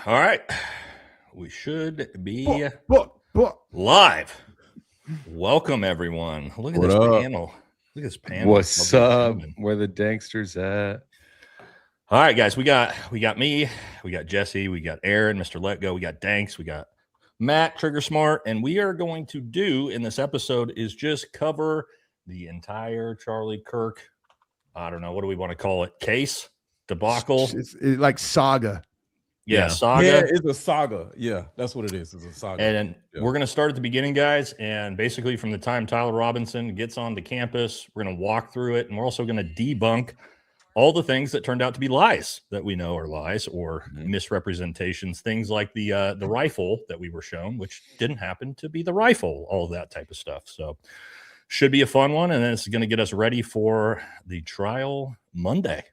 All right. We should be Book. live. Welcome, everyone. Look at What this up? panel. Look at this panel. What's up? Where the Danksters at? All right, guys. We got me. We got Jesse. We got Aaron, Mr. Let Go. We got Danks. We got Matt, Trigger Smart. And we are going to do in this episode is just cover the entire Charlie Kirk, I don't know, what do we want to call it? Case? Debacle? It's like saga. Yeah, saga. Yeah, it's a saga. Yeah, that's what it is. It's a saga. And we're going to start at the beginning, guys. And basically from the time Tyler Robinson gets onto campus, we're going to walk through it. And we're also going to debunk all the things that turned out to be lies that we know are lies or misrepresentations. Things like the rifle that we were shown, which didn't happen to be the rifle, all of that type of stuff. So should be a fun one. And then it's going to get us ready for the trial Monday.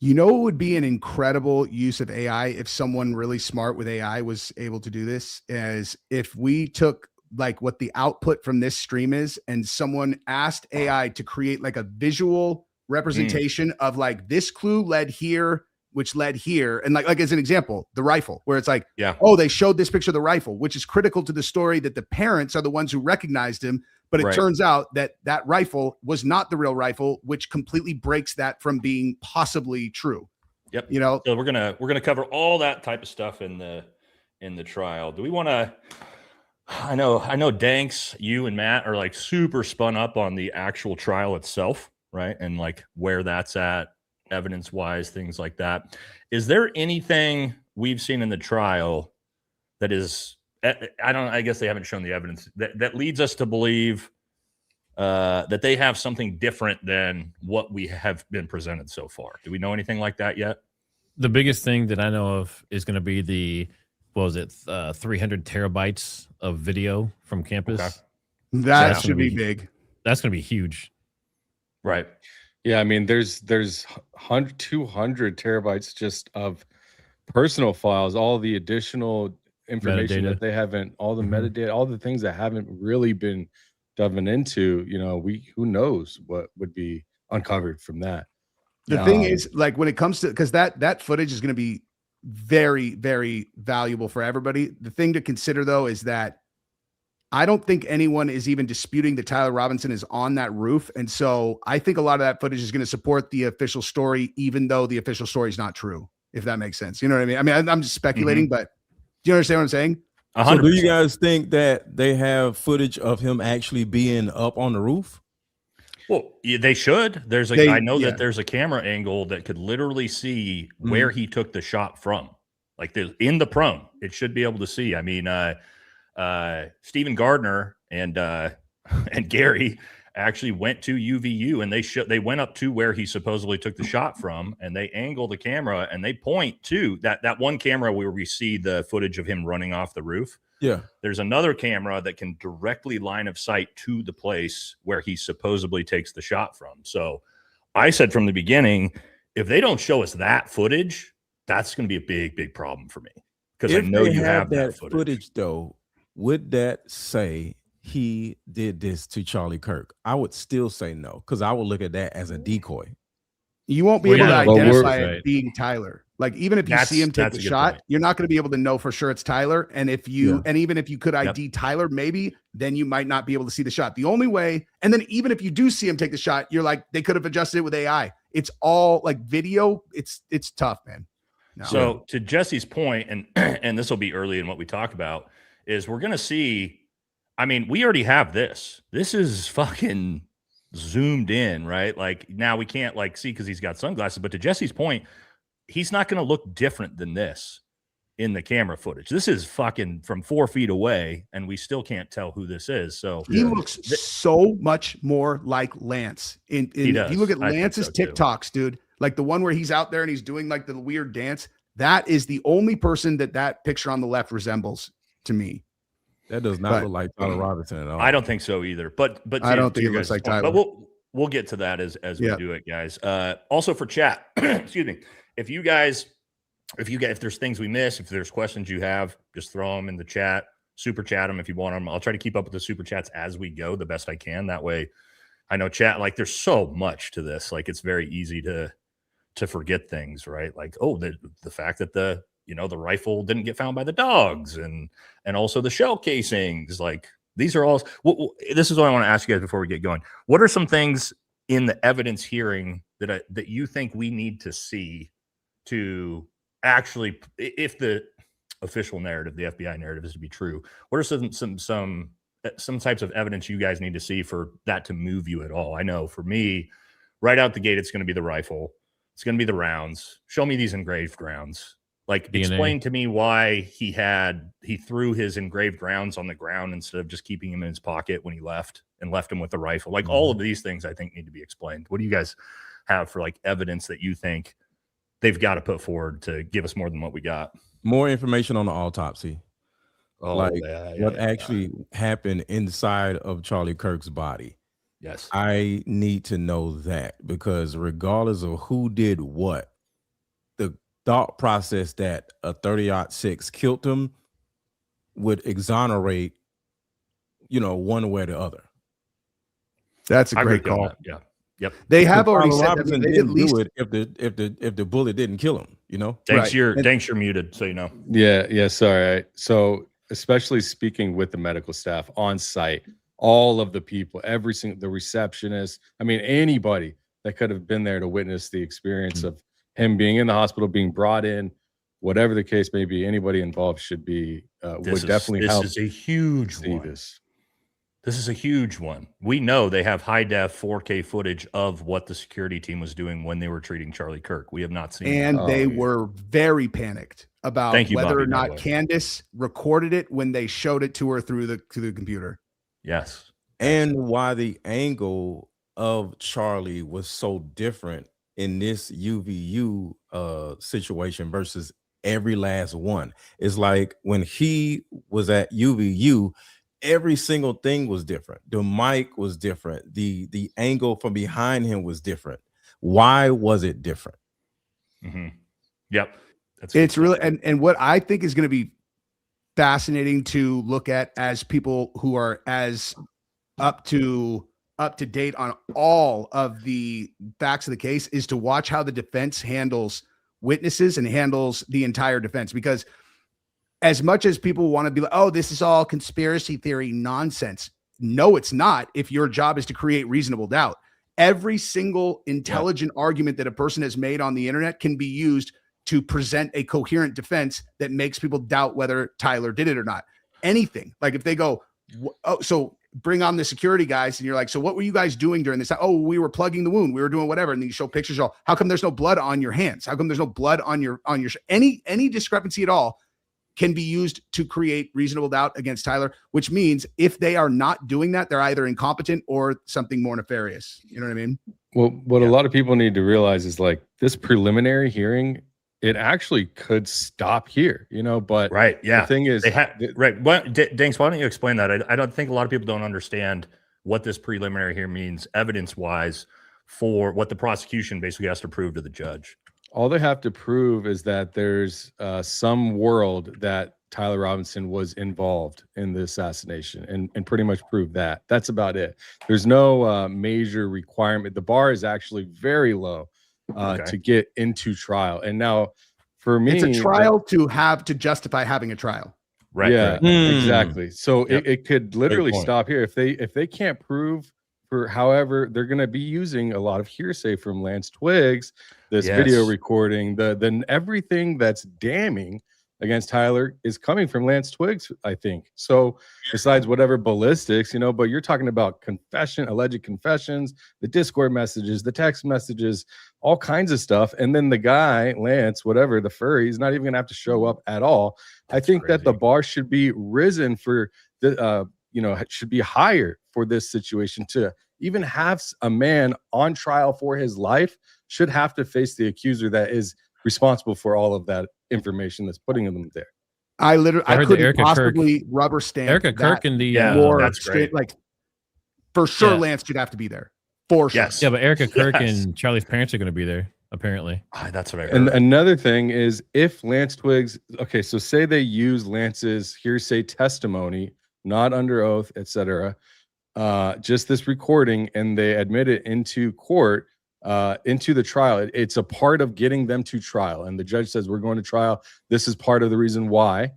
You know, it would be an incredible use of AI if someone really smart with AI was able to do this, as if we took like what the output from this stream is and someone asked AI to create like a visual representation of like this clue led here, which led here. And like as an example, the rifle, where it's like, oh, they showed this picture of the rifle, which is critical to the story that the parents are the ones who recognized him. But it turns out that that rifle was not the real rifle, which completely breaks that from being possibly true. Yep. You know, so we're gonna cover all that type of stuff in the trial. Do we want to? I know. Danks, you and Matt are like super spun up on the actual trial itself, right? And like where that's at, evidence wise, things like that. Is there anything we've seen in the trial that is? I guess they haven't shown the evidence that leads us to believe that they have something different than what we have been presented so far. Do we know anything like that yet? The biggest thing that I know of is going to be the, 300 terabytes of video from campus. Okay. That should be big. That's going to be huge. Right. Yeah, I mean, there's 200 terabytes just of personal files, all the additional information metadata that they haven't, all the metadata, all the things that haven't really been diving into, who knows what would be uncovered from that. The thing is, like when it comes to, because that footage is going to be very, very valuable for everybody. The thing to consider though is that I don't think anyone is even disputing that Tyler Robinson is on that roof. And so I think a lot of that footage is going to support the official story, even though the official story is not true, if that makes sense. You know what I mean? I mean, I'm just speculating, but do you understand what I'm saying? 100%. So do you guys think that they have footage of him actually being up on the roof? Well, they should. I know that there's a camera angle that could literally see where he took the shot from. Like in the prone, it should be able to see. I mean, Stephen Gardner and Gary actually went to UVU and they went up to where he supposedly took the shot from, and they angle the camera and they point to that one camera where we see the footage of him running off the roof. Yeah. There's another camera that can directly line of sight to the place where he supposedly takes the shot from. So I said from the beginning, if they don't show us that footage, that's going to be a big, big problem for me. Because I know you have that footage though. Would that say he did this to Charlie Kirk? I would still say no, because I would look at that as a decoy. You won't be able to identify it being Tyler. Like even if you see him take the shot, you're not going to be able to know for sure it's Tyler. And if you, and even if you could ID Tyler, maybe then you might not be able to see the shot. The only way, and then even if you do see him take the shot, you're like, they could have adjusted it with AI. It's all like video. It's tough, man. No. So to Jesse's point, and this will be early in what we talk about, is we're going to see, I mean, we already have this. This is fucking zoomed in, right? Like now we can't like see because he's got sunglasses, but to Jesse's point, he's not going to look different than this in the camera footage. This is fucking from 4 feet away, and we still can't tell who this is. So he looks so much more like Lance. If you look at Lance's TikToks, dude, like the one where he's out there and he's doing like the weird dance, that is the only person that picture on the left resembles to me. That does not look like Tyler Robinson at all. I don't think so either. But I don't think it looks like Tyler. But we'll get to that as we do it, guys. Also for chat, excuse me. If there's things we miss, if there's questions you have, just throw them in the chat, super chat them if you want them. I'll try to keep up with the super chats as we go the best I can. That way I know chat, like there's so much to this. Like it's very easy to forget things, right? Like, oh, the fact that the you know, the rifle didn't get found by the dogs, and also the shell casings. Like, these are all. This is what I want to ask you guys before we get going. What are some things in the evidence hearing that you think we need to see to actually, if the official narrative, the FBI narrative, is to be true? What are some types of evidence you guys need to see for that to move you at all? I know for me, right out the gate, it's going to be the rifle. It's going to be the rounds. Show me these engraved rounds. Like, DNA. Explain to me why he threw his engraved rounds on the ground instead of just keeping him in his pocket when he left him with the rifle. Like, all of these things I think need to be explained. What do you guys have for like evidence that you think they've got to put forward to give us more than what we got? More information on the autopsy. What actually happened inside of Charlie Kirk's body. Yes. I need to know that, because regardless of who did what, the thought process that a 30-06 killed him would exonerate, one way or the other. That's a great call. Yeah. Yep. They have already said Robinson didn't do it if the bullet didn't kill him, Thanks, right. You're muted, so you know. Yeah, sorry. So, especially speaking with the medical staff on site, all of the people, the receptionist, I mean, anybody that could have been there to witness the experience of him being in the hospital, being brought in, whatever the case may be, anybody involved should be, would definitely help. This is a huge one. This is a huge one. We know they have high def 4K footage of what the security team was doing when they were treating Charlie Kirk. We have not seen and they were very panicked about whether Bobby, or not Candace recorded it when they showed it to her through the computer. Yes. And why the angle of Charlie was so different in this UVU situation versus every last one. It's like when he was at UVU, every single thing was different. The mic was different. The angle from behind him was different. Why was it different? Mm-hmm. Yep. It's really, and what I think is going to be fascinating to look at as people who are as up to date on all of the facts of the case is to watch how the defense handles witnesses and handles the entire defense. Because as much as people want to be like, oh, this is all conspiracy theory nonsense. No, it's not. If your job is to create reasonable doubt, every single intelligent argument that a person has made on the internet can be used to present a coherent defense that makes people doubt whether Tyler did it or not. Anything. Like if they go, oh, so bring on the security guys, and you're like, so what were you guys doing during this time? Oh, we were plugging the wound. We were doing whatever. And then you show pictures. How come there's no blood on your hands? How come there's no blood on your any discrepancy at all can be used to create reasonable doubt against Tyler, which means if they are not doing that, they're either incompetent or something more nefarious. You know what I mean? Well, what a lot of people need to realize is like this preliminary hearing, it actually could stop here, but right. Yeah. The thing is, right. Danks, why don't you explain that? I don't think a lot of people don't understand what this preliminary here means evidence wise for what the prosecution basically has to prove to the judge. All they have to prove is that there's some world that Tyler Robinson was involved in the assassination and pretty much prove that. That's about it. There's no major requirement. The bar is actually very low to get into trial. And now for me, it's a trial to justify having a trial. Right. Yeah, exactly. So it could literally stop here. If they can't prove however, they're going to be using a lot of hearsay from Lance Twiggs, this video recording, then everything that's damning against Tyler is coming from Lance Twiggs, I think. So besides whatever ballistics, but you're talking about alleged confessions, the Discord messages, the text messages, all kinds of stuff. And then the guy, Lance, whatever, the furry, he's not even going to have to show up at all. I think that the bar should be risen for the, should be higher for this situation. To even have a man on trial for his life should have to face the accuser that is responsible for all of that information that's putting them there. I couldn't possibly rubber stamp Erika Kirk and the that's great. Like for sure, Lance should have to be there for sure. Yeah, but Erika Kirk and Charlie's parents are going to be there apparently. That's what I heard. And another thing is if Lance Twiggs, so say they use Lance's hearsay testimony, not under oath, etc., just this recording, and they admit it into court. into the trial. It's a part of getting them to trial. And the judge says, we're going to trial. This is part of the reason why.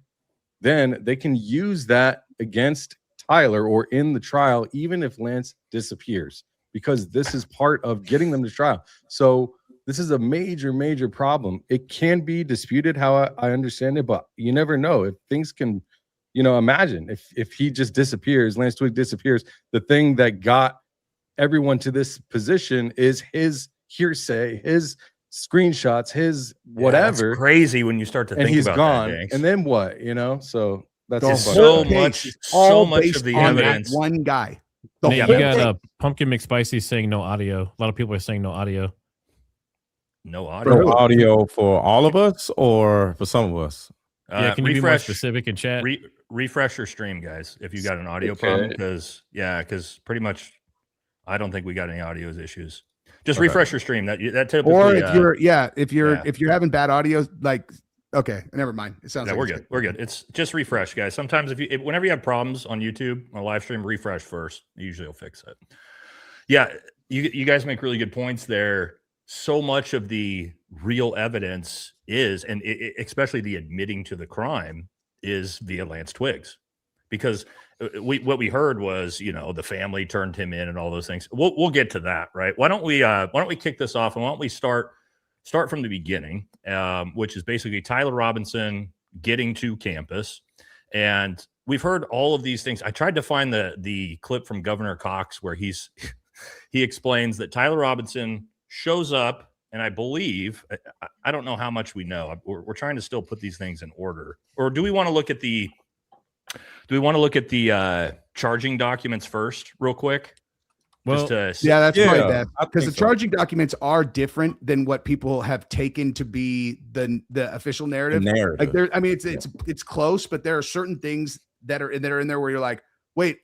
Then they can use that against Tyler or in the trial, even if Lance disappears, because this is part of getting them to trial. So this is a major, major problem. It can be disputed how I understand it, but you never know. If things can, imagine if he just disappears, Lance Twig disappears, the thing that got everyone to this position is his hearsay, his screenshots, his whatever. That's crazy when you start to think he's about gone. that, And then what? So that's so much of the evidence. One guy. You got Pumpkin McSpicy saying no audio. A lot of people are saying no audio. No audio. No audio for all of us or for some of us? Yeah, can you be more specific in chat? Refresh your stream, guys, if you got an audio problem, because pretty much I don't think we got any audio issues. Just refresh your stream. That typically, or if you're having bad audio, okay, never mind. It sounds like we're good. We're good. It's just refresh, guys. Sometimes whenever you have problems on YouTube on a live stream, refresh first. Usually it'll fix it. Yeah, you guys make really good points there. So much of the real evidence is, and especially the admitting to the crime, is via Lance Twiggs, because what we heard was, the family turned him in and all those things. We'll get to that, right? Why don't we kick this off, and why don't we start from the beginning, which is basically Tyler Robinson getting to campus, and we've heard all of these things. I tried to find the clip from Governor Cox where he explains that Tyler Robinson shows up, and I believe, I don't know how much we know. We're trying to still put these things in order, or do we want to look at the charging documents first, real quick? Well, that's probably best, because the charging documents are different than what people have taken to be the official narrative. It's close, but there are certain things that are in there where you're like, wait,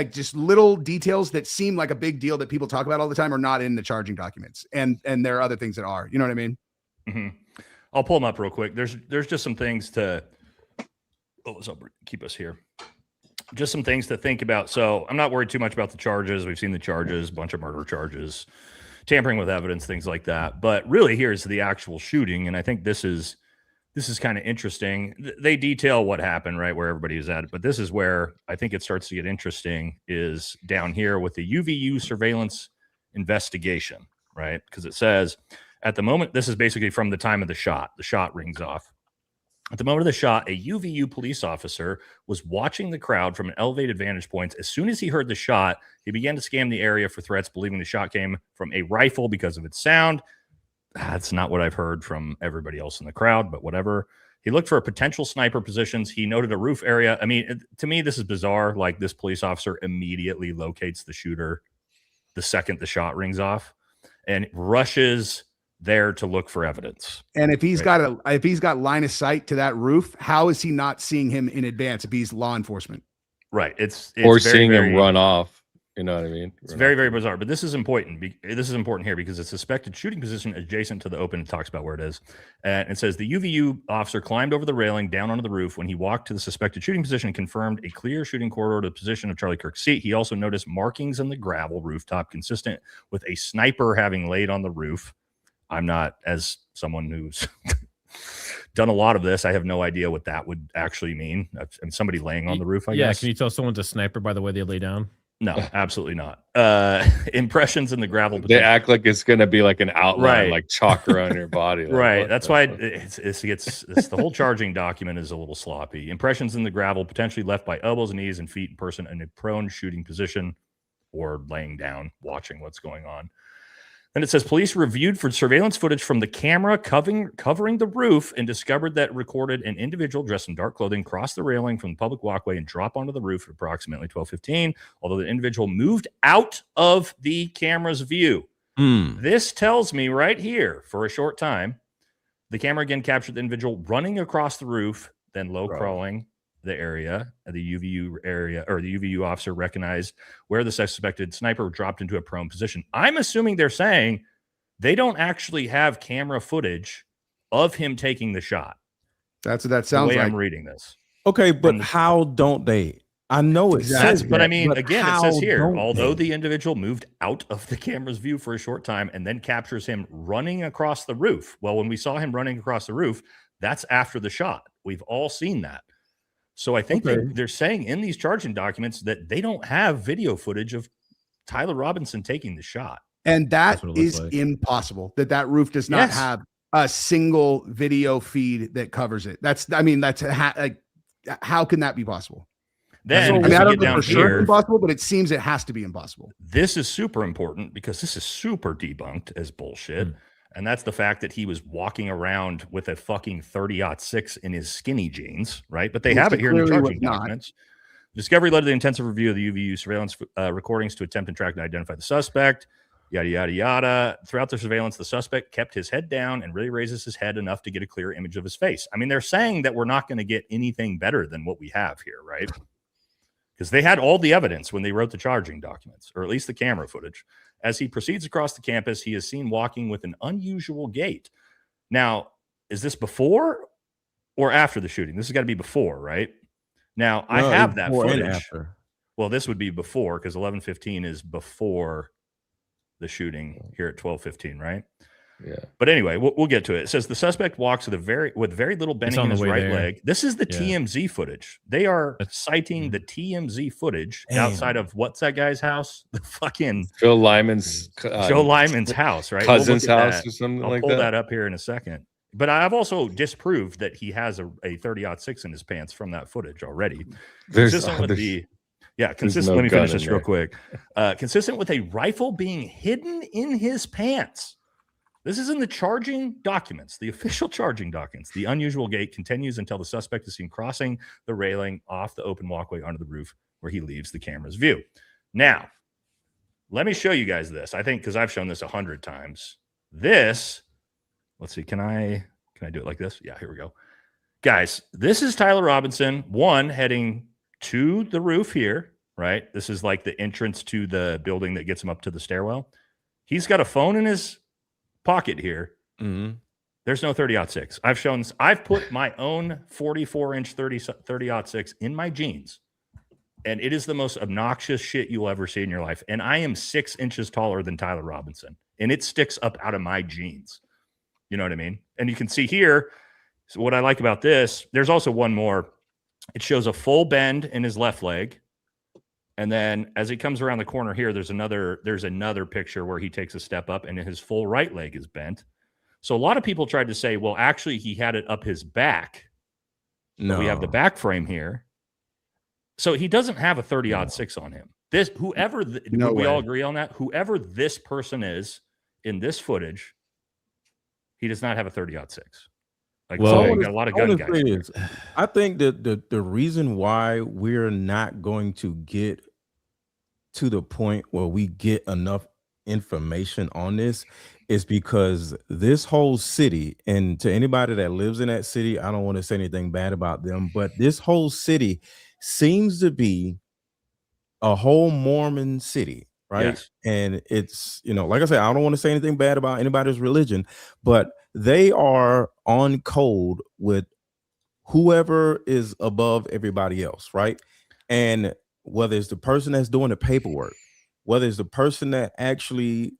just little details that seem like a big deal that people talk about all the time are not in the charging documents, and there are other things that are. You know what I mean? Mm-hmm. I'll pull them up real quick. There's just some things to keep us here. Just some things to think about. So I'm not worried too much about the charges. We've seen the charges, a bunch of murder charges, tampering with evidence, things like that. But really, here's the actual shooting, and I think this is kind of interesting. They detail what happened, right, where everybody is at. But this is where I think it starts to get interesting, is down here with the UVU surveillance investigation, right? Because it says, at the moment, this is basically from the time of the shot. The shot rings off. At the moment of the shot, a UVU police officer was watching the crowd from an elevated vantage point. As soon as he heard the shot, he began to scan the area for threats, believing the shot came from a rifle because of its sound. That's not what I've heard from everybody else in the crowd, but whatever. He looked for potential sniper positions. He noted a roof area. I mean, to me, this is bizarre. Like, this police officer immediately locates the shooter the second the shot rings off and rushes there to look for evidence. And if he's got line of sight to that roof, how is he not seeing him in advance if he's law enforcement? Right. It's or seeing him run off. You know what I mean? It's very, very bizarre. But this is important. This is important here because it's a suspected shooting position adjacent to the open. It talks about where it is. And it says the UVU officer climbed over the railing down onto the roof. When he walked to the suspected shooting position and confirmed a clear shooting corridor to the position of Charlie Kirk's seat, he also noticed markings on the gravel rooftop consistent with a sniper having laid on the roof. I'm not, as someone who's done a lot of this, I have no idea what that would actually mean. And somebody laying on the roof, I guess. Can you tell someone's a sniper by the way they lay down? No, absolutely not. Impressions in the gravel. They act like it's going to be like an outline, like chalk around your body. Like, right. That's why it's the whole charging document is a little sloppy. Impressions in the gravel, potentially left by elbows, knees, and feet in person in a prone shooting position or laying down, watching what's going on. Then it says police reviewed for surveillance footage from the camera covering the roof and discovered that recorded an individual dressed in dark clothing cross the railing from the public walkway and drop onto the roof at approximately 12:15, although the individual moved out of the camera's view. This tells me right here, for a short time, the camera again captured the individual running across the roof, then low crawling the area, the UVU area, or the UVU officer recognized where the suspected sniper dropped into a prone position. I'm assuming they're saying they don't actually have camera footage of him taking the shot. That's what that sounds like. I'm reading this. Okay, but how don't they? I know it says but that, I mean, again, it says here, don't although they? the individual moved out of the camera's view for a short time and then captures him running across the roof. Well, when we saw him running across the roof, that's after the shot. We've all seen that. So I think they're saying in these charging documents that they don't have video footage of Tyler Robinson taking the shot. And that what it is looks like. impossible, that roof does not have a single video feed that covers it. How can that be possible? Then I don't know for sure here, it's impossible, but it seems it has to be impossible. This is super important because this is super debunked as bullshit. And that's the fact that he was walking around with a fucking 30-06 in his skinny jeans, right? But they have it here in the charging documents. Discovery led to the intensive review of the UVU surveillance recordings to attempt and track and identify the suspect, yada, yada, yada. Throughout the surveillance, the suspect kept his head down and really raises his head enough to get a clear image of his face. I mean, they're saying that we're not going to get anything better than what we have here, right? Because they had all the evidence when they wrote the charging documents, or at least the camera footage. As he proceeds across the campus, he is seen walking with an unusual gait. Now, is this before or after the shooting? This has got to be before, right? Now, I have that footage. Well, this would be before because 11:15 is before the shooting here at 12:15, right? Yeah. But anyway, we'll get to it. It says the suspect walks with very little bending in his right leg. This is the TMZ footage. They are citing the TMZ footage outside of what's that guy's house? The fucking Joe Lyman's house, right? Cousin's house or something like that. I'll pull that up here in a second. But I've also disproved that he has a 30-06 in his pants from that footage already. Consistent with let me finish this real quick. Consistent with a rifle being hidden in his pants. This is in the charging documents, the official charging documents. The unusual gait continues until the suspect is seen crossing the railing off the open walkway onto the roof where he leaves the camera's view. Now, let me show you guys this. I think because I've shown this 100 times. This, let's see, can I do it like this? Yeah, here we go. Guys, this is Tyler Robinson, heading to the roof here, right? This is like the entrance to the building that gets him up to the stairwell. He's got a phone in his pocket here. There's no 30-06. I've put my own 44-inch 30-06 in my jeans, and it is the most obnoxious shit you'll ever see in your life. And I am 6 inches taller than Tyler Robinson, and it sticks up out of my jeans. You know what I mean? And you can see here, so what I like about this, there's also one more. It shows a full bend in his left leg. And then as he comes around the corner here, there's another picture where he takes a step up and his full right leg is bent. So a lot of people tried to say, well, actually he had it up his back. No, we have the back frame here. So he doesn't have a 30-06 on him. We all agree on that. Whoever this person is in this footage, he does not have a 30-06. Like, well, got a lot of gun guys. I think that the reason why we're not going to get to the point where we get enough information on this is because this whole city, and to anybody that lives in that city, I don't want to say anything bad about them, but this whole city seems to be a whole Mormon city, right? Yes. And it's, like I said, I don't want to say anything bad about anybody's religion, but they are on code with whoever is above everybody else, right? And whether it's the person that's doing the paperwork, whether it's the person that actually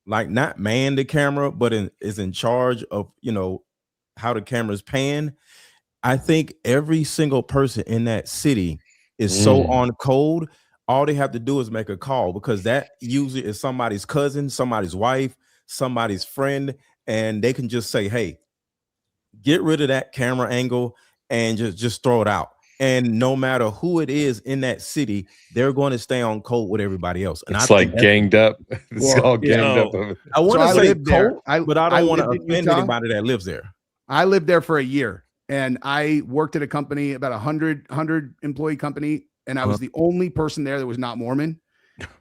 not man the camera, but is in charge of, how the camera's pan, I think every single person in that city is so on code. All they have to do is make a call, because that usually is somebody's cousin, somebody's wife, somebody's friend, and they can just say, hey, get rid of that camera angle and just throw it out. And no matter who it is in that city, they're going to stay on code with everybody else. And it's like ganged up. It's all ganged up. I want to say code, but I don't want to offend anybody that lives there. I lived there for a year, and I worked at a company, about 100 employee company, and I was the only person there that was not Mormon.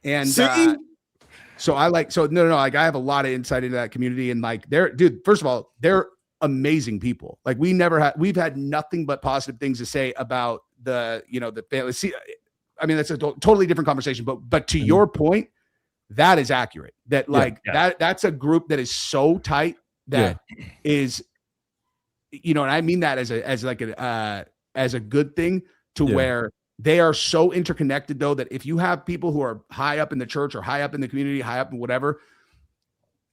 And so I like I have a lot of insight into that community, and first of all, they're amazing people. Like we've had nothing but positive things to say about the family. See, I mean, that's a totally different conversation, but to your point, that is accurate. That that's a group that is so tight that is, and I mean that as a good thing, to where They are so interconnected, though, that if you have people who are high up in the church or high up in the community, high up in whatever,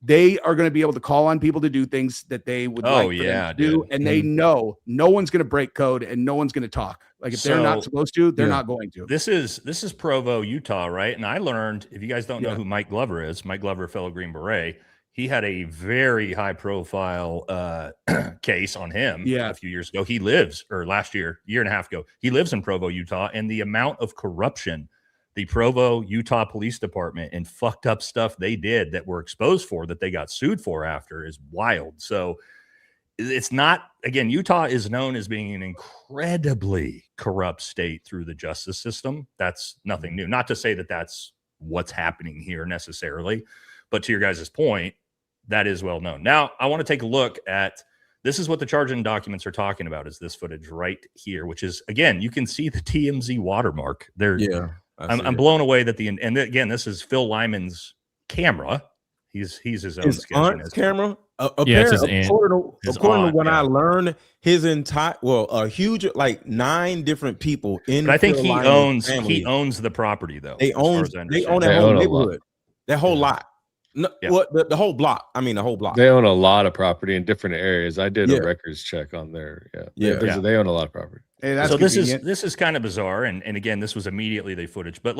they are going to be able to call on people to do things that they would like for them to do. Dude. And they know no one's going to break code and no one's going to talk. Like if they're not supposed to, they're not going to. This is Provo, Utah, right? And I learned, if you guys don't know who Mike Glover is, Mike Glover, fellow Green Beret, he had a very high profile case on him a few years ago. He lives, or last year and a half ago, he lives in Provo, Utah. And the amount of corruption the Provo, Utah Police Department and fucked up stuff they did that were exposed for, that they got sued for after, is wild. So it's not, again, Utah is known as being an incredibly corrupt state through the justice system. That's nothing new. Not to say that that's what's happening here necessarily, but to your guys' point, that is well known. Now, I want to take a look at, this is what the charging documents are talking about, is this footage right here, which is, again, you can see the TMZ watermark there. I'm blown away that and again, this is Phil Lyman's camera. He's his own aunt's camera. It's his aunt. According to what I learned, his entire a huge, like 9 different people in. But I think he owns the property though. They own that whole neighborhood, that whole lot. No, the whole block. I mean, the whole block. They own a lot of property in different areas. I did a records check on there. They own a lot of property. Hey, so this is kind of bizarre, and again, this was immediately the footage. But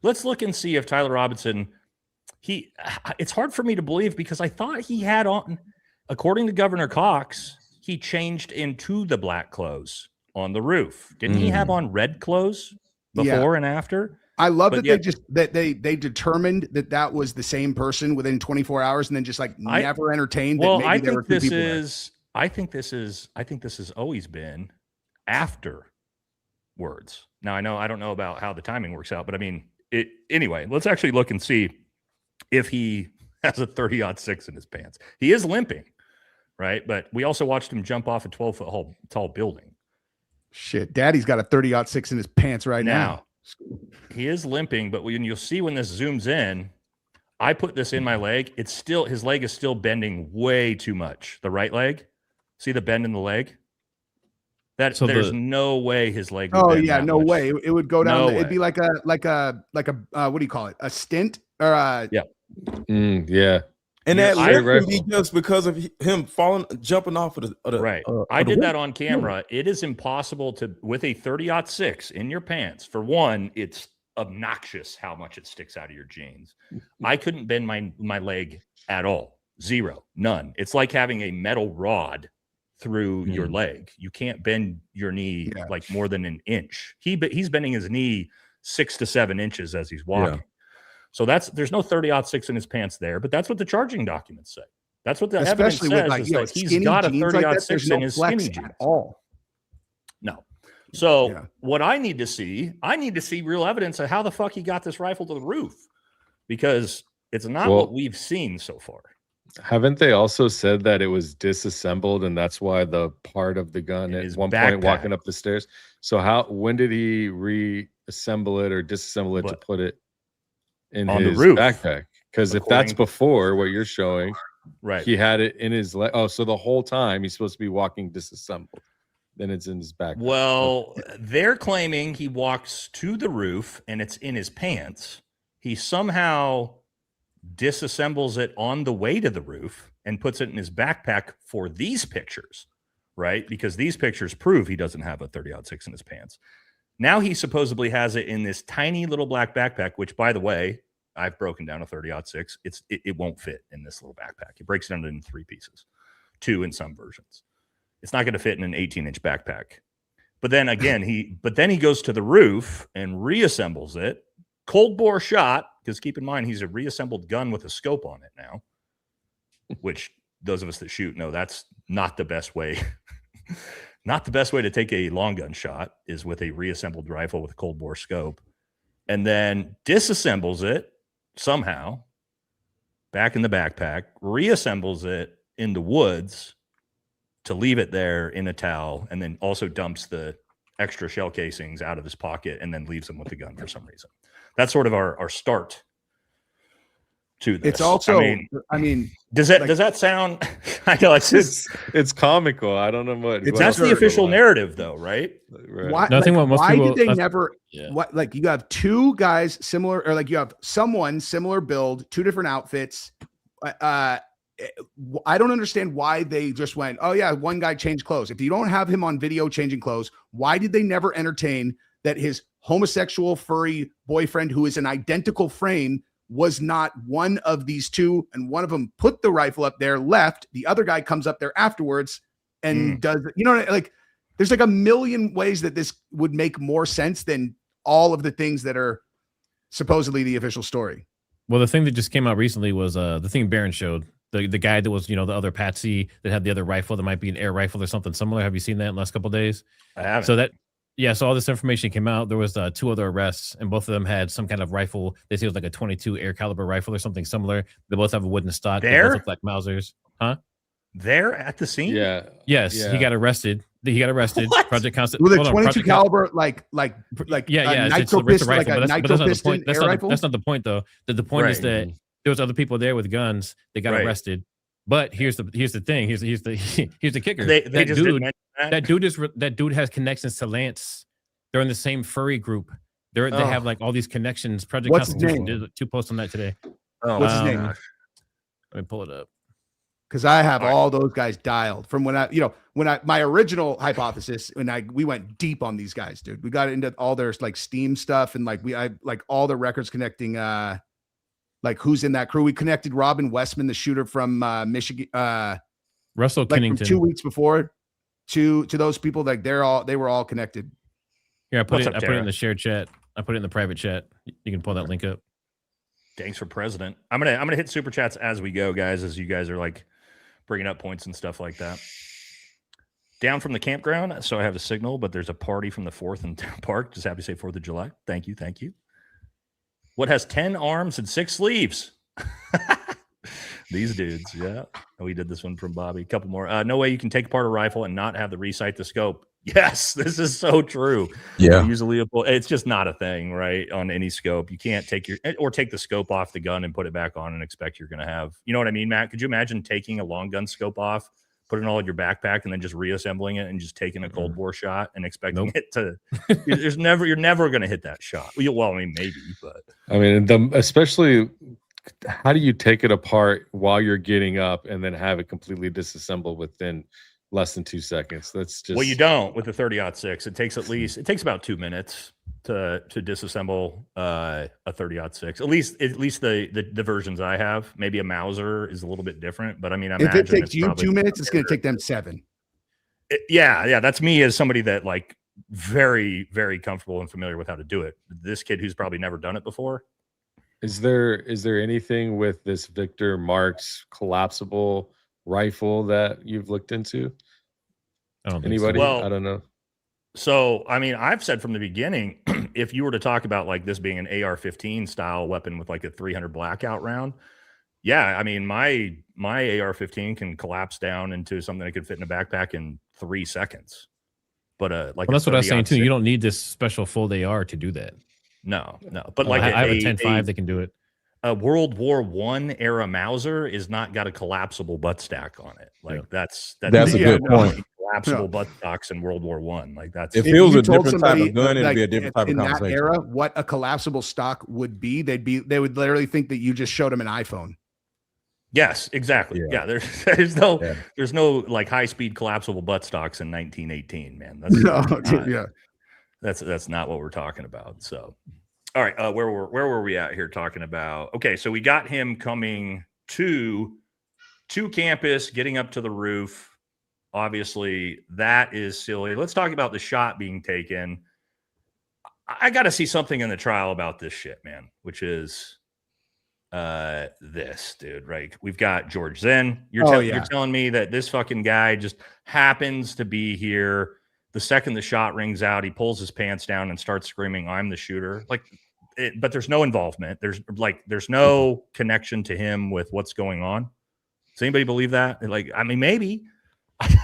let's look and see if Tyler Robinson. It's hard for me to believe, because I thought he had on, according to Governor Cox, he changed into the black clothes on the roof. Didn't he have on red clothes before and after? I love that they determined that was the same person within 24 hours, and then just like never entertained. Well, I think this has always been afterwards. Now I don't know about how the timing works out, but I mean it anyway. Let's actually look and see if he has a 30-06 in his pants. He is limping, right? But we also watched him jump off a 12-foot tall building. Shit, Daddy's got a 30-06 in his pants right now. He is limping, but you'll see when this zooms in, I put this in my leg. It's still, his leg is still bending way too much. The right leg, see the bend in the leg? There's no way his leg would bend that no much. way. It would go down. It'd be like a what do you call it? A stint or And that would be just because of him jumping off of the right. I did that on camera. It is impossible to, with a 30-06 in your pants. For one, it's obnoxious how much it sticks out of your jeans. I couldn't bend my leg at all. Zero, none. It's like having a metal rod through your leg. You can't bend your knee like more than an inch. He's bending his knee 6 to 7 inches as he's walking. So there's no 30-06 in his pants there, but that's what the charging documents say. That's what the evidence says, is that he's got a 30-06 in his skinny jeans. No. So what I need to see real evidence of how the fuck he got this rifle to the roof, because it's not what we've seen so far. Haven't they also said that it was disassembled, and that's why the part of the gun at one point walking up the stairs? So when did he reassemble it or disassemble it to put it in on his the roof backpack? Because if that's before what you're showing, right, he had it in his leg. Oh, so the whole time he's supposed to be walking disassembled, then it's in his backpack. Well, they're claiming he walks to the roof and it's in his pants. He somehow disassembles it on the way to the roof and puts it in his backpack for these pictures, right? Because these pictures prove he doesn't have a 30-06 in his pants. Now he supposedly has it in this tiny little black backpack, which, by the way, I've broken down a 30-06. It won't fit in this little backpack. It breaks down into 3 pieces, 2 in some versions. It's not going to fit in an 18-inch backpack. But then again, he goes to the roof and reassembles it. Cold bore shot, because keep in mind he's a reassembled gun with a scope on it now, which those of us that shoot know that's not the best way. Not the best way to take a long gun shot is with a reassembled rifle with a cold bore scope, and then disassembles it somehow back in the backpack, reassembles it in the woods to leave it there in a towel, and then also dumps the extra shell casings out of his pocket and then leaves them with the gun for some reason. That's sort of our start to this. It's also, I mean, does that sound? I know it's comical. I don't know what. That's the official narrative, though, right? Why? No, I think why people, did they never? Yeah. What? Like you have two guys similar, or like you have someone similar build, two different outfits. I don't understand why they just went, oh yeah, one guy changed clothes. If you don't have him on video changing clothes, why did they never entertain that his homosexual furry boyfriend, who is an identical frame, was not one of these two, and one of them put the rifle up there, left, the other guy comes up there afterwards and does, you know, like there's like a million ways that this would make more sense than all of the things that are supposedly the official story. Well, the thing that just came out recently was the thing Barron showed, the guy that was, you know, the other patsy that had the other rifle that might be an air rifle or something similar. Have you seen that in the last couple of days? I haven't. So that, yeah, so all this information came out. There was 2 other arrests, and both of them had some kind of rifle. They say it was like a 22 air caliber rifle or something similar. They both have a wooden stock. They both look like Mausers. Huh? They're at the scene? Yeah. Yes, yeah. He got arrested. What? Project Constant. With a 22 caliber, like yeah, nitro pistol, like a nitro piston air rifle. That's not the point, though. The point is that there was other people there with guns. They got arrested. But here's the thing. Here's the kicker. That dude has connections to Lance. They're in the same furry group. They have like all these connections. Project Constitution did 2 posts on that today. Oh, what's his name? Let me pull it up. Because I have all those guys dialed from when my original hypothesis, we went deep on these guys, dude. We got into all their like Steam stuff, and I all the records connecting like who's in that crew. We connected Robin Westman, the shooter from Michigan, Russell Kennington, from 2 weeks before to those people. Like they were all connected. Here, I put it in the shared chat. I put it in the private chat. You can pull that link up. Thanks for president. I'm gonna hit super chats as we go, guys, as you guys are like bringing up points and stuff like that. Down from the campground, so I have a signal, but there's a party from the 4th in Town Park. Just happy to say 4th of July. Thank you. What has 10 arms and 6 sleeves? These dudes, yeah. We did this one from Bobby. A couple more. No way you can take apart a rifle and not have the resight the scope. Yes, this is so true. Yeah. Usually it's just not a thing, right? On any scope. You can't take the scope off the gun and put it back on and expect you're going to have, you know what I mean, Matt? Could you imagine taking a long gun scope off, putting it all in your backpack, and then just reassembling it and just taking a cold bore shot and expecting it to, you're never going to hit that shot. Well, I mean, maybe, but. I mean, especially, how do you take it apart while you're getting up and then have it completely disassembled within less than 2 seconds? That's just, well, you don't with the 30-06. It takes about 2 minutes to disassemble a 30-06. At least the versions I have. Maybe a Mauser is a little bit different, but I mean, if it takes you 2 minutes, it's going to take them 7. Yeah, that's me as somebody that like very, very comfortable and familiar with how to do it. This kid who's probably never done it before. Is there anything with this Victor Marks collapsible rifle that you've looked into? Anybody? Well, I don't know. So, I mean, I've said from the beginning, if you were to talk about like this being an AR-15 style weapon with like a 300 blackout round, yeah, I mean, my AR-15 can collapse down into something that could fit in a backpack in 3 seconds. But that's what I was saying too. You don't need this special fold AR to do that. No. But like I have a 10.5 that can do it. A World War I era Mauser is not got a collapsible butt stack on it. Like that's a good point. Collapsible butt stocks in World War I. Like that's, if it was a different type of gun, it'd be a different type of conversation. In that era, what a collapsible stock would be, they would literally think that you just showed them an iPhone. Yes, exactly. Yeah, there's no like high speed collapsible butt stocks in 1918, man. That's not what we're talking about. So, all right, where were we at here talking about? Okay, so we got him coming to campus, getting up to the roof. Obviously, that is silly. Let's talk about the shot being taken. I got to see something in the trial about this shit, man, which is this, dude, right? We've got George Zinn. You're telling me that this fucking guy just happens to be here. The second the shot rings out, he pulls his pants down and starts screaming, "I'm the shooter." But there's no involvement. There's no connection to him with what's going on. Does anybody believe that? Like, I mean, maybe.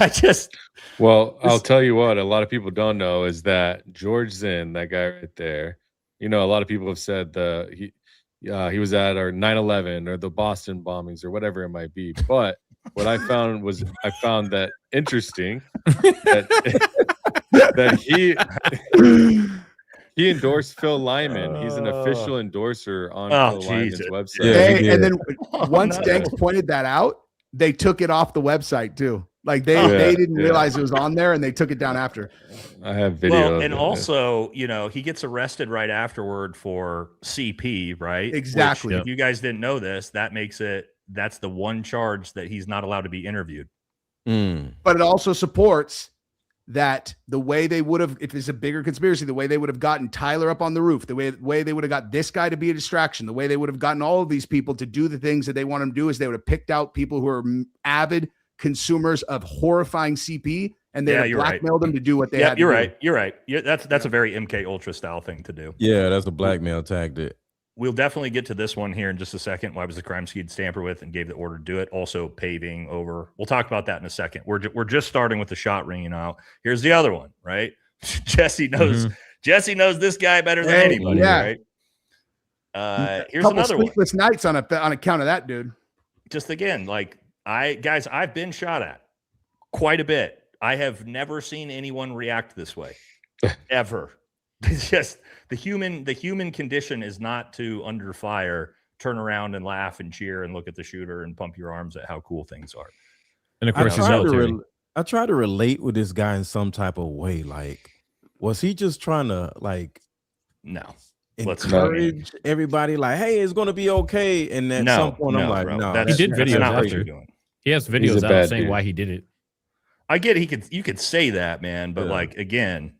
I'll tell you what, a lot of people don't know is that George Zinn, that guy right there, you know, a lot of people have said he was at our 9/11 or the Boston bombings or whatever it might be. But what I found that interesting that he endorsed Phil Lyman. He's an official endorser on Phil Lyman's website. Yeah, and then once Danks pointed that out, they took it off the website too. Like they didn't realize it was on there, and they took it down after. I have video. Well, and also, he gets arrested right afterward for CP, right? Exactly. Which, if you guys didn't know this, that's the one charge that he's not allowed to be interviewed. But it also supports that the way they would have, if it's a bigger conspiracy, the way they would have gotten Tyler up on the roof, the way they would have got this guy to be a distraction, the way they would have gotten all of these people to do the things that they want them to do is they would have picked out people who are avid consumers of horrifying CP, and they blackmailed them to do what they had to You're do. right. That's a very MK Ultra style thing to do. Yeah, that's a blackmail tactic. We'll definitely get to this one here in just a second. Why was the crime scene tampered with and gave the order to do it? Also paving over. We'll talk about that in a second. We're just starting with the shot ringing out. Here's the other one, right? Jesse knows this guy better than anybody, right? Here's another one. Sleepless nights on account of that, dude. Just again, like I've been shot at quite a bit. I have never seen anyone react this way ever. It's just the human condition is not to, under fire, turn around and laugh and cheer and look at the shooter and pump your arms at how cool things are. And of course, I try to relate with this guy in some type of way. Like, was he just trying to encourage everybody? Like, hey, it's going to be okay. And at some point, I'm like, no. He did videos after. He has videos out saying why he did it. I get you could say that, man, but like again.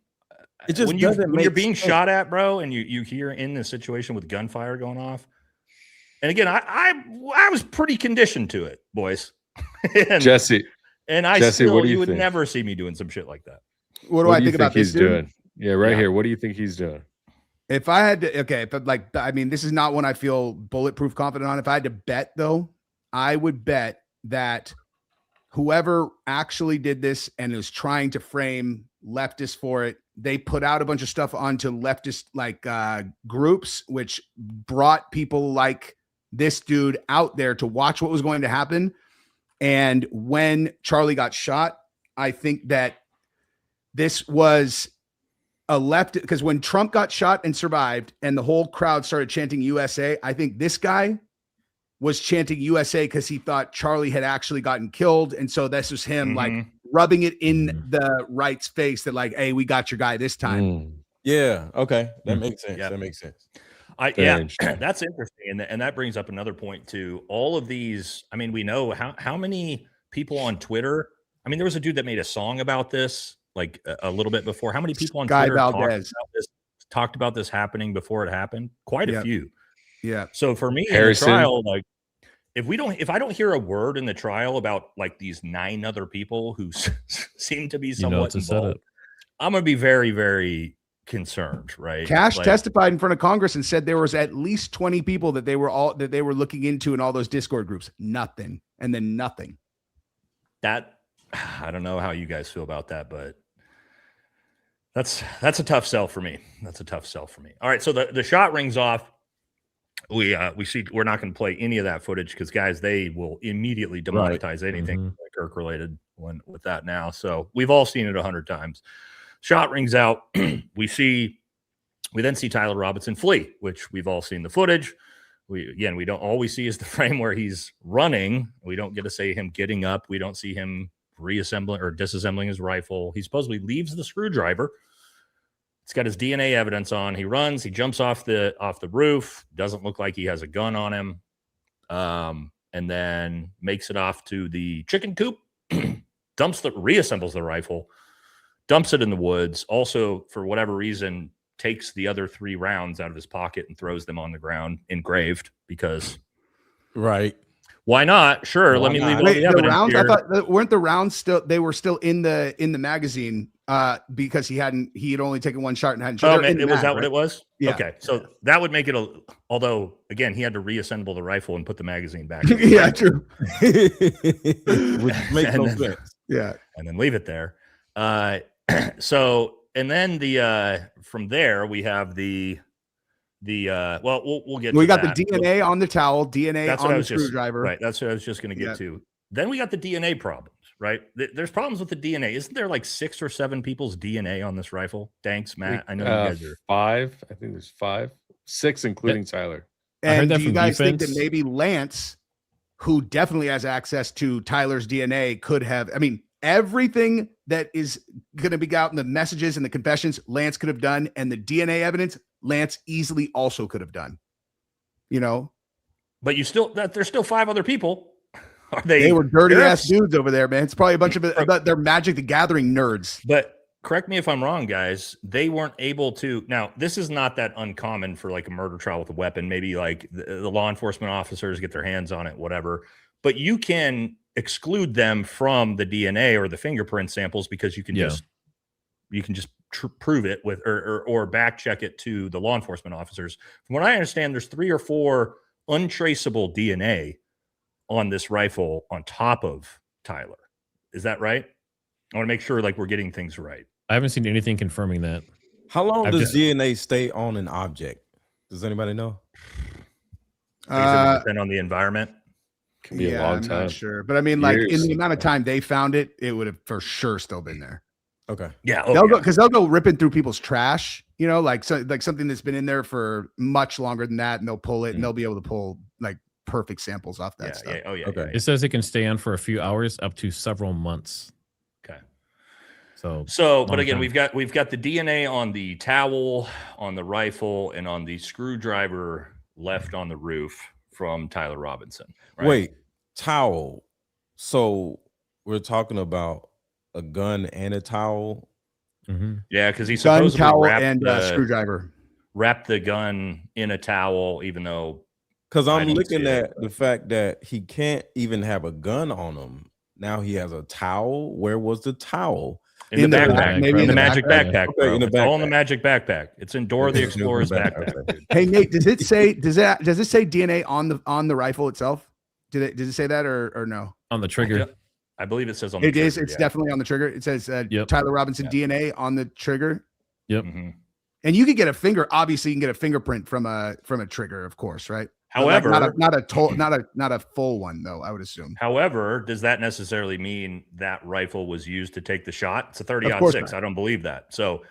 It just when you're being shot at, bro, and you hear in this situation with gunfire going off, and again, I was pretty conditioned to it, boys. Jesse, you would never see me doing some shit like that. What do I think about this, dude? Doing? Yeah, right here. What do you think he's doing? If I had to, this is not one I feel bulletproof confident on. If I had to bet, though, I would bet that whoever actually did this and is trying to frame leftists for it, they put out a bunch of stuff onto leftist groups, which brought people like this dude out there to watch what was going to happen. And when Charlie got shot, I think that this was a left, because when Trump got shot and survived and the whole crowd started chanting USA, I think this guy was chanting USA because he thought Charlie had actually gotten killed. And so this was him like rubbing it in the right's face that like, hey, we got your guy this time. Yeah. Okay. That makes sense. Yeah. That makes sense. That's interesting. And that brings up another point too. All of these, I mean, we know how many people on Twitter, I mean, there was a dude that made a song about this like a little bit before. How many people on Twitter talked about this happening before it happened? Quite a few. Yeah. So for me, in the trial, like if I don't hear a word in the trial about like these 9 other people who seem to be somewhat involved, I'm going to be very, very concerned, right? Cash testified in front of Congress and said there was at least 20 people that they were looking into in all those Discord groups. Nothing. And then nothing. That, I don't know how you guys feel about that, but that's a tough sell for me. That's a tough sell for me. All right. So the shot rings off. We see we're not going to play any of that footage because guys, they will immediately demonetize anything Kirk related with that now. So we've all seen it 100 times. Shot rings out. We then see Tyler Robinson flee, which we've all seen the footage. We don't always see is the frame where he's running. We don't get to say him getting up. We don't see him reassembling or disassembling his rifle. He supposedly leaves the screwdriver. It's got his DNA evidence on. He runs. He jumps off the roof. Doesn't look like he has a gun on him. And then makes it off to the chicken coop. Reassembles the rifle. Dumps it in the woods. Also, for whatever reason, takes the other 3 rounds out of his pocket and throws them on the ground, engraved, because why not? Sure, let me leave all the evidence rounds, here. I thought weren't the rounds still? They were still in the magazine because he had only taken 1 shot and hadn't shot. Was that what it was? Yeah. Okay, so that would make it although again he had to reassemble the rifle and put the magazine back. Yeah, true. Which makes no sense. Yeah, and then leave it there. So and then from there we have the well, we'll get. We to got that. the DNA on the towel, DNA on the screwdriver. Right. That's what I was just going to get to. Then we got the DNA problems. Right. There's problems with the DNA. Isn't there like 6 or 7 people's DNA on this rifle? Thanks, Matt. I know you guys are 5. I think there's 5, 6, including Tyler. And do you guys think that maybe Lance, who definitely has access to Tyler's DNA, could have? I mean, everything that is going to be out in the messages and the confessions, Lance could have done, and the DNA evidence, Lance easily also could have done. You know, but there's still 5 other people. Are they were dirty ass dudes over there, man. It's probably a bunch of they're Magic the Gathering nerds. But correct me if I'm wrong, guys. They weren't able to. Now, this is not that uncommon for like a murder trial with a weapon. Maybe like the law enforcement officers get their hands on it, whatever. But you can exclude them from the DNA or the fingerprint samples because you can just prove it with or back check it to the law enforcement officers. From what I understand, there's 3 or 4 untraceable DNA on this rifle on top of Tyler. Is that right? I want to make sure like we're getting things right. I haven't seen anything confirming that. How long does DNA stay on an object? Does anybody know? Depend on the environment. Can be a long time. I'm not sure. But I mean, like in the amount of time they found it, it would have for sure still been there. Okay. Yeah. They'll go ripping through people's trash, you know, like something that's been in there for much longer than that, and they'll pull it and they'll be able to pull like perfect samples off that stuff. Yeah. Oh yeah. Okay. It says it can stay on for a few hours up to several months. Okay. So but again, we've got the DNA on the towel, on the rifle, and on the screwdriver left on the roof from Tyler Robinson. Right? Wait, towel. So we're talking about a gun and a towel. Mm-hmm. Yeah, because he gun, supposedly towel, and screwdriver. Wrapped the gun in a towel, even though. Because I'm looking at the fact that he can't even have a gun on him. Now he has a towel. Where was the towel? In the backpack, maybe in the magic backpack. Okay, it's all in the magic backpack. It's in Dora the Explorer's backpack. Hey Nate, does it say DNA on the rifle itself? Does it say that or no? On the trigger. I believe it says on the trigger. It's definitely on the trigger. It says Tyler Robinson DNA on the trigger. Yep. Mm-hmm. And you can get a finger. Obviously, you can get a fingerprint from a trigger, of course, right? However, not a full one though. I would assume. However, does that necessarily mean that rifle was used to take the shot? It's a 30-06. I don't believe that. So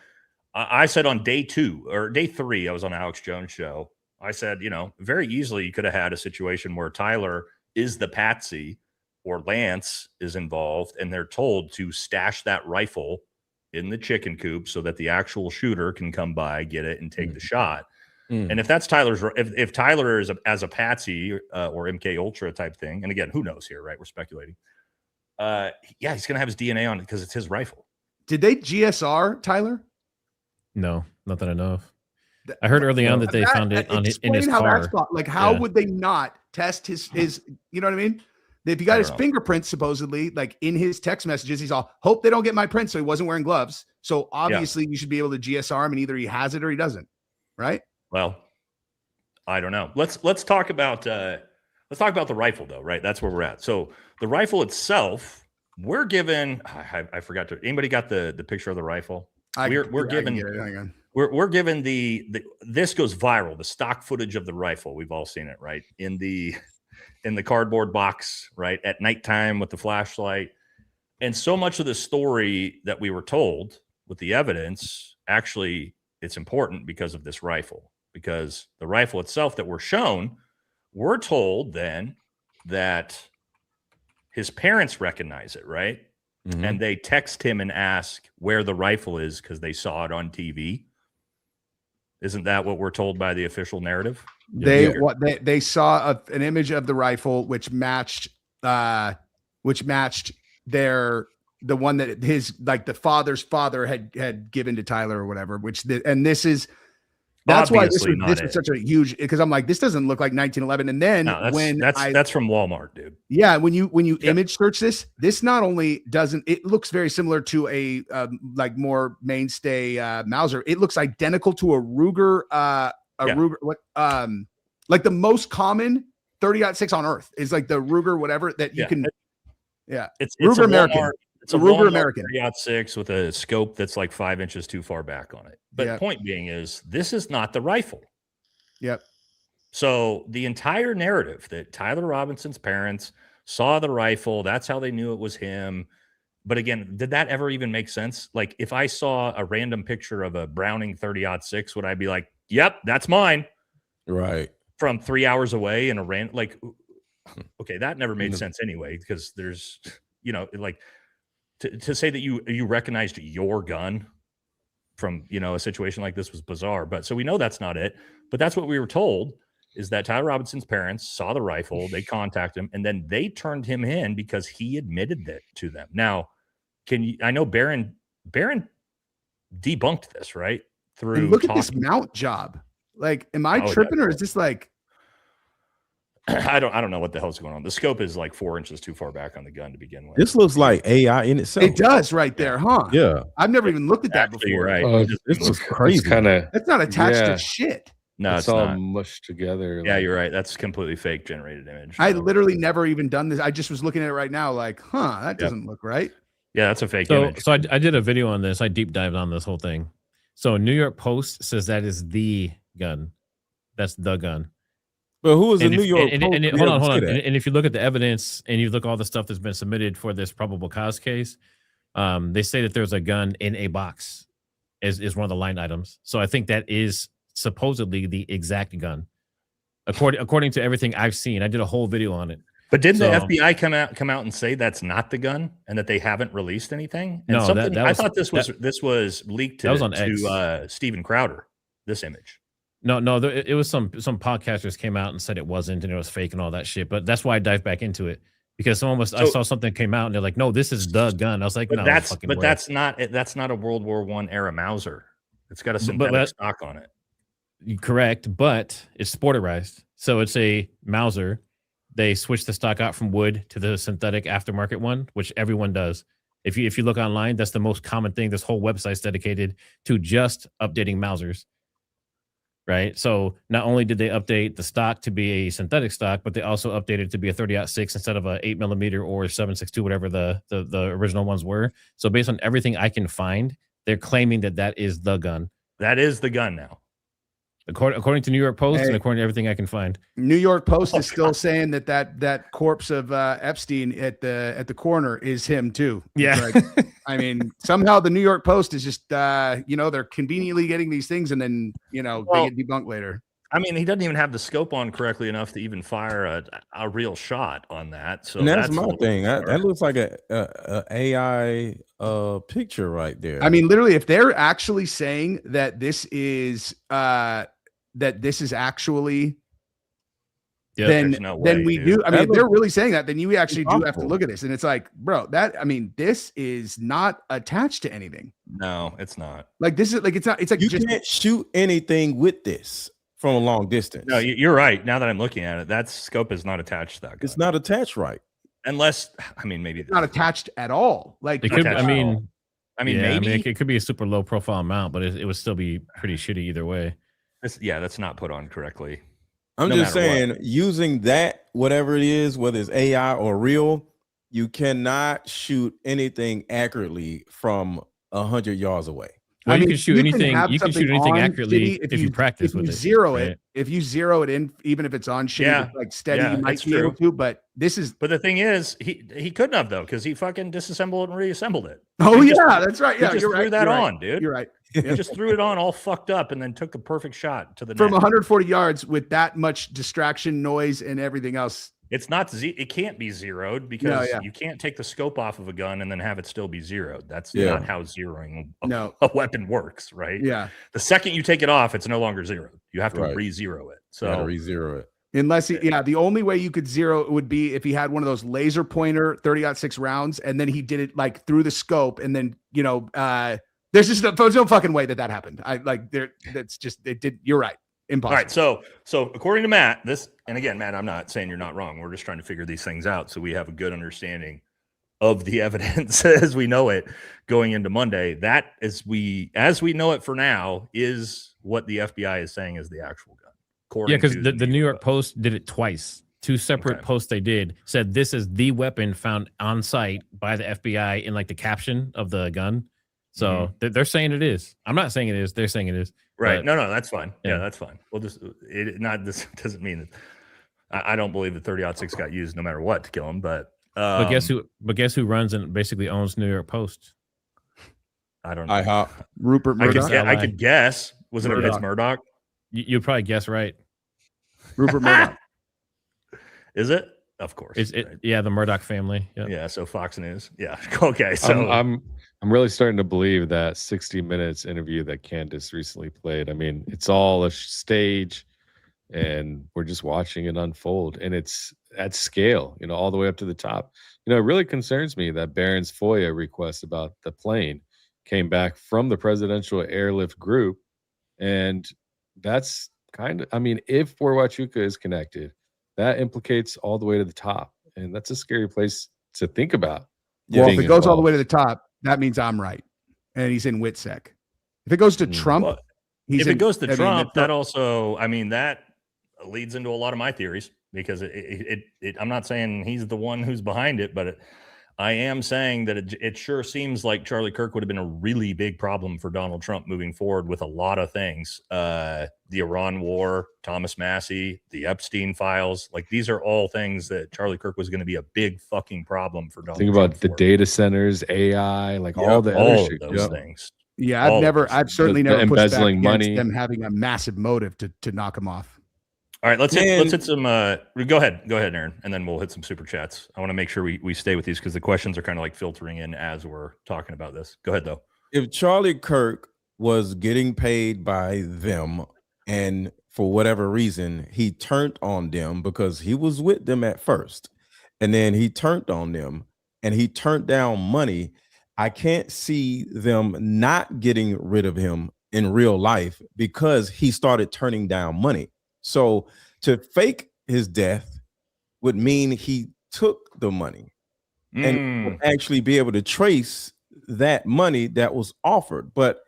I said on day 2 or day 3, I was on Alex Jones' show. I said, very easily you could have had a situation where Tyler is the patsy or Lance is involved, and they're told to stash that rifle in the chicken coop so that the actual shooter can come by, get it, and take the shot. And if that's if Tyler is as a patsy or MK Ultra type thing, and again, who knows here, right? We're speculating. He's gonna have his DNA on it because it's his rifle. Did they GSR Tyler? No, not that I know of. I heard early on that they found it in his car. Like, how would they not test his? You know what I mean? If you got his fingerprints supposedly like in his text messages, he's all hope they don't get my print, so he wasn't wearing gloves. So obviously, you should be able to GSR him, and either he has it or he doesn't, right? Well, I don't know. Let's talk about the rifle though, right? That's where we're at. So the rifle itself, we're given. I forgot to. Anybody got the picture of the rifle? We're given. Hang on. We're given the this goes viral. The stock footage of the rifle. We've all seen it, right? In the cardboard box, right? At nighttime with the flashlight. And so much of the story that we were told with the evidence, actually, it's important because of this rifle. Because the rifle itself that we're shown, we're told then that his parents recognize it, right? Mm-hmm. And they text him and ask where the rifle is because they saw it on TV. Isn't that what we're told by the official narrative? They saw an image of the rifle which matched the one that his like the father's father had given to Tyler or whatever. That's why this was such a huge, because I'm like, this doesn't look like 1911. And then that's from Walmart, dude. Yeah, when you image search this not only doesn't, it looks very similar to a like more mainstay Mauser. It looks identical to a Ruger, Ruger. Like the most common 30-06 on Earth is like the Ruger, whatever that you can. Yeah, it's Ruger American. It's a Ruger American 30-06 with a scope that's like 5 inches too far back on it. But point being is, this is not the rifle. Yep. So the entire narrative that Tyler Robinson's parents saw the rifle, that's how they knew it was him. But again, did that ever even make sense? Like, if I saw a random picture of a Browning 30-06, would I be like, yep, that's mine? Right. From 3 hours away in a random, like, okay, that never made sense anyway, because there's, like, to say that you recognized your gun from, a situation like this was bizarre. But so we know that's not it. But that's what we were told, is that Tyler Robinson's parents saw the rifle, they contacted him, and then they turned him in because he admitted that to them. Now, I know Barron debunked this, right? Through and look at this mount job. Like, am I tripping, or is this like I don't know what the hell's going on. The scope is like 4 inches too far back on the gun to begin with. This looks like AI in itself. It does right there, huh? Yeah. I've never even looked at that before. Right. This looks crazy. That's not attached to shit. No, it's all mushed together. Yeah, you're right. That's completely fake generated image. I literally never even done this. I just was looking at it right now, like, that doesn't look right. Yeah, that's a fake image. So I did a video on this. I deep dived on this whole thing. So New York Post says that is the gun. That's the gun. But who is the New York Post? Hold on. And if you look at the evidence and you look at all the stuff that's been submitted for this probable cause case, they say that there's a gun in a box is one of the line items. So I think that is supposedly the exact gun, according to everything I've seen. I did a whole video on it. But didn't the FBI come out and say that's not the gun and that they haven't released anything? And no, I thought this was leaked to Steven Crowder. This image. No, it was some podcasters came out and said it wasn't and it was fake and all that shit. But that's why I dived back into it, because I saw something came out and they're like, no, this is the gun. I was like, no, that's not a World War I era Mauser. It's got a synthetic stock on it. Correct, but it's sporterized, so it's a Mauser. They switched the stock out from wood to the synthetic aftermarket one, which everyone does. If you look online, that's the most common thing. This whole website's dedicated to just updating Mausers. Right. So not only did they update the stock to be a synthetic stock, but they also updated it to be a 30-06 instead of a 8mm or 7.62, whatever the original ones were. So based on everything I can find, they're claiming that is the gun. That is the gun now. According to New York Post and according to everything I can find. New York Post is still saying that corpse of Epstein at the corner is him too. Yeah. Like, I mean, somehow the New York Post is just they're conveniently getting these things and then they get debunked later. I mean, he doesn't even have the scope on correctly enough to even fire a real shot on that. So and that's my thing. That looks like a AI picture right there. I mean, literally, if they're actually saying that this is actually, then we do. I mean, if they're really saying that, then you actually do have to look at this. And it's like, bro, this is not attached to anything. No, it's not. Like, this is like, it's not. It's like you can't shoot anything with this from a long distance. No, you're right. Now that I'm looking at it, that scope is not attached to that gun. It's not attached, right? Unless, I mean, maybe it's not attached at all. Like, it could, maybe it could be a super low profile mount, but it would still be pretty shitty either way. That's not put on correctly. I'm just saying, using that, whatever it is, whether it's AI or real, you cannot shoot anything accurately from 100 yards away. Well, you can shoot anything. You can shoot anything accurately if you practice with it. If you zero it in, even if it's on shitty, like steady, you might be able to. But this is. But the thing is, he couldn't have though, because he fucking disassembled and reassembled it. Oh yeah, that's right. Yeah, you're right. Threw that on, dude. You're right. He just threw it on all fucked up and then took the perfect shot to the from net. 140 yards with that much distraction, noise, and everything else. It's not. It can't be zeroed because you can't take the scope off of a gun and then have it still be zeroed. That's not how zeroing a weapon works, right? Yeah. The second you take it off, it's no longer zeroed. You have to re-zero it. So re-zero it. Unless the only way you could zero it would be if he had one of those laser pointer 30-06 rounds, and then he did it like through the scope, and then there's no fucking way that happened. You're right. Impossible. All right, so according to Matt, and again, Matt, I'm not saying you're not wrong. We're just trying to figure these things out so we have a good understanding of the evidence as we know it going into Monday. That as we know it for now is what the FBI is saying is the actual gun. Yeah, because the New York Post did it twice. Two separate posts they did said this is the weapon found on site by the FBI in like the caption of the gun. So they're saying it is. I'm not saying it is. They're saying it is. Right. But, No, that's fine. Yeah. Yeah, that's fine. Well, this doesn't mean that I don't believe that 30-06 got used no matter what to kill him. But guess who? But guess who runs and basically owns New York Post? I don't know. Rupert Murdoch. I could guess. Was it Murdoch. It's Murdoch? You'd probably guess right. Rupert Murdoch. Is it? Of course. Right. Yeah, the Murdoch family. Yep. Yeah. So Fox News. Yeah. Okay. So I'm really starting to believe that 60 Minutes interview that Candace recently played. I mean, it's all a stage, and we're just watching it unfold, and it's at scale, all the way up to the top. It really concerns me that Barron's FOIA request about the plane came back from the Presidential Airlift Group, and that's if Huachuca is connected, that implicates all the way to the top, and that's a scary place to think about. Well, if it goes all the way to the top, that means I'm right, and he's in WITSEC. If it goes to Trump, it goes to Trump, that also, that leads into a lot of my theories, because I'm not saying he's the one who's behind it, but I am saying that it sure seems like Charlie Kirk would have been a really big problem for Donald Trump moving forward with a lot of things. The Iran war, Thomas Massie, the Epstein files, like these are all things that Charlie Kirk was going to be a big fucking problem for Donald Trump. Think about the data centers, AI, all the other shit. Those things. Yeah, I've certainly never pushed back against them having a massive motive to knock him off. All right, let's hit some. Go ahead, Aaron, and then we'll hit some super chats. I want to make sure we stay with these because the questions are kind of like filtering in as we're talking about this. Go ahead, though. If Charlie Kirk was getting paid by them, and for whatever reason he turned on them because he was with them at first, and then he turned on them and he turned down money, I can't see them not getting rid of him in real life because he started turning down money. So to fake his death would mean he took the money and actually be able to trace that money that was offered. But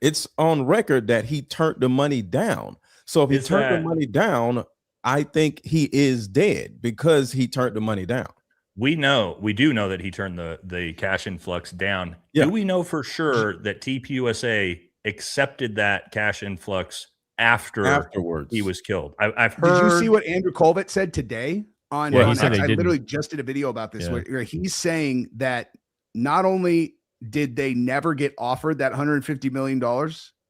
it's on record that he turned the money down. So if he turned the money down, I think he is dead because he turned the money down. We do know that he turned the cash influx down. Yeah. Do we know for sure that TPUSA accepted that cash influx afterwards he was killed? I've heard. Did you see what Andrew Colvett said today on he said I literally just did a video about this where he's saying that not only did they never get offered that $150 million,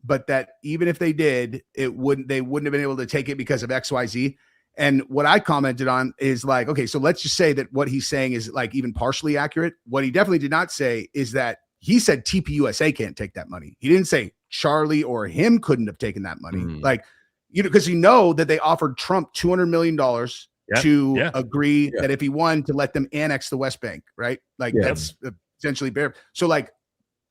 but that even if they did, they wouldn't have been able to take it because of XYZ. And what I commented on is like, okay, so let's just say that what he's saying is like even partially accurate. What he definitely did not say is that he said TPUSA can't take that money. He didn't say Charlie or him couldn't have taken that money. Like, because that they offered Trump $200 million to agree that if he won to let them annex the West Bank, right? Like that's essentially bare. So like,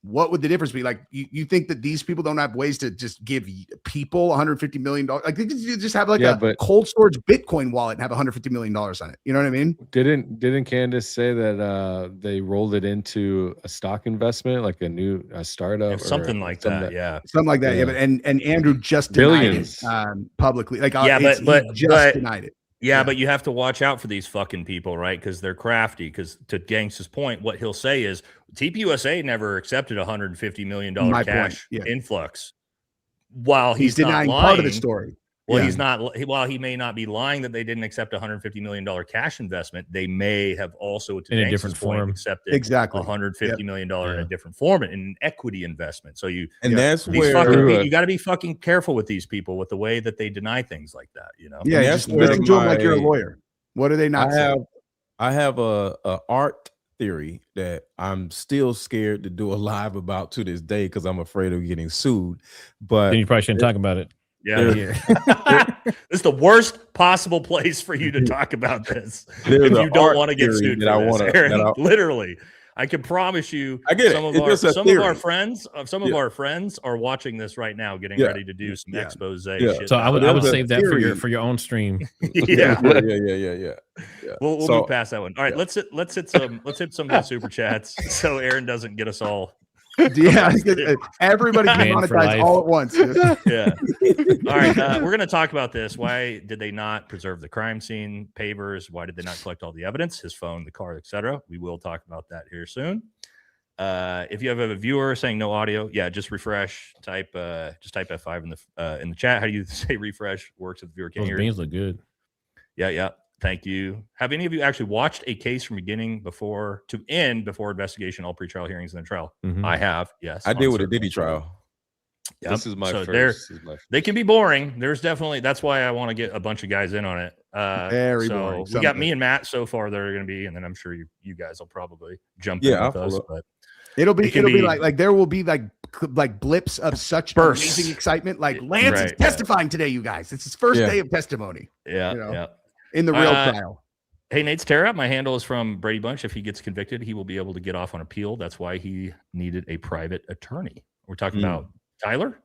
what would the difference be? Like, you think that these people don't have ways to just give people $150 million? Like, they just have like a cold storage Bitcoin wallet and have $150 million on it. You know what I mean? Didn't Candace say that they rolled it into a stock investment, like a startup, something like that? Yeah, something like that. Yeah, but and Andrew just denied it publicly. Like, but just denied it. Yeah, but you have to watch out for these fucking people, right? Because they're crafty. Because to Gangs's point, what he'll say is TPUSA never accepted $150 million cash influx. While he's denying not lying, part of the story. Well, he's not. While he may not be lying that they didn't accept $150 million cash investment, they may have also, to in a different form, accepted $150 million in a different form, in an equity investment. So that's where you got to be fucking careful with these people with the way that they deny things like that. Yeah, just listen to them like you're a lawyer. What do they not say? I have a art theory that I'm still scared to do a live about to this day because I'm afraid of getting sued. But then you probably shouldn't talk about it. Yeah, this is the worst possible place for you to talk about this. If you don't want to get sued for this, Aaron, literally, I can promise you. I get some of our friends are watching this right now, getting ready to do some expose. Shit. So I would save that for your own stream. Yeah. We'll move past that one. All right, let's hit some of the super chats so Aaron doesn't get us all. Yeah, everybody can monetize all at once. Yeah. All right, we're going to talk about this. Why did they not preserve the crime scene papers? Why did they not collect all the evidence? His phone, the car, etc. We will talk about that here soon. If you have a viewer saying no audio, just refresh. Type F5 in the chat. How do you say refresh works if the viewer can't hear? Those beans look good. Yeah. Thank you. Have any of you actually watched a case from beginning to end before investigation, all pretrial hearings, and the trial? Mm-hmm. I have. Yes, I did with a Diddy trial. Yep. This is my so first. They can be boring. There's definitely, that's why I want to get a bunch of guys in on it. Very boring. We got me and Matt so far that are going to be, and then I'm sure you guys will probably jump in with us. But it'll be like there will be like blips of such amazing excitement. Like Lance is testifying today, you guys. It's his first day of testimony. Yeah. In the real trial. Hey, Nate's Terra, my handle is from Brady Bunch. If he gets convicted, he will be able to get off on appeal. That's why he needed a private attorney. We're talking about Tyler.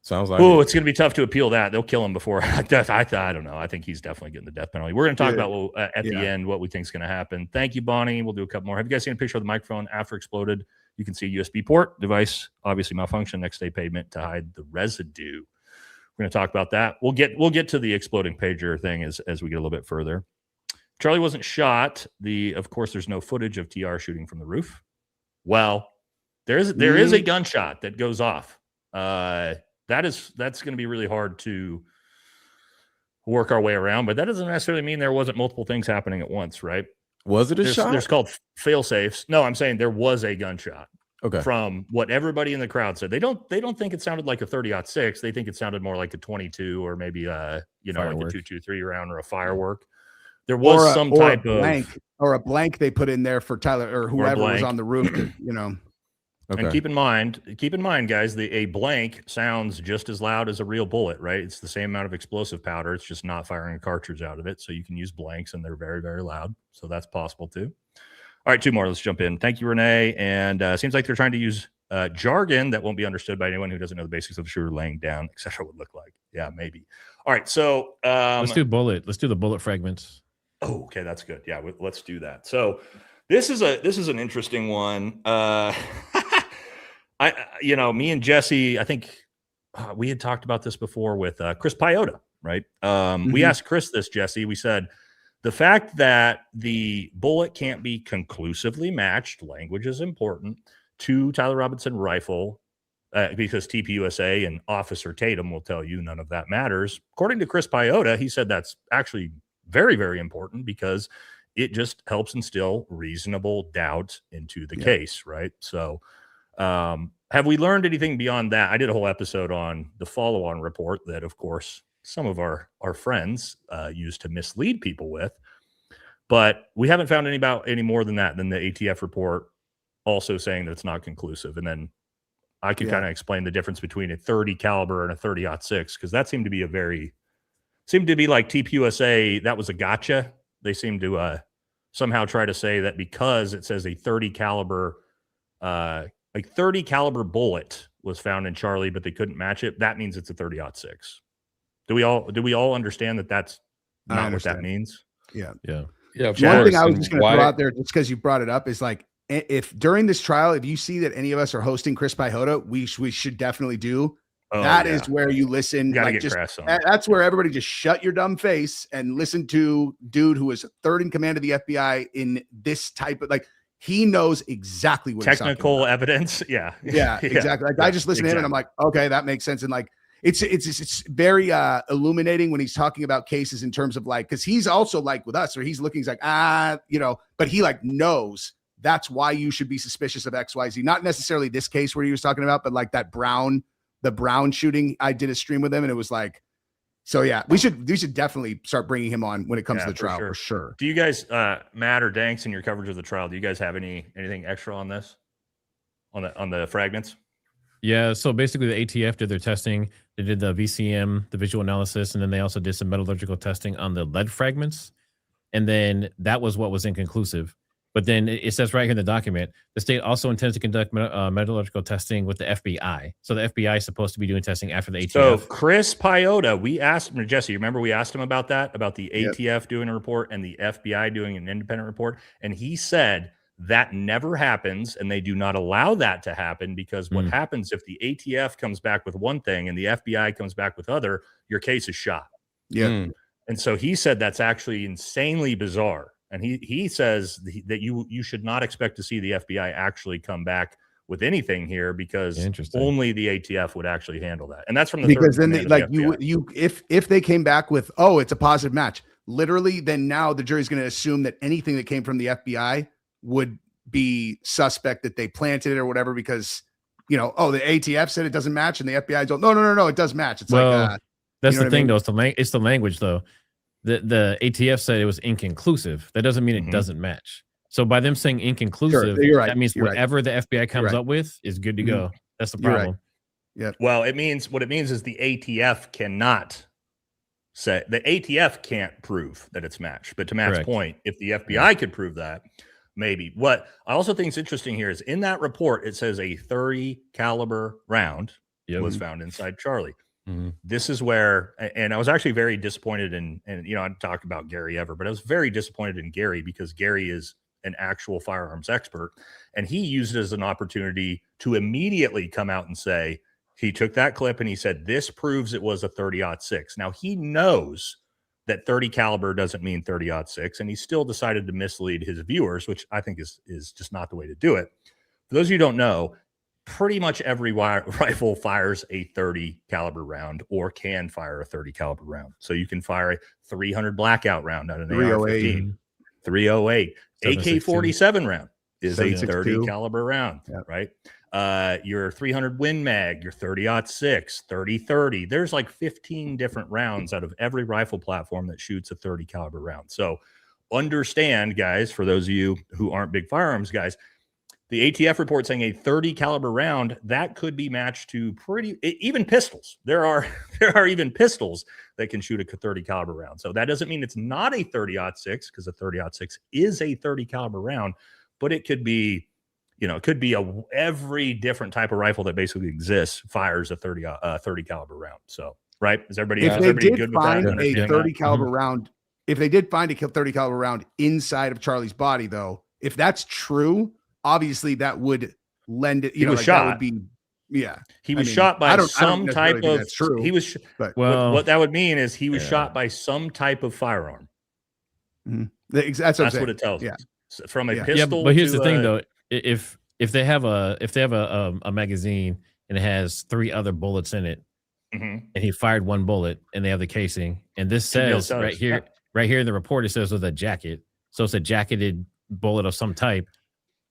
Sounds like it's going to be tough to appeal that. They'll kill him before death. I don't know. I think he's definitely getting the death penalty. We're going to talk about at the end what we think is going to happen. Thank you, Bonnie. We'll do a couple more. Have you guys seen a picture of the microphone after exploded? You can see a USB port device obviously malfunction. Next day pavement to hide the residue. We're going to talk about that. We'll get to the exploding pager thing as we get a little bit further. Charlie wasn't shot. Of course, there's no footage of TR shooting from the roof. Well, there is a gunshot that goes off. That's going to be really hard to work our way around, but that doesn't necessarily mean there wasn't multiple things happening at once, right? Was it a shot? There's called fail safes. No, I'm saying there was a gunshot. Okay. From what everybody in the crowd said, they don't think it sounded like a 30-06. They think it sounded more like a 22 or maybe like a 223 round or a firework. There was some type of blank they put in there for Tyler or whoever was on the roof. Okay. And keep in mind, guys, a blank sounds just as loud as a real bullet, right? It's the same amount of explosive powder. It's just not firing a cartridge out of it. So you can use blanks, and they're very, very loud. So that's possible too. All right, two more. Let's jump in. Thank you, Renee. And seems like they're trying to use jargon that won't be understood by anyone who doesn't know the basics of the shooter laying down, etc. would look like. Yeah, maybe. All right, so let's do bullet. Let's do the bullet fragments. Oh, okay, that's good. Yeah, let's do that. So this is an interesting one. Me and Jesse, I think we had talked about this before with Chris Piota, right? We asked Chris this, Jesse. We said, the fact that the bullet can't be conclusively matched, language is important, to Tyler Robinson rifle, because TPUSA and Officer Tatum will tell you none of that matters. According to Chris Piota, he said that's actually very, very important because it just helps instill reasonable doubt into the case, right? So have we learned anything beyond that? I did a whole episode on the follow-on report that, of course, some of our friends used to mislead people with, but we haven't found any more than that, than the ATF report also saying that it's not conclusive. And then I could kind of explain the difference between a 30 caliber and a 30-06, because that seemed to be like TPUSA, that was a gotcha. They seemed to somehow try to say that because it says a 30 caliber bullet was found in Charlie, but they couldn't match it, that means it's a 30-06. Do we all understand that that's not what that means? Yeah. One thing I was just going to throw out there, just because you brought it up, is like, if during this trial, if you see that any of us are hosting Chris Piota, we should definitely do. Is where you listen. That's where everybody just shut your dumb face and listen to dude who is third in command of the FBI in this type of, like, he knows exactly what technical evidence. Yeah, exactly. Like, I just listen to him and I'm like, okay, that makes sense. And like, it's very illuminating when he's talking about cases in terms of like, because he's also like with us, or he's looking, he's like, but he like knows that's why you should be suspicious of XYZ. Not necessarily this case where he was talking about, but like the Brown shooting. I did a stream with him and it was like, so yeah, we should definitely start bringing him on when it comes to the trial for sure. Do you guys, Matt or Danks, in your coverage of the trial, do you guys have anything extra on this, on the fragments? Yeah, so basically the ATF did their testing. They did the VCM, the visual analysis, and then they also did some metallurgical testing on the lead fragments. And then that was what was inconclusive. But then it says right here in the document, the state also intends to conduct metallurgical testing with the FBI. So the FBI is supposed to be doing testing after the ATF. So Chris Piota, we asked him, Jesse, remember we asked him about that, about the ATF doing a report and the FBI doing an independent report? And he said that never happens, and they do not allow that to happen, because what happens if the ATF comes back with one thing and the FBI comes back with other, your case is shot. Yeah. And so he said that's actually insanely bizarre and he says that you should not expect to see the FBI actually come back with anything here because only the ATF would actually handle that. And that's from the because third then if they came back with, oh, it's a positive match, literally, then now the jury's going to assume that anything that came from the FBI would be suspect, that they planted it or whatever, because, you know, oh, the ATF said it doesn't match and the FBI don't. No, it does match. It's that's the thing, though. It's the language, though. The ATF said it was inconclusive. That doesn't mean it doesn't match. So by them saying inconclusive, that means whatever the FBI comes up with is good to go. That's the problem. Yeah. Well, what it means is the ATF cannot say, the ATF can't prove that it's matched. But to Matt's point, if the FBI could prove that, maybe. What I also think is interesting here is in that report, it says a 30 caliber round was found inside Charlie. This is where, and I was actually very disappointed in, and you know, I'd talk about Gary ever, but I was very disappointed in Gary because Gary is an actual firearms expert, and he used it as an opportunity to immediately come out and say he took that clip and he said this proves it was a 30-06. Now he knows that 30 caliber doesn't mean 30-06, and he still decided to mislead his viewers, which I think is just not the way to do it. For those of you who don't know, pretty much every rifle fires a 30 caliber round or can fire a 30 caliber round. So you can fire a 300 blackout round out of an AR-15, 308, AK-47 round is a 30 caliber round, right? Your 300 Win Mag, your 30-06, 30-30. There's like 15 different rounds out of every rifle platform that shoots a 30 caliber round. So understand, guys, for those of you who aren't big firearms guys, the ATF report saying a 30 caliber round that could be matched to even pistols. There are even pistols that can shoot a 30 caliber round. So that doesn't mean it's not a 30-06 because a 30-06 is a 30 caliber round, but it could be, you know, it could be every different type of rifle that basically exists fires a 30 caliber round. So, right? Is everybody good with that? 30 caliber round, if they did find a 30 caliber round inside of Charlie's body, though, if that's true, obviously that would lend it, he was shot. That would be, he was shot by some type of, he was, well, what that would mean is he was shot by some type of firearm. That's what it tells us. From a pistol. Yeah, but here's the thing though. If they have a magazine and it has 3 other bullets in it, and he fired 1 bullet and they have the casing, and this says right here in the report, it says with a jacket. So it's a jacketed bullet of some type.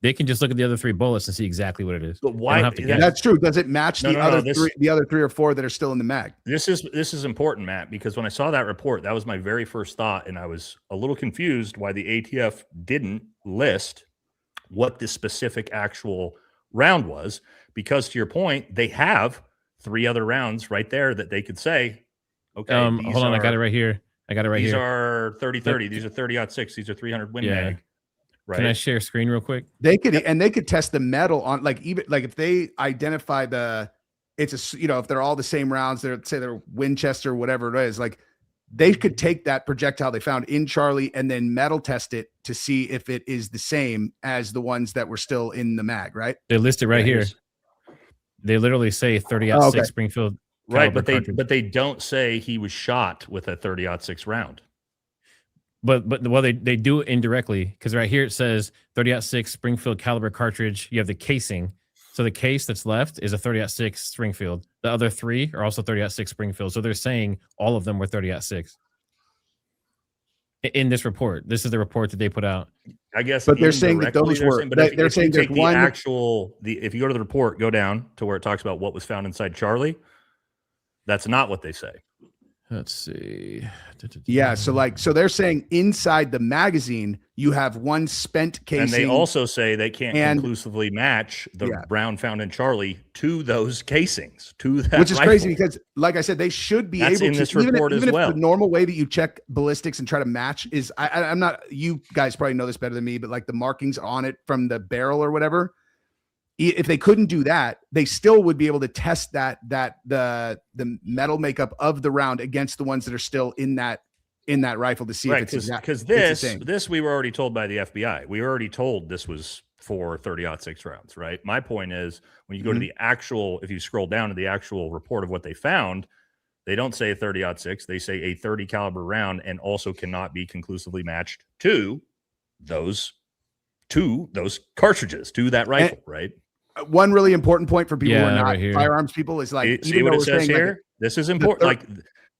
They can just look at the other 3 bullets and see exactly what it is. But why? That's true. Does it match the other 3 or 4 that are still in the mag? This is important, Matt, because when I saw that report, that was my very first thought, and I was a little confused why the ATF didn't list what the specific actual round was. Because to your point, they have 3 other rounds right there that they could say, okay, hold on, I got it right here. These are 30-30. These are 30-06. These are 300 Win Mag. Right. Can I share screen real quick? They could test the metal on even if they identify if they're all the same rounds, they're Winchester, whatever it is, like they could take that projectile they found in Charlie and then metal test it to see if it is the same as the ones that were still in the mag, right? They list it right here. They literally say 30-06 Springfield. Right, but they don't say he was shot with a 30-06 round. But they do it indirectly, because right here it says 30-06 Springfield caliber cartridge. You have the casing. So the case that's left is a 30-06 Springfield. The other 3 are also 30-06 Springfield. So they're saying all of them were 30-06. In this report, this is the report that they put out. I guess, but they're saying that those were. They're saying there's one if you go to the report, go down to where it talks about what was found inside Charlie. That's not what they say. Let's see. Yeah, so they're saying inside the magazine you have 1 spent casing, and they also say they can't conclusively match the round found in Charlie to those casings, to that, which is crazy because, like I said, they should be able to. This report even as well. If the normal way that you check ballistics and try to match is, I'm not. You guys probably know this better than me, but like the markings on it from the barrel or whatever. If they couldn't do that, they still would be able to test the metal makeup of the round against the ones that are still in that rifle to see if it's because this we were already told by the FBI. We were already told this was for 30-06 rounds, right? My point is when you go to the actual, if you scroll down to the actual report of what they found, they don't say a 30-06. They say a 30 caliber round and also cannot be conclusively matched to those cartridges to that rifle, right? One really important point for people who are not right firearms people is like, see what it says here? This is important. Like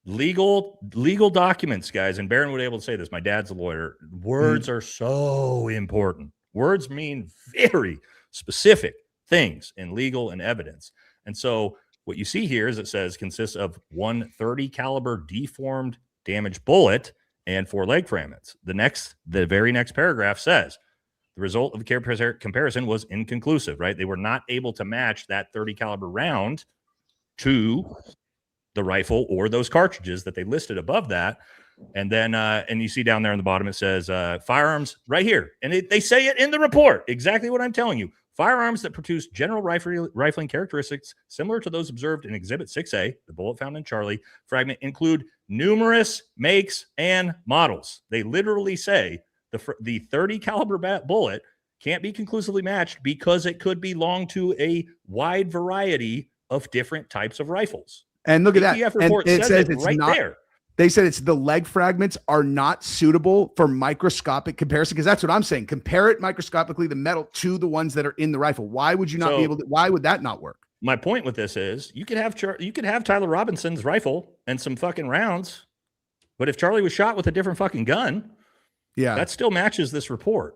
legal documents, guys, and Barron would be able to say this. My dad's a lawyer. Words are so important. Words mean very specific things in legal and evidence. And so what you see here is it says consists of 130 caliber deformed damaged bullet and 4 leg fragments. The very next paragraph says the result of the comparison was inconclusive, right? They were not able to match that 30 caliber round to the rifle or those cartridges that they listed above that. And then, and you see down there on the bottom, it says firearms right here. And they say it in the report, exactly what I'm telling you. Firearms that produce general rifling characteristics similar to those observed in Exhibit 6A, the bullet found in Charlie fragment, include numerous makes and models. They literally say the 30 caliber bullet can't be conclusively matched because it could belong to a wide variety of different types of rifles. And look at that. ATF report says it's right there. They said it's the leg fragments are not suitable for microscopic comparison, because that's what I'm saying. Compare it microscopically, the metal, to the ones that are in the rifle. Why would you not be able to? Why would that not work? My point with this is you could have Tyler Robinson's rifle and some fucking rounds, but if Charlie was shot with a different fucking gun, that still matches this report.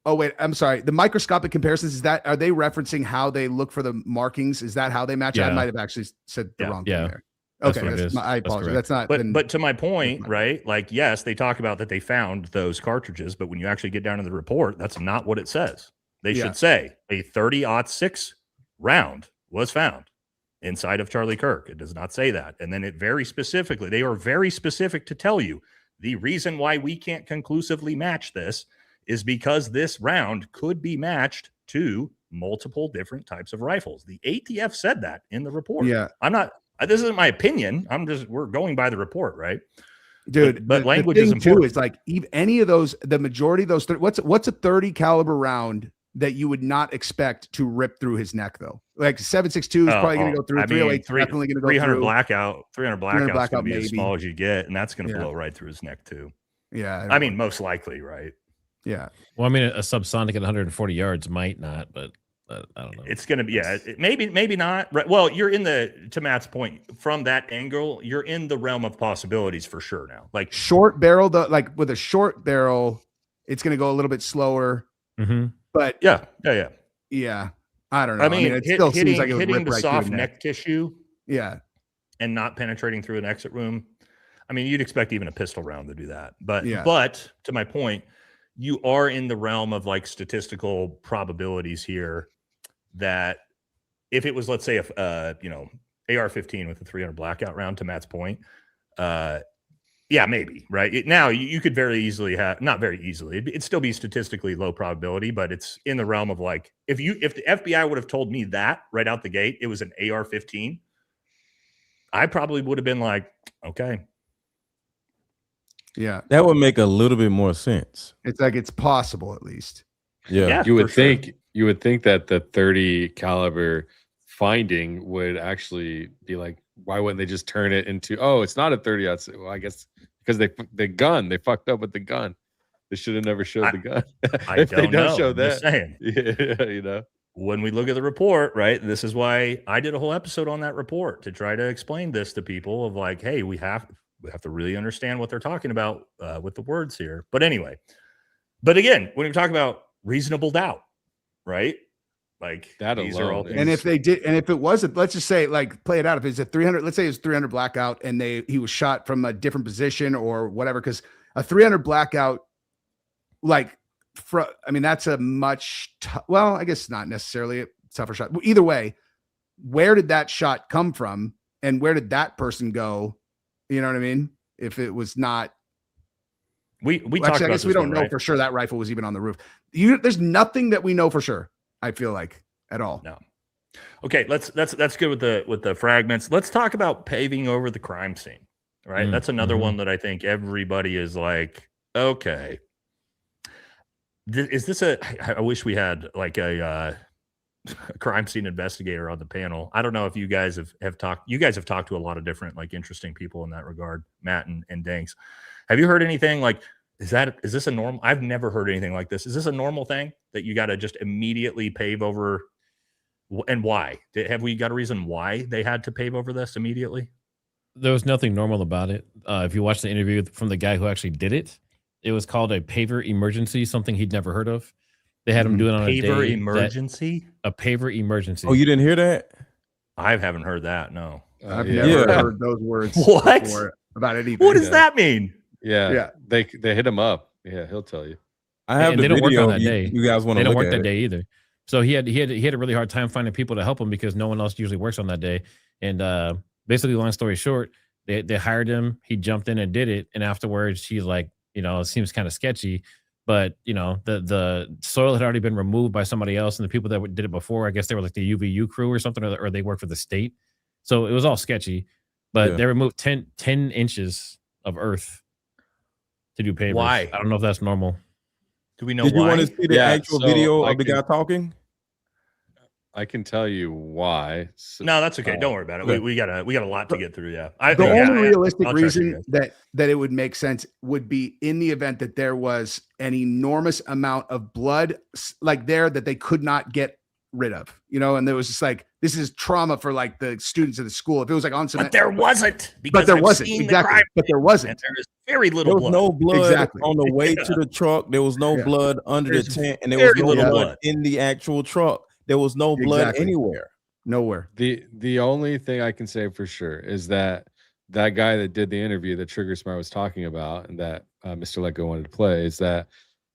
Oh wait, I'm sorry. The microscopic comparisons, are they referencing how they look for the markings? Is that how they match? I might have actually said the wrong thing there. Okay, I apologize. That's not. But to my point, right? Like, yes, they talk about that they found those cartridges, but when you actually get down to the report, that's not what it says. They should say a 30-06 round was found inside of Charlie Kirk. It does not say that. And then they are very specific to tell you the reason why we can't conclusively match this is because this round could be matched to multiple different types of rifles. The ATF said that in the report. Yeah. This isn't my opinion. We're going by the report, right? Dude, but language is important. Too is like any of those, the majority of those, what's a 30 caliber round that you would not expect to rip through his neck though? Like 7.62 is probably going to go through. 308 definitely going to go 300 through. 300 blackout going to be maybe as small as you get, and that's going to blow right through his neck too. Yeah, I mean, most likely, right? Yeah. Well, I mean, a subsonic at 140 yards might not, but I don't know. It's going to be, maybe not. Right. Well, you're to Matt's point, from that angle, you're in the realm of possibilities for sure now. Like short barrel, like with a short barrel, it's going to go a little bit slower. Mm-hmm. But yeah. I don't know. I mean, it still seems like it would hitting the right soft neck tissue. Yeah. And not penetrating through an exit wound. I mean, you'd expect even a pistol round to do that. But to my point, you are in the realm of like statistical probabilities here that if it was, let's say, AR-15 with a 300 blackout round, to Matt's point, maybe, right? Now, you could very easily not very easily, it'd still be statistically low probability, but it's in the realm of like, if the FBI would have told me that right out the gate, it was an AR-15, I probably would have been like, okay. Yeah. That would make a little bit more sense. It's like, it's possible at least. Yeah. You would think that the 30 caliber finding would actually be like, why wouldn't they just turn it into, it's not a 30? Well, I guess because they fucked up with the gun. They should have never showed the gun. If they don't show that. Just saying. Yeah, when we look at the report, right? This is why I did a whole episode on that report to try to explain this to people of like, hey, we have to really understand what they're talking about with the words here. But anyway, again, when we talk about reasonable doubt, right? Like that these alone. Are all things. And if it wasn't, let's just say, like, play it out. If it's a 300, let's say it's 300 blackout and he was shot from a different position or whatever, because a 300 blackout, that's a much, I guess not necessarily a tougher shot. Either way, where did that shot come from and where did that person go? You know what I mean? If it was not, we actually, talked I about guess we don't know right? for sure that rifle was even on the roof. There's nothing that we know for sure. I feel like at all. No. Okay, that's good with the fragments. Let's talk about paving over the crime scene. Right? That's another one that I think everybody is like, okay. Is this I wish we had like a crime scene investigator on the panel. I don't know if you guys have talked. You guys have talked to a lot of different like interesting people in that regard, Matt and Danks. Have you heard anything like Is this a normal? I've never heard anything like this. Is this a normal thing that you got to just immediately pave over? And why? Have we got a reason why they had to pave over this immediately? There was nothing normal about it. If you watch the interview from the guy who actually did it, it was called a paver emergency, something he'd never heard of. They had him do it on a paver emergency. A paver emergency. Oh, you didn't hear that? I haven't heard that. No, I've never heard those words. What about anything? What does that mean? Yeah, they hit him up. Yeah, he'll tell you. I have they don't work on that day. You guys want to? They don't work that day either. So he had a really hard time finding people to help him because no one else usually works on that day. And basically, long story short, they hired him. He jumped in and did it. And afterwards, he's like, it seems kind of sketchy. But the soil had already been removed by somebody else, and the people that did it before, I guess they were like the UVU crew or something, or they worked for the state. So it was all sketchy. But they removed 10 inches of earth to do pavers. Why? I don't know if that's normal. Do we know Did why? you want to see the actual video of the guy talking? I can tell you why. No, that's okay. Don't worry about it. We got a lot to get through. Yeah, the only realistic reason that it would make sense would be in the event that there was an enormous amount of blood like there that they could not get rid of, and there was just like, this is trauma for like the students of the school. If it was like on cement, but there wasn't. But there wasn't exactly. But there wasn't. And there is very little blood. There was no blood on the way to the truck. There was no blood under the tent, and there was no blood in the actual truck. There was no blood anywhere. Nowhere. The only thing I can say for sure is that guy that did the interview that Trigger Smart was talking about and that Mr. Lecco wanted to play is that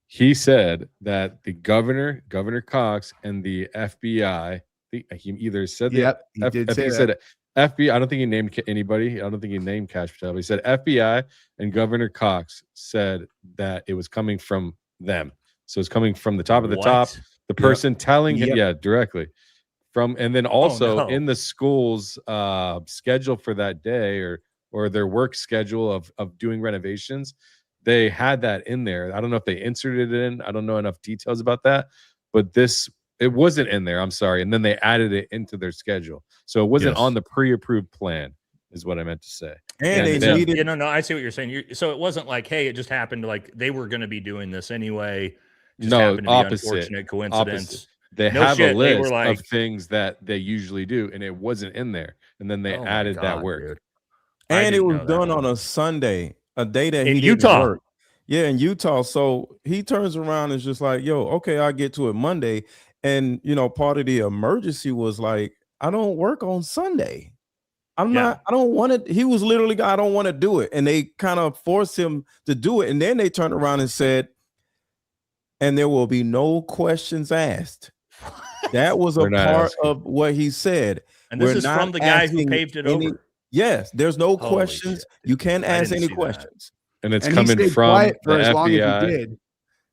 he said that the Governor Cox, and the FBI, he either said he did say said FBI. I don't think he named anybody. I don't think he named Cash Patel. But he said FBI and Governor Cox said that it was coming from them. So it's coming from the top of the top. The person telling him, directly from, and then also in the school's schedule for that day or their work schedule of doing renovations, they had that in there. I don't know if they inserted it in. I don't know enough details about that, but it wasn't in there. I'm sorry. And then they added it into their schedule. So it wasn't on the pre-approved plan is what I meant to say. And they needed, no, I see what you're saying. So it wasn't like, hey, it just happened, like they were going to be doing this anyway. No, opposite. Unfortunate coincidence. Opposite. They have a list of things that they usually do, and it wasn't in there. And then they added that work. Dude. And it was done on a Sunday, a day that in he Utah. Didn't work. Yeah, in Utah. So he turns around and is just like, yo, okay, I'll get to it Monday. And part of the emergency was like, I don't work on Sunday. I don't want to. He was literally, I don't want to do it. And they kind of forced him to do it. And then they turned around and said, and there will be no questions asked. That was a part of what he said. And this is from the guy who paved it over. Yes, there's no questions. You can't ask any questions. And it's coming from the FBI.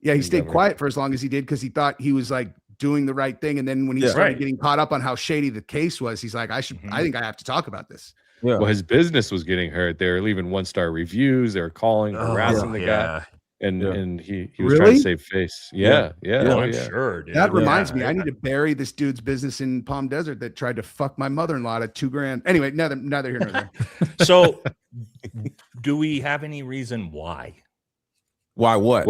He stayed quiet for as long as he did because he thought he was like doing the right thing. And then when he started getting caught up on how shady the case was, he's like, I think I have to talk about this. Yeah. Well, his business was getting hurt. They were leaving 1-star reviews. They were calling, harassing the guy. And he was trying to save face. Yeah. I'm sure. Dude. That reminds me, I need to bury this dude's business in Palm Desert that tried to fuck my mother-in-law at $2,000. Anyway, neither here nor there. So, do we have any reason why? Why what?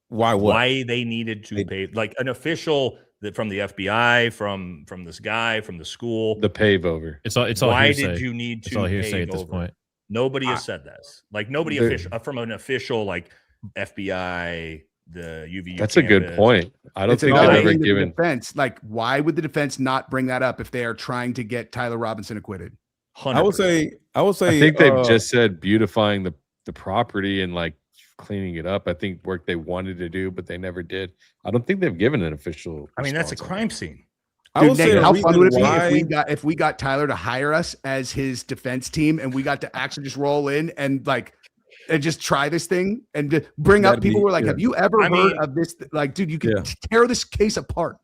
Why what? Why they needed to pay, like an official from the FBI, from this guy, from the school, the pave over. It's all. Why hearsay. did you need to? It's all hearsay at this over? point. Nobody has said this. Like nobody official from an official like FBI, the UVU. That's a good point. I don't think they've ever given defense. Like, why would the defense not bring that up if they are trying to get Tyler Robinson acquitted? 100%. I would say. I think they've just said beautifying the property and like cleaning it up. I think work they wanted to do, but they never did. I don't think they've given an official. I mean, that's a crime scene. I would say, how fun would it be if we got Tyler to hire us as his defense team and we got to actually just roll in and like. And just try this thing and bring up people who are like, have you ever heard of this? Like, dude, you can tear this case apart.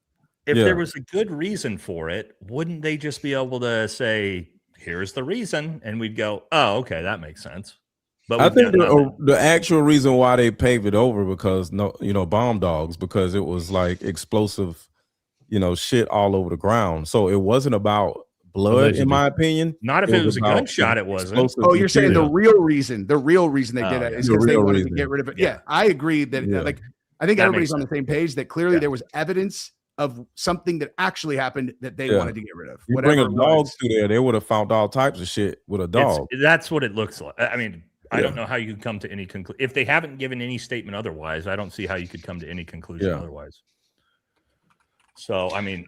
If there was a good reason for it, wouldn't they just be able to say, here's the reason? And we'd go, oh, okay, that makes sense. But I think the actual reason why they paved it over because bomb dogs, because it was like explosive, shit all over the ground. So it wasn't about blood, Allegedly. in my opinion. Not if it was a gunshot, it wasn't. Oh, you're saying the real reason they did that is because they wanted to get rid of it. Yeah, I agree that like I think everybody's on the same page that clearly there was evidence of something that actually happened that they wanted to get rid of. You bring a dog through there, they would have found all types of shit with a dog. That's what it looks like. I mean, I don't know how you could come to any conclusion. If they haven't given any statement otherwise, I don't see how you could come to any conclusion otherwise. So, I mean,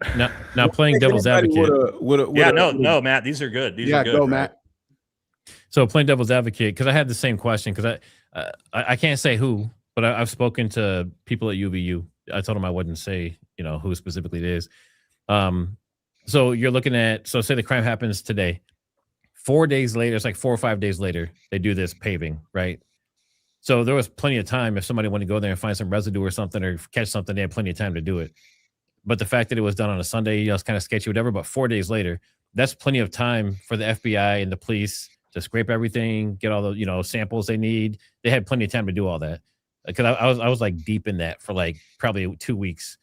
now playing devil's advocate. No, Matt, these are good. These are good. Go, Matt. So playing devil's advocate, because I had the same question, because I can't say who, but I've spoken to people at UVU. I told them I wouldn't say, who specifically it is. So you're looking at, say the crime happens today. 4 days later, it's like 4 or 5 days later, they do this paving, right? So there was plenty of time if somebody wanted to go there and find some residue or something or catch something, they had plenty of time to do it. But the fact that it was done on a Sunday, it's kind of sketchy, whatever. But 4 days later, that's plenty of time for the FBI and the police to scrape everything, get all the samples they need. They had plenty of time to do all that. Because I was like deep in that for like probably 2 weeks,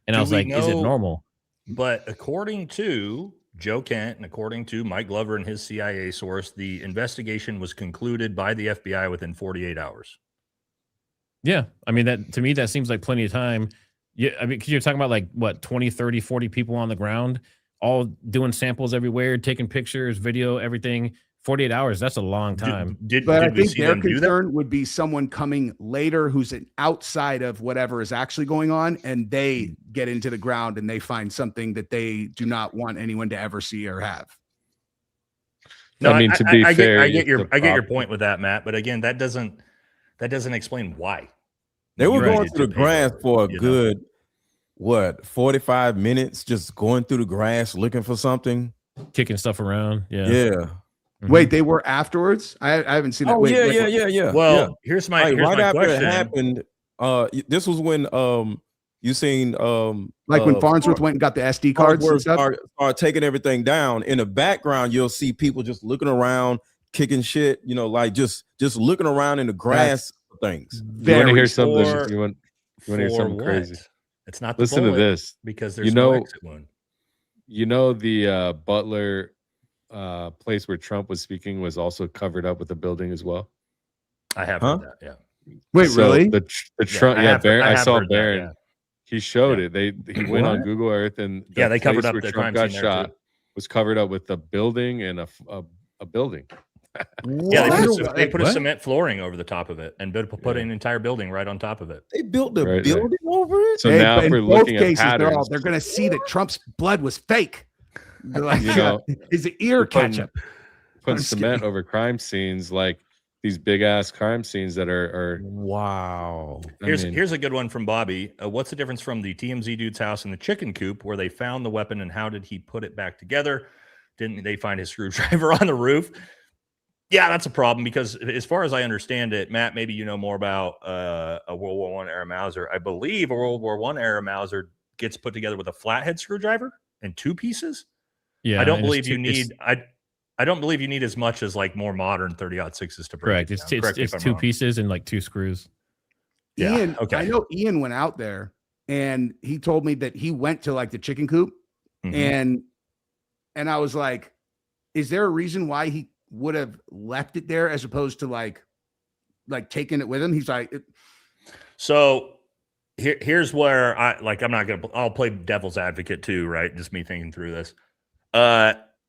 and I was like, is it normal? But according to Joe Kent and according to Mike Glover and his CIA source, the investigation was concluded by the FBI within 48 hours. Yeah, I mean that to me that seems like plenty of time. Yeah, I mean, because you're talking about like what 20, 30, 40 people on the ground, all doing samples everywhere, taking pictures, video, everything. 48 hours, that's a long time. But I think their concern would be someone coming later who's outside of whatever is actually going on, and they get into the ground and they find something that they do not want anyone to ever see or have. No, I mean, to be fair, I get your point with that, Matt. But again, that doesn't explain why. They were going through the grass for a good 45 minutes, just going through the grass looking for something, kicking stuff around. Yeah. Mm-hmm. Wait, they were afterwards? I haven't seen that. Oh, yeah. Well, here's my right after question. It happened. This was when you seen like when Farnsworth went and got the SD cards and stuff. Start taking everything down. In the background, you'll see people just looking around, kicking shit. Like just looking around in the grass. Things. You want to hear something? You want to hear something crazy? It's not. Listen to this, because there's no exit wound. The Butler place where Trump was speaking was also covered up with a building as well. I have heard that. Yeah. Wait, really? The Trump. I saw Barron. He showed it. He went on Google Earth and they covered up the Trump got shot. Was covered up with a building and a building. Yeah, they put a cement flooring over the top of it and put an entire building right on top of it. They built the building over it. So now if we're looking at patterns, they're going to see that Trump's blood was fake. They're like, his ear ketchup. Putting cement over crime scenes, like these big ass crime scenes that are wow. Here's a good one from Bobby. What's the difference from the TMZ dude's house and the chicken coop where they found the weapon, and how did he put it back together? Didn't they find his screwdriver on the roof? Yeah, that's a problem because as far as I understand it, Matt, maybe you know more about a World War I era Mauser. I believe a World War I era Mauser gets put together with a flathead screwdriver and 2 pieces. Yeah, I don't believe you need. I don't believe you need as much as like more modern 30-06s to break. Correct. It's 2 pieces and like 2 screws. Yeah. Ian, okay. I know Ian went out there and he told me that he went to like the chicken coop, and I was like, is there a reason why he would have left it there as opposed to like taking it with him? He's like, so here's where I'll play devil's advocate too, right? Just me thinking through this.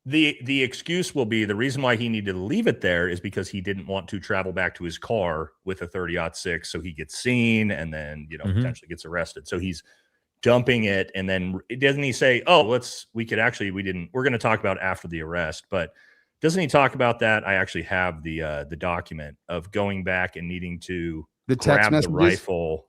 The excuse will be the reason why he needed to leave it there is because he didn't want to travel back to his car with a 30-06, so he gets seen and then potentially gets arrested. So he's dumping it, and then doesn't he say, "Oh, we're going to talk about after the arrest," but doesn't he talk about that? I actually have the document of going back and needing to grab the rifle.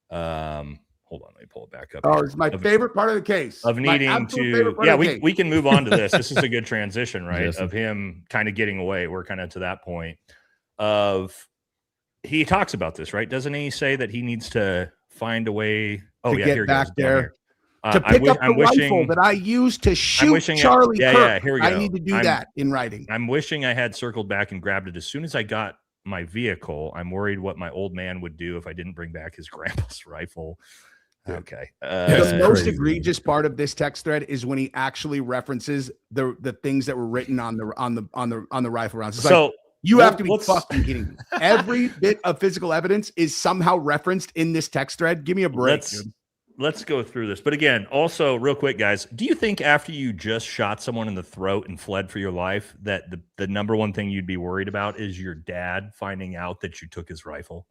Hold on, let me pull it back up. Oh, it's my favorite part of the case. Of needing to, we can move on to this. This is a good transition, right? Yes. Of him kind of getting away. We're kind of to that point of he talks about this, right? Doesn't he say that he needs to find a way? Oh, to get back there. To pick up the rifle that I used to shoot Charlie Kirk. Yeah, here we go. I need to do that in writing. I'm wishing I had circled back and grabbed it as soon as I got my vehicle. I'm worried what my old man would do if I didn't bring back his grandpa's rifle. Okay. The most crazy. egregious part of this text thread is when he actually references the things that were written on the rifle rounds. It's So like, you have to be fucking kidding me. Every bit of physical evidence is somehow referenced in this text thread. Give me a break. Let's go through this. But again, also real quick, guys, do you think after you just shot someone in the throat and fled for your life that the number one thing you'd be worried about is your dad finding out that you took his rifle?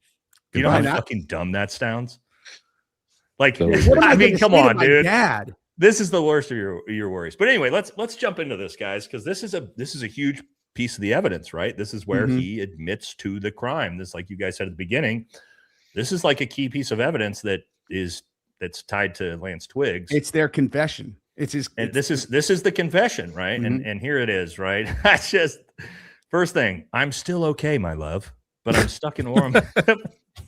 Do you know how fucking dumb that sounds? Like, I mean, come on, dude. Dad. This is the worst of your worries. But anyway, let's jump into this, guys, because this is a huge piece of the evidence, right? This is where he admits to the crime. This, like you guys said at the beginning, this is like a key piece of evidence that's tied to Lance Twiggs. It's their confession. This is the confession, right? And here it is, right? That's just first thing. I'm still okay, my love, but I'm stuck in warm.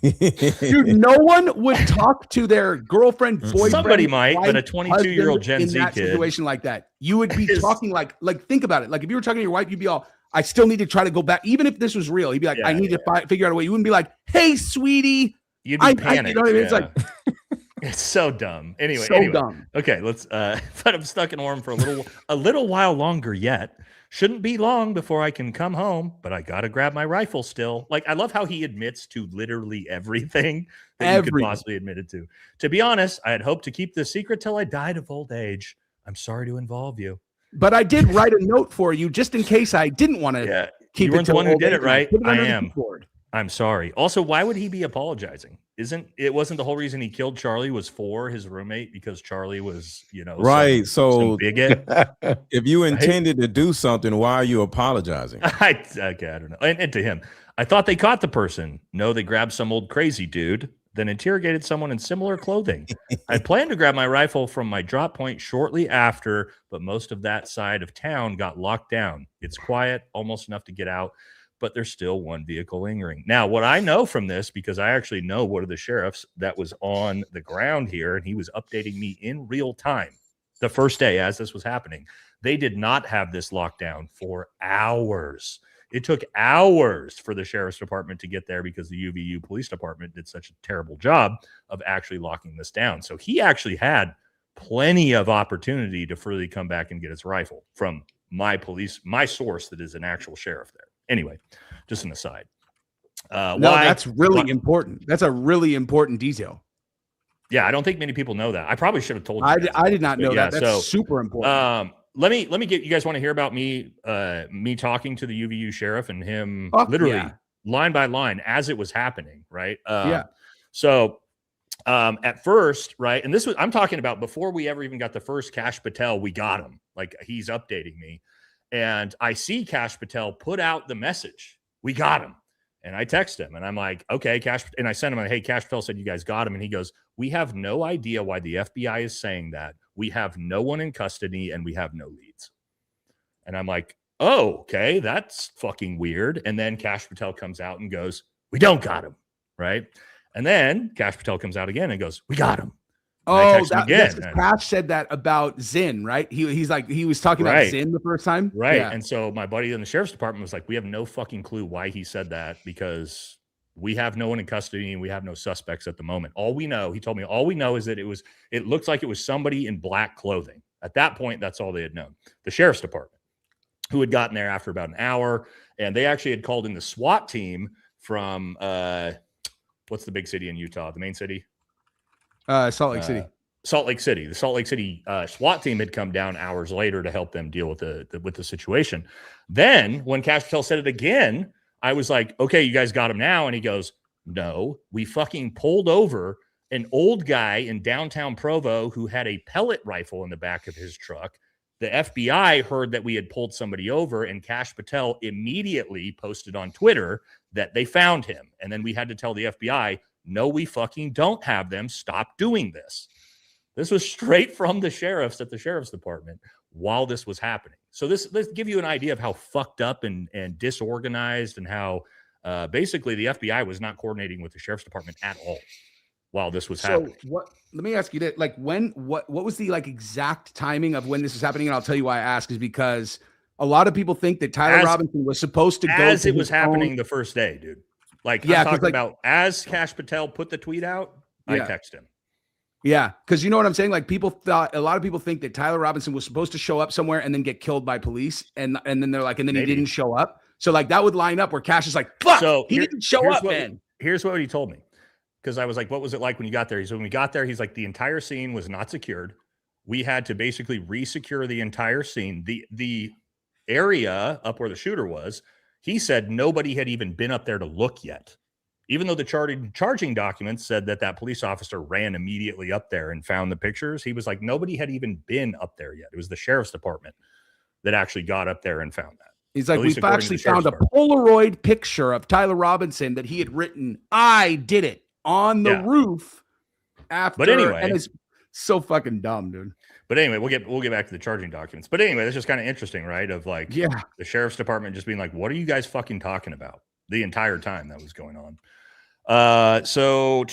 Dude, no one would talk to their girlfriend, boyfriend. Somebody might, but a 22-year-old Gen Z kid situation like that, you would be talking like think about it. Like if you were talking to your wife, you'd be all, I still need to try to go back, even if this was real. You'd be like, I need to figure out a way. You wouldn't be like, hey, sweetie. You'd be panicked. You know what I mean? It's like. It's so dumb. Anyway, dumb. Okay, let's but I'm stuck in Orem for a little while longer yet. Shouldn't be long before I can come home, but I gotta grab my rifle still. Like, I love how he admits to literally everything that you could possibly admit it to. To be honest, I had hoped to keep this secret till I died of old age. I'm sorry to involve you. But I did write a note for you just in case I didn't want to keep you weren't it. The one who did it, right? I am. Keyboard. I'm sorry. Also, why would he be apologizing? Wasn't the whole reason he killed Charlie was for his roommate because Charlie was, right. So bigot. If you intended to do something, why are you apologizing? I don't know. And to him, I thought they caught the person. No, they grabbed some old crazy dude, then interrogated someone in similar clothing. I planned to grab my rifle from my drop point shortly after, but most of that side of town got locked down. It's quiet, almost enough to get out, but there's still one vehicle lingering. Now, what I know from this, because I actually know one of the sheriffs that was on the ground here, and he was updating me in real time the first day as this was happening. They did not have this lockdown for hours. It took hours for the sheriff's department to get there because the UVU police department did such a terrible job of actually locking this down. So he actually had plenty of opportunity to freely come back and get his rifle from my source that is an actual sheriff there. Anyway, just an aside. That's really important. That's a really important detail. Yeah, I don't think many people know that. I probably should have told you. I did not know that. That's super important. Let me get you guys want to hear about me talking to the UVU sheriff and him line by line as it was happening, right? So at first, right, and I'm talking about before we ever even got the first Cash Patel, we got him. Like, he's updating me. And I see Cash Patel put out the message, we got him. And I text him and I'm like, okay, Cash. And I sent him, hey, Cash Patel said you guys got him. And he goes, we have no idea why the FBI is saying that. We have no one in custody and we have no leads. And I'm like, oh, okay, that's fucking weird. And then Cash Patel comes out and goes, we don't got him. Right. And then Cash Patel comes out again and goes, we got him. Oh, Cash said that about Zinn, right? He was talking about Zinn the first time. Right. Yeah. And so my buddy in the sheriff's department was like, we have no fucking clue why he said that because we have no one in custody and we have no suspects at the moment. All we know, he told me, all we know is that it looks like it was somebody in black clothing. At that point, that's all they had known. The sheriff's department, who had gotten there after about an hour, and they actually had called in the SWAT team from, what's the big city in Utah? The main city? Salt Lake City. Salt Lake City. The Salt Lake City SWAT team had come down hours later to help them deal with the situation. Then when Cash Patel said it again, I was like, okay, you guys got him now. And he goes, no, we fucking pulled over an old guy in downtown Provo who had a pellet rifle in the back of his truck. The FBI heard that we had pulled somebody over, and Cash Patel immediately posted on Twitter that they found him. And then we had to tell the FBI, no, we fucking don't have them. Stop doing this. This was straight from the sheriffs at the sheriff's department while this was happening. So let's give you an idea of how fucked up and disorganized and how basically the FBI was not coordinating with the sheriff's department at all while this was happening. Let me ask you that, like, what was the exact timing of when this was happening? And I'll tell you why I ask is because a lot of people think that Tyler Robinson was supposed to go as it was happening the first day, dude. Like, I'm talking about as Cash Patel put the tweet out, I text him. Yeah, because you know what I'm saying? Like a lot of people think that Tyler Robinson was supposed to show up somewhere and then get killed by police. And then they're like, and then he didn't show up. So like that would line up where Cash is like, fuck, so he didn't show up, man. Here's what he told me. Because I was like, what was it like when you got there? He said, when we got there, he's like, the entire scene was not secured. We had to basically re-secure the entire scene. The area up where the shooter was, he said nobody had even been up there to look yet. Even though the charging documents said that police officer ran immediately up there and found the pictures, he was like, nobody had even been up there yet. It was the sheriff's department that actually got up there and found that. He's like, we've actually found a Polaroid picture of Tyler Robinson that he had written, I did it, on the roof after. But anyway, and it's so fucking dumb, dude. But anyway, we'll get back to the charging documents. But anyway, that's just kind of interesting, right? Of like, the sheriff's department just being like, what are you guys fucking talking about the entire time that was going on? So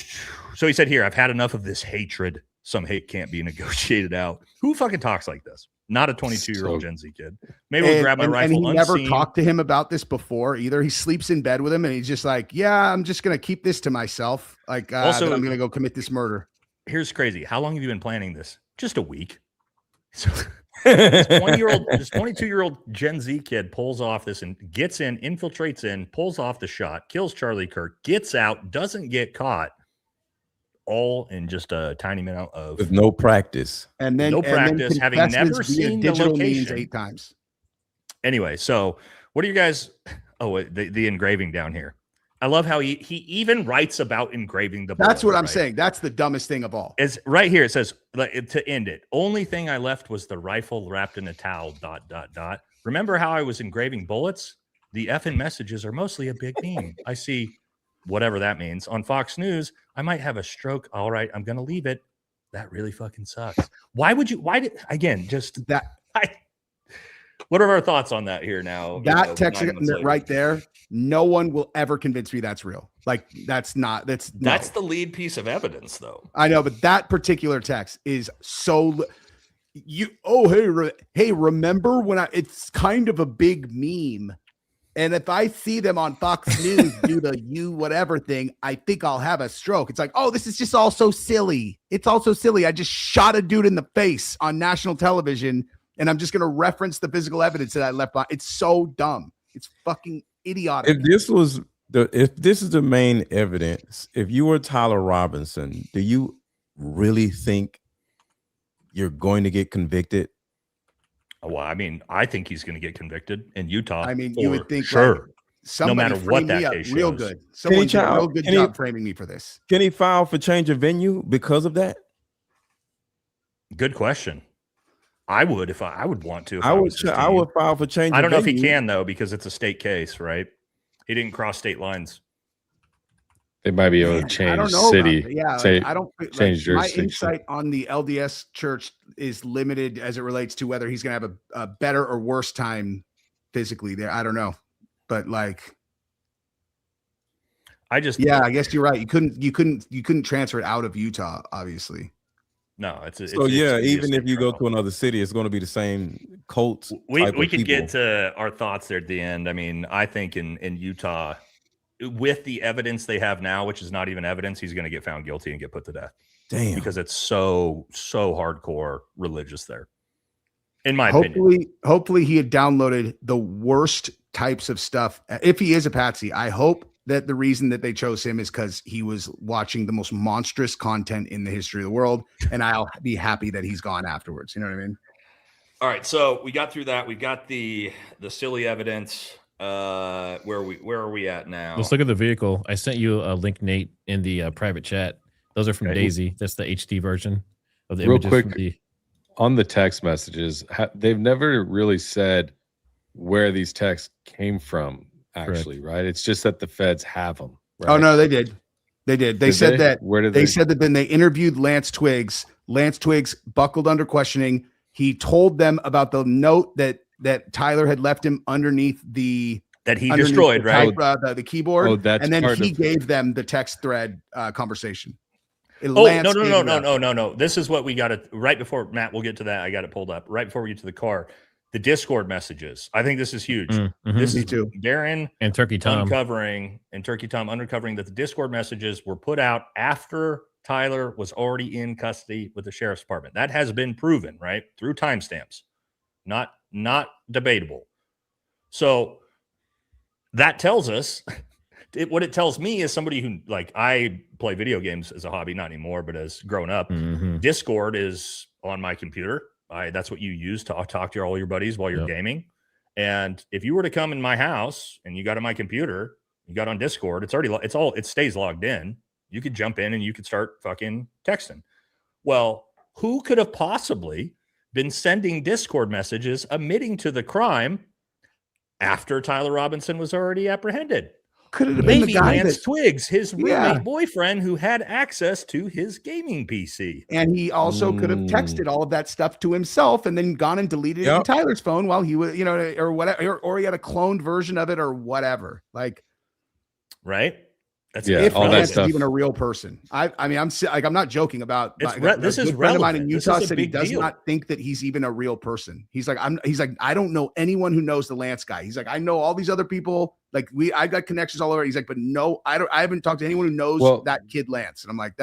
he said here, I've had enough of this hatred. Some hate can't be negotiated out. Who fucking talks like this? Not a 22-year-old Gen Z kid. Maybe we'll grab my rifle. And he never talked to him about this before either. He sleeps in bed with him and he's just like, yeah, I'm just going to keep this to myself. Like, also, I'm going to go commit this murder. Here's crazy. How long have you been planning this? Just a week. So this 22-year-old Gen Z kid pulls off this and gets in, infiltrates in, pulls off the shot, kills Charlie Kirk, gets out, doesn't get caught, all in just a tiny minute of with no practice. And then having never seen the location 8 times. Anyway, so what are you guys? Oh, the engraving down here. I love how he even writes about engraving the bullet. That's what I'm saying. That's the dumbest thing of all. It's right here. It says, to end it, only thing I left was the rifle wrapped in a towel, ... Remember how I was engraving bullets? The effing messages are mostly a big meme. I see whatever that means. On Fox News, I might have a stroke. All right, I'm going to leave it. That really fucking sucks. What are our thoughts on that here now? That text right there, no one will ever convince me that's real. Like that's the lead piece of evidence though. I know, but that particular text is so hey, remember when it's kind of a big meme. And if I see them on Fox News do the whatever thing, I think I'll have a stroke. It's like, oh, this is just all so silly. It's all so silly. I just shot a dude in the face on national television. And I'm just going to reference the physical evidence that I left behind. It's so dumb. It's fucking idiotic. If this is the main evidence, if you were Tyler Robinson, do you really think you're going to get convicted? Well, I mean, I think he's going to get convicted in Utah. I mean, you would think, sure. Like, no matter what that case real shows. Good. Someone did a real good job framing me for this. Can he file for change of venue because of that? Good question. I would if I would want to. I would file for change. I don't know if he can though because it's a state case, right? He didn't cross state lines. They might be able to change city. I don't change jurisdiction. My insight on the LDS church is limited as it relates to whether he's going to have a better or worse time physically there. I don't know, but like, I guess you're right. You couldn't transfer it out of Utah, obviously. No, it's even if you go to another city, it's going to be the same cult. We could get to our thoughts there at the end. I mean, I think in Utah, with the evidence they have now, which is not even evidence, he's going to get found guilty and get put to death. Damn, because it's so hardcore religious there. In my opinion, hopefully he had downloaded the worst types of stuff. If he is a patsy, I hope that the reason that they chose him is because he was watching the most monstrous content in the history of the world, and I'll be happy that he's gone afterwards. You know what I mean? All right, so we got through that. We've got the silly evidence. Where are we at now? Let's look at the vehicle. I sent you a link, Nate, in the private chat. Those are from Daisy. That's the HD version of the images. Real quick, on the text messages, they've never really said where these texts came from. Actually, right? It's just that the feds have them. Right? Oh no, they did. They said that. Where did they said that? Then they interviewed Lance Twiggs. Lance Twiggs buckled under questioning. He told them about the note that Tyler had left him underneath that he destroyed, right? The keyboard. Oh, that's and then he gave them the text thread conversation. No. This is what we got to right before Matt. We'll get to that. I got it pulled up right before we get to the car. The Discord messages. I think this is huge. This is too. Darren and Turkey Tom uncovering that the Discord messages were put out after Tyler was already in custody with the sheriff's department. That has been proven, right? Through timestamps. Not debatable. So that tells us what it tells me is somebody who, like, I play video games as a hobby, not anymore, but as grown up, Discord is on my computer. That's what you use to talk to all your buddies while you're gaming. And if you were to come in my house and you got on my computer, you got on Discord, it stays logged in. You could jump in and you could start fucking texting. Well, who could have possibly been sending Discord messages admitting to the crime after Tyler Robinson was already apprehended? Could it have been the guy Lance Twiggs, his roommate boyfriend, who had access to his gaming PC. And he also could have texted all of that stuff to himself and then gone and deleted it in Tyler's phone while he was, or whatever, or he had a cloned version of it or whatever. Like, right? That's if all Lance is even a real person. I mean, I'm not joking about this is a friend of mine in Utah said he does not think that he's even a real person. He's like, I don't know anyone who knows the Lance guy. He's like, I know all these other people. Like I got connections all over. He's like, but no, I haven't talked to anyone who knows that kid Lance. And I'm like,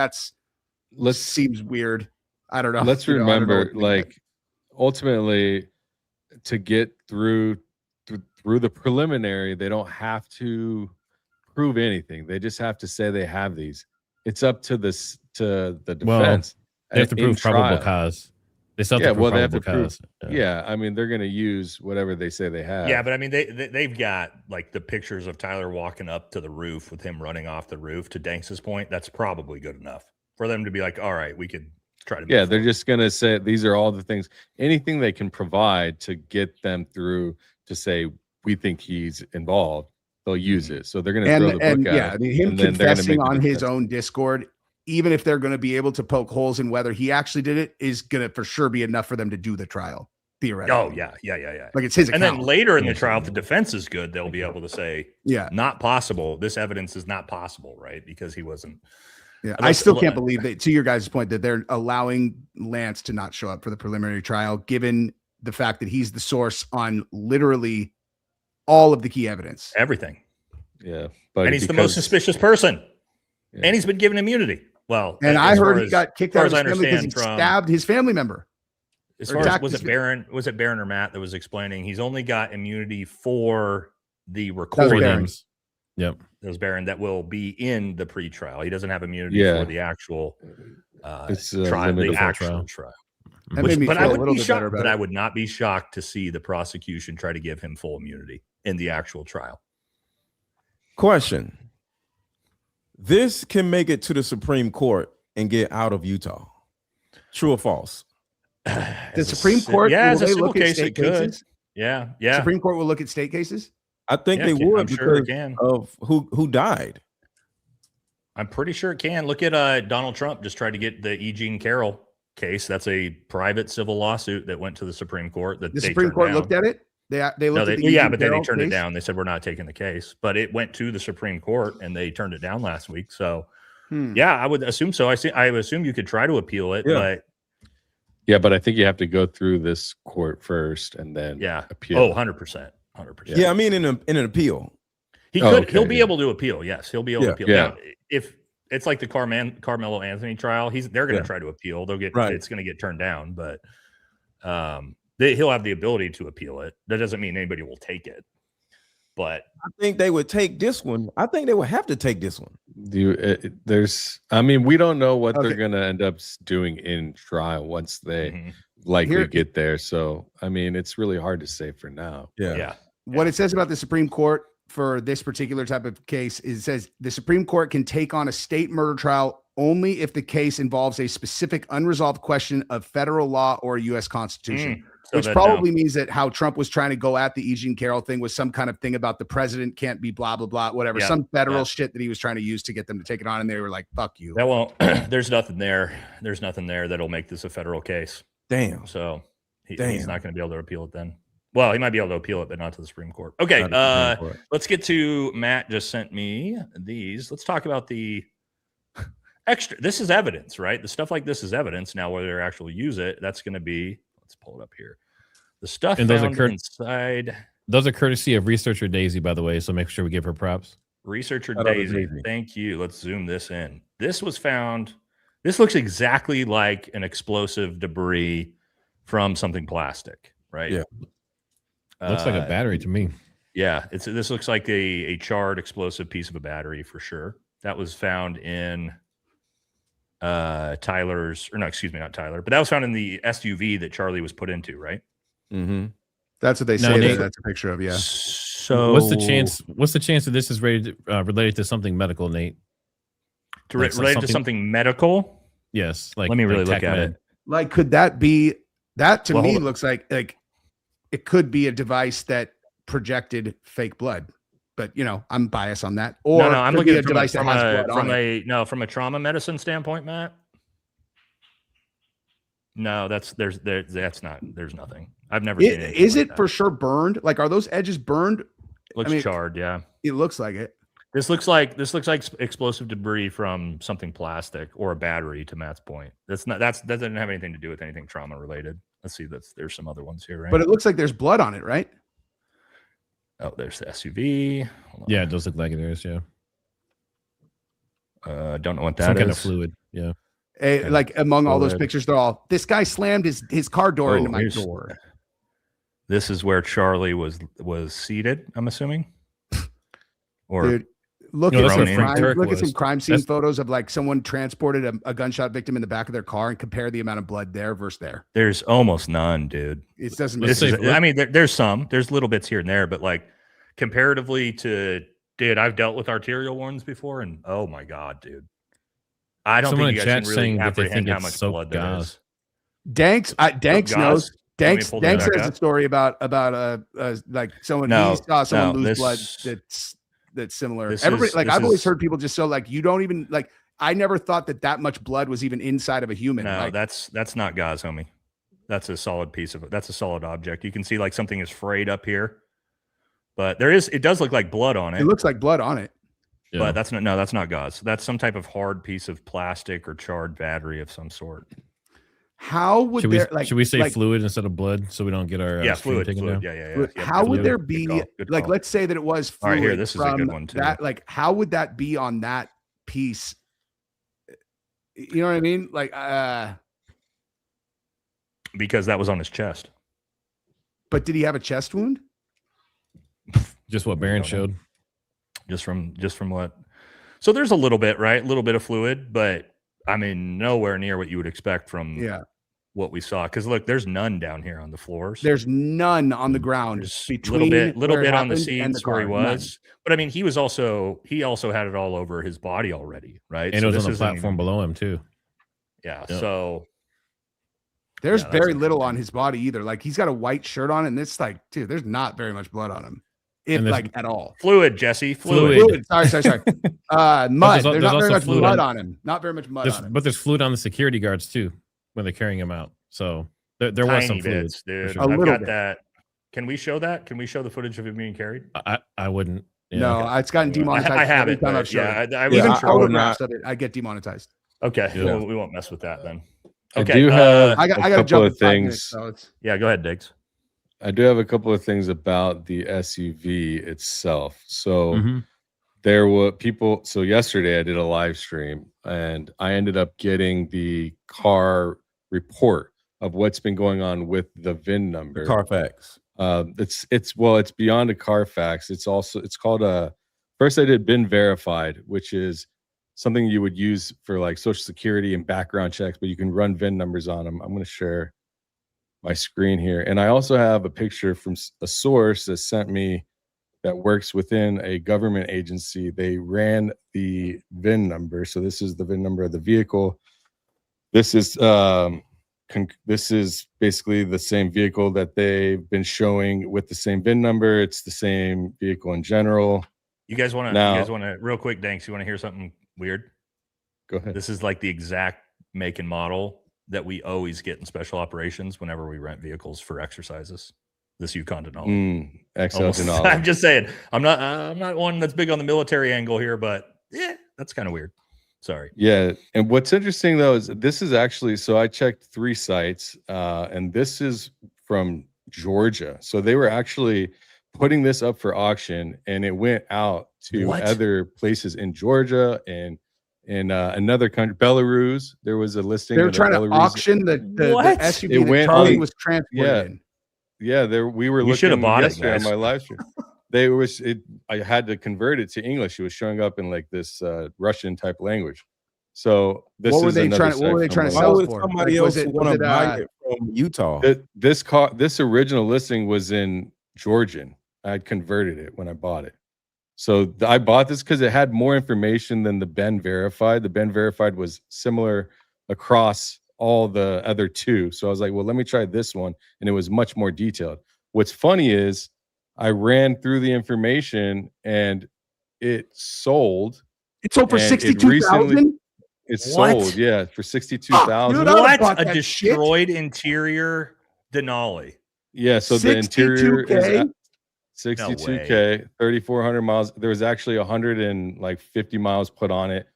seems weird. I don't know. Let's remember, like, ultimately, to get through the preliminary, they don't have to prove anything. They just have to say they have these. It's up to the defense. They have to prove probable cause. They still have to prove probable cause. Yeah, I mean, they're going to use whatever they say they have. Yeah, but I mean, they've got like the pictures of Tyler walking up to the roof with him running off the roof. To Danks's point, that's probably good enough for them to be like, all right, we could try to. Yeah, they're just going to say these are all the things, anything they can provide to get them through to say we think he's involved. They'll use it. So they're going to throw the book out. I mean, him confessing on his own Discord, even if they're going to be able to poke holes in whether he actually did it, is going to for sure be enough for them to do the trial, theoretically. Oh, yeah. Like it's his account. And then later in the trial, if the defense is good, they'll be able to say, not possible. This evidence is not possible, right? Because he wasn't. Yeah, I still can't believe that, to your guys' point, that they're allowing Lance to not show up for the preliminary trial, given the fact that he's the source on literally all of the key evidence. Everything. Yeah. And he's the most suspicious person. Yeah. And he's been given immunity. Well, and I heard he got kicked out of his family because he stabbed his family member. As far as was it Barron or Matt that was explaining he's only got immunity for the recordings. Yep. Those Barron that will be in the pre-trial. He doesn't have immunity for the actual trial, the actual trial. But I would be shocked, but I would not be shocked to see the prosecution try to give him full immunity in the actual trial. Question. This can make it to the Supreme Court and get out of Utah. True or false? The Supreme Court, as a civil case, it could. Yeah. Supreme Court will look at state cases? I think they would because of who died. I'm pretty sure it can. Look at Donald Trump just tried to get the E. Jean Carroll case. That's a private civil lawsuit that went to the Supreme Court. That the Supreme Court looked at it? They looked at the but then they turned it down. They said we're not taking the case, but it went to the Supreme Court and they turned it down last week. So, I would assume so. I would assume you could try to appeal it, but I think you have to go through this court first and then appeal. Oh, 100%. Yeah, I mean in an appeal, he'll be able to appeal. Yes, he'll be able to appeal. Yeah. Now, if it's like the Carmelo Anthony trial, they're going to try to appeal. They'll get it's going to get turned down, but he'll have the ability to appeal it. That doesn't mean anybody will take it. But I think they would take this one. I think they would have to take this one. We don't know what they're going to end up doing in trial once they likely get there. So, I mean, it's really hard to say for now. Yeah. What it says about the Supreme Court for this particular type of case is it says the Supreme Court can take on a state murder trial only if the case involves a specific unresolved question of federal law or U.S. Constitution. Which probably means that how Trump was trying to go at the E. Jean Carroll thing was some kind of thing about the president can't be blah, blah, blah, whatever. Yeah, some federal shit that he was trying to use to get them to take it on. And they were like, fuck you. That won't, there's nothing there. There's nothing there that'll make this a federal case. Damn. So he's not going to be able to appeal it then. Well, he might be able to appeal it, but not to the Supreme Court. Okay. Let's get to Matt just sent me these. Let's talk about the extra. This is evidence, right? The stuff like this is evidence. Now, whether they actually use it, that's going to be, let's pull it up here. The stuff and found inside. Those are courtesy of Researcher Daisy, by the way. So make sure we give her props. Researcher Daisy. Thank you. Let's zoom this in. This was found. This looks exactly like an explosive debris from something plastic, right? Yeah. Looks like a battery to me. Yeah, this looks like a charred explosive piece of a battery for sure. That was found in Tyler's, or no, excuse me, not Tyler, but that was found in the SUV that Charlie was put into, right? Mm-hmm. That's what they say. That's a picture of. Yeah. So what's the chance? What's the chance that this is related to something medical, Nate? Related to something medical? Yes. Like, let me really like look at it. Like, could that be? That to me looks like it could be a device that projected fake blood. But I'm biased on that. Or no, I'm looking at a device from a trauma medicine standpoint, Matt. No, there's nothing. I've never seen it. Is it for sure burned? Like, are those edges burned? Looks charred, yeah. It looks like it. This looks like explosive debris from something plastic or a battery, to Matt's point. That doesn't have anything to do with anything trauma related. Let's see, there's some other ones here, right? But it looks like there's blood on it, right? Oh, there's the SUV. Yeah, it does look like it is, yeah. Don't know what that some is. kind of fluid, yeah. Like among all those pictures, they're all, this guy slammed his car door into my door. This is where Charlie was seated, I'm assuming. Or dude, look at some crime scene photos of like someone transported a gunshot victim in the back of their car and compare the amount of blood there versus there. There's almost none, dude. It doesn't. There's little bits here and there, but like comparatively to, dude, I've dealt with arterial wounds before, and oh my god, dude, I don't think you guys can really apprehend how much blood there is. Danks knows. Danks has a story about like someone he saw someone lose blood that's similar. Everybody I've always heard people just so like you don't even like. I never thought that much blood was even inside of a human. No, that's not gauze, homie. That's a solid piece of it. That's a solid object. You can see like something is frayed up here, but it does look like blood on it. It looks like blood on it. Yeah. But that's not gauze. That's some type of hard piece of plastic or charred battery of some sort. How would should we say fluid instead of blood so we don't get our fluid taken down? Yeah. How would there be good call. Let's say that it was fluid. All right, here, this is a good one too. That, like, how would that be on that piece? You know what I mean? Like, because that was on his chest. But did he have a chest wound? Just what Baron showed. Just from what. So there's a little bit, right? A little bit of fluid, but I mean, nowhere near what you would expect from what we saw. Because look, there's none down here on the floors. There's none on the ground. Between little bit on the seats where he was. None. But I mean, he also had it all over his body already, right? And it was on the platform below him too. Yeah. Yep. So there's very little on his body either. Like he's got a white shirt on, and it's like, dude, there's not very much blood on him. At all. Fluid, Jesse. Fluid. Sorry. Mud. There's not very much mud on him. Not very much mud on him. But there's fluid on the security guards too when they're carrying him out. So there was some fluid. Dude. Sure. I've got that. Can we show that? Can we show the footage of him being carried? I wouldn't. Yeah. No, it's gotten demonetized. I have it. I get demonetized. Okay. Yeah. We won't mess with that then. Okay. I do have I got a couple of things. Yeah, go ahead, Diggs. I do have a couple of things about the SUV itself. So there were people. So yesterday I did a live stream and I ended up getting the car report of what's been going on with the VIN number. The Carfax. It's beyond a Carfax. It's called first I did VIN verified, which is something you would use for like Social Security and background checks, but you can run VIN numbers on them. I'm going to share my screen here. And I also have a picture from a source that sent me that works within a government agency. They ran the VIN number. So this is the VIN number of the vehicle. This is basically the same vehicle that they've been showing with the same VIN number. It's the same vehicle in general. You guys want to real quick, Danks, you want to hear something weird? Go ahead. This is like the exact make and model that we always get in special operations whenever we rent vehicles for exercises. This Yukon Denali. Denali. I'm just saying. I'm not one that's big on the military angle here, but yeah, that's kind of weird. Sorry. Yeah, and what's interesting though is this is actually, so I checked 3 sites, and this is from Georgia. So they were actually putting this up for auction, and it went out to other places in Georgia and in another country, Belarus. There was a listing. They were trying to auction the SUV that Charlie was transported in. Yeah, we were looking yesterday on my live stream. I had to convert it to English. It was showing up in like this Russian type language. So this what were they trying to sell it for? Somebody else want to buy it from Utah. This original listing was in Georgian. I had converted it when I bought it. So I bought this because it had more information than the Ben Verified. The Ben Verified was similar across all the other two. So I was like, well, let me try this one. And it was much more detailed. What's funny is I ran through the information and it sold. It sold for 62,000. It sold, yeah, for 62,000. What? A destroyed interior Denali. Yeah, so the interior is 62K, 3,400 miles. There was actually 150 miles put on it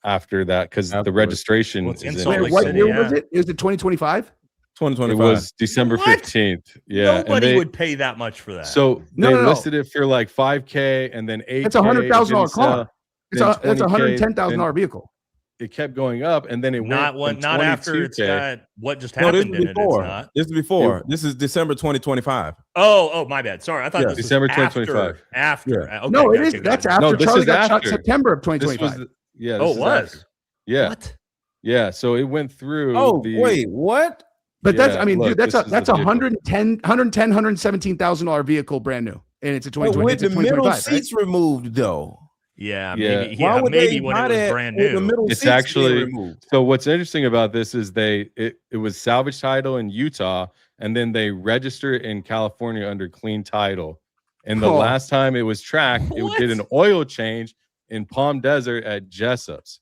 after that because the registration was in what year was it? Is it 2025? 2025. It was December 15th. Yeah. Nobody would pay that much for that. So they listed it for like 5K and then 8K. That's a $100,000 car. That's a $110,000 vehicle. It kept going up and then it went not after it's got what just happened this is before. in it. It's not. This is before. This is December 2025. Oh, my bad. Sorry. I thought this December was 2025. After. Yeah. Okay, no, it is. That's after no, Charlie got shot September of 2025. Yeah. Oh, it was. After. Yeah. What? Yeah. So it went through. Oh, wait, what? But that's, I mean, dude, that's a $117,000 vehicle, brand new, and it's a 2020. With the middle seats removed, though. Yeah, maybe, Why would maybe when it was brand new. It's actually so. What's interesting about this is it was salvage title in Utah, and then they register it in California under clean title. And the last time it was tracked, it did an oil change in Palm Desert at Jessup's.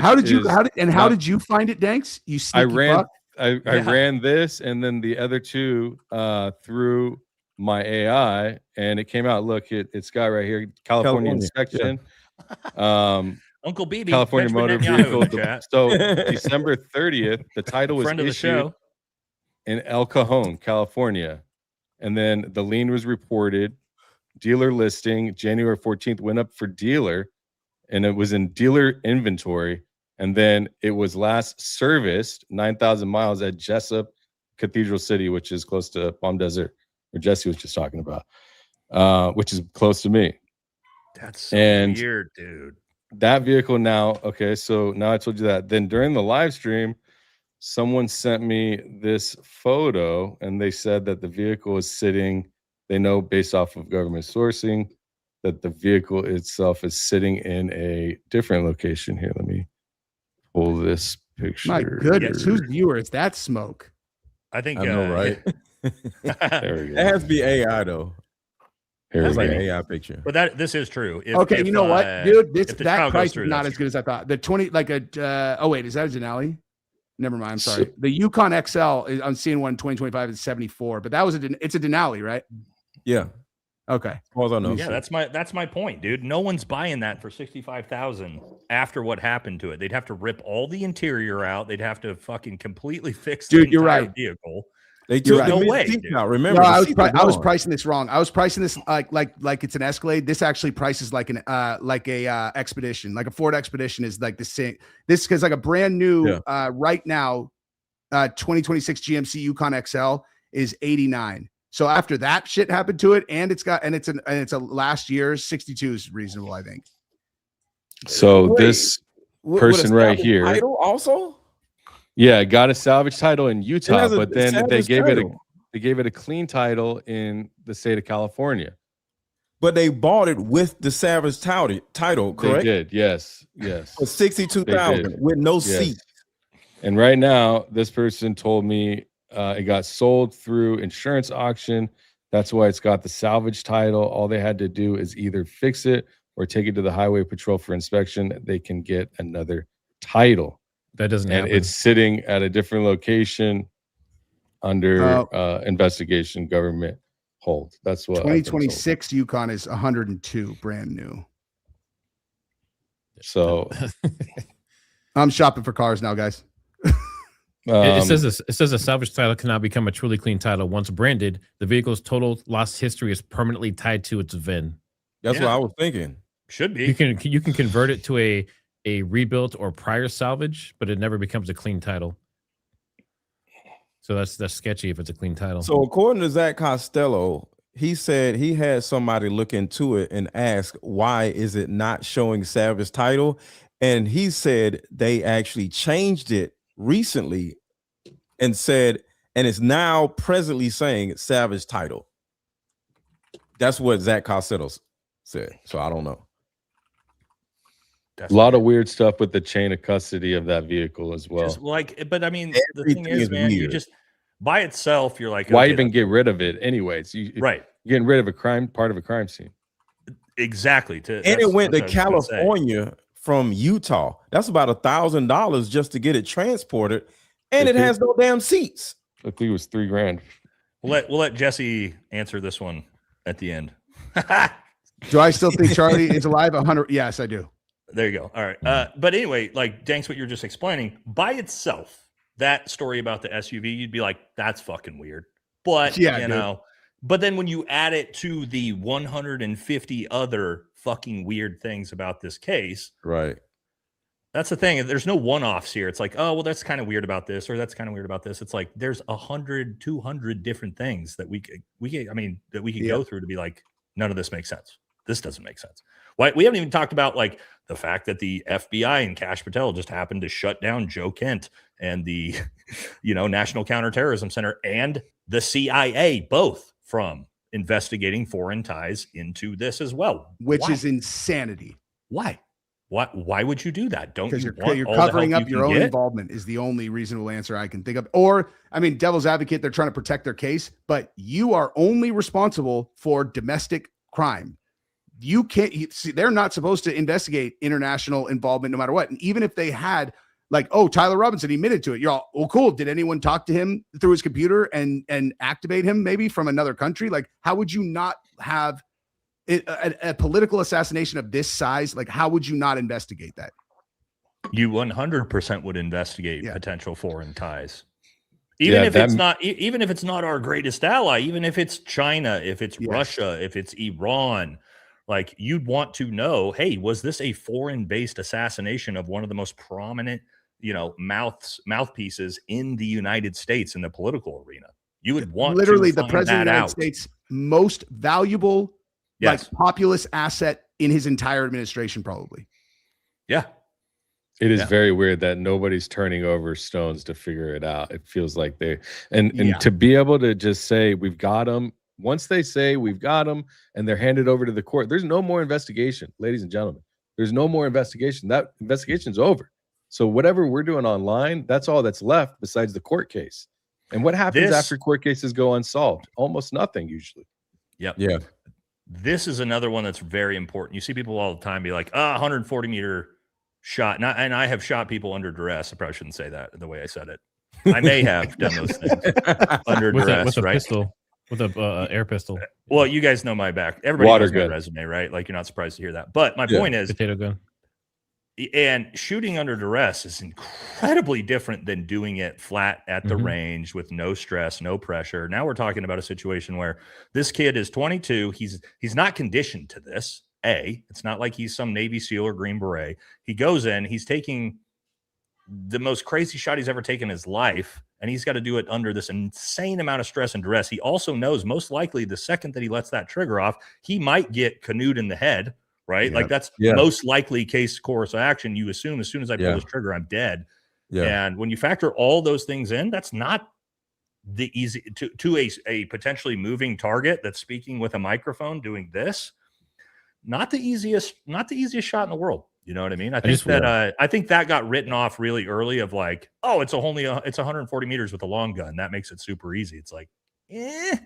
How did you find it, Danks? You sneaky I ran this and then the other two through my AI, and it came out. Look, it's got right here, California inspection. Yeah. Uncle BB, California Motor Vehicle. So December 30th, the title was issued in El Cajon, California, and then the lien was reported. Dealer listing January 14th went up for dealer, and it was in dealer inventory. And then it was last serviced 9,000 miles at Jessup Cathedral City, which is close to Palm Desert, where Jesse was just talking about, which is close to me. That's so weird, dude. That vehicle now, okay, so now I told you that. Then during the live stream, someone sent me this photo, and they said that the vehicle is sitting, they know based off of government sourcing, that the vehicle itself is sitting in a different location. Here, let me pull this picture. My goodness, whose viewer is that smoke? I think I know, right? There we go. It has to be AI though. That's like an AI picture. But this is true. Okay, you know what, dude? That price is not as good as I thought. The 20, like a oh wait, is that a Denali? Never mind. I'm sorry. The Yukon XL is, I'm seeing one 2025 is 74, but that was it's a Denali, right? Yeah. Okay. Well, I know. Yeah, that's my point, dude. No one's buying that for 65,000 after what happened to it. They'd have to rip all the interior out. They'd have to fucking completely fix the entire vehicle. They took no way. Out. Remember, I was pricing this wrong. I was pricing this like it's an Escalade. This actually prices like an Expedition, like a Ford Expedition is like the same. This because like a brand new right now, 2026 GMC Yukon XL is 89. So after that shit happened to it, and it's a last year's 62 is reasonable, I think. So this person right here also. Yeah, got a salvage title in Utah, but then they gave it a clean title in the state of California. But they bought it with the salvage title, correct? They did, yes. For 62,000 with no seat. And right now, this person told me it got sold through insurance auction. That's why it's got the salvage title. All they had to do is either fix it or take it to the highway patrol for inspection. They can get another title. That doesn't happen. It's sitting at a different location under investigation, government hold. That's what 2026 Yukon is 102, brand new. So I'm shopping for cars now, guys. It says a salvage title cannot become a truly clean title once branded. The vehicle's total loss history is permanently tied to its VIN. That's what I was thinking. Should be. You can convert it to a a rebuilt or prior salvage, but it never becomes a clean title. So that's sketchy if it's a clean title. So according to Zach Costello, he said he had somebody look into it and ask, why is it not showing salvage title? And he said they actually changed it recently and said, and it's now presently saying salvage title. That's what Zach Costello said. So I don't know. That's a lot of weird stuff with the chain of custody of that vehicle as well. Just but I mean, the thing is, man, weird. You just by itself, you're like, why even get rid of it anyways? Right. You're getting rid of part of a crime scene. Exactly. And it went to California from Utah. That's about $1,000 just to get it transported. And it has no damn seats. I think it was $3,000. We'll let Jesse answer this one at the end. Do I still think Charlie is alive? 100? Yes, I do. There you go. All right. But anyway, like Danks, what you're just explaining by itself, that story about the SUV, you'd be like, that's fucking weird. But you know, but then when you add it to the 150 other fucking weird things about this case, right? That's the thing. There's no one-offs here. It's like, oh, well, that's kind of weird about this, or that's kind of weird about this. It's like there's 100, 200 different things that we could go through to be like, none of this makes sense. This doesn't make sense. Why we haven't even talked about like the fact that the FBI and Kash Patel just happened to shut down Joe Kent and the, National Counterterrorism Center and the CIA, both from investigating foreign ties into this as well, which is insanity. Why? Why would you do that? Don't you want you're covering up your own involvement is the only reasonable answer I can think of. Or, I mean, devil's advocate, they're trying to protect their case, but you are only responsible for domestic crime. You can't see, they're not supposed to investigate international involvement no matter what. And even if they had like, oh, Tyler Robinson admitted to it, you're all, oh, cool. Did anyone talk to him through his computer and activate him maybe from another country? Like, how would you not have a political assassination of this size? Like, how would you not investigate that? You 100% would investigate potential foreign ties. Even if it's not our greatest ally, even if it's China, if it's Russia, if it's Iran, like you'd want to know, hey, was this a foreign-based assassination of one of the most prominent, mouthpieces in the United States in the political arena? You would want literally to the president of the United States' most valuable like populist asset in his entire administration, probably. Yeah. It is very weird that nobody's turning over stones to figure it out. It feels like and to be able to just say we've got them. Once they say we've got them and they're handed over to the court, there's no more investigation, ladies and gentlemen. There's no more investigation. That investigation's over. So whatever we're doing online, that's all that's left besides the court case. And what happens after court cases go unsolved? Almost nothing usually. Yep. Yeah. This is another one that's very important. You see people all the time be like, 140-meter shot. And I have shot people under duress. I probably shouldn't say that the way I said it. I may have done those things under duress, with a right? Pistol, with a air pistol. Well, you guys know my back. Everybody knows my resume, right? Like you're not surprised to hear that. But my point is, potato gun. And shooting under duress is incredibly different than doing it flat at the range with no stress, no pressure. Now we're talking about a situation where this kid is 22. He's not conditioned to this. It's not like he's some Navy SEAL or Green Beret. He goes in, he's taking the most crazy shot he's ever taken in his life, and he's got to do it under this insane amount of stress and duress. He also knows most likely the second that he lets that trigger off, he might get canoed in the head. Right. Like that's most likely case course of action. You assume as soon as I pull this trigger, I'm dead. Yeah. And when you factor all those things in, that's not the easy to a potentially moving target that's speaking with a microphone doing this. Not the easiest shot in the world. You know what I mean? I think that got written off really early of like, oh, it's 140 meters with a long gun. That makes it super easy. It's like, and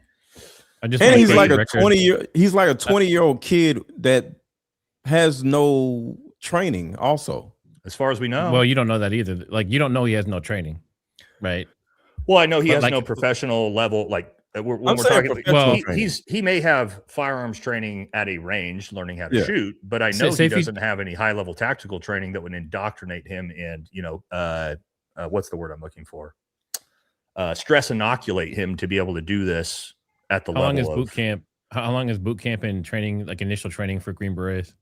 he's like a 20-year-old kid that has no training also, as far as we know. Well, you don't know that either. Like you don't know he has no training, right? Well, I know he has no professional level. Like when we're talking, he may have firearms training at a range, learning how to shoot, but I know he doesn't have any high level tactical training that would indoctrinate him and what's the word I'm looking for? Stress inoculate him to be able to do this at the level. How long is boot camp? How long is boot camp and training, like initial training for Green Berets?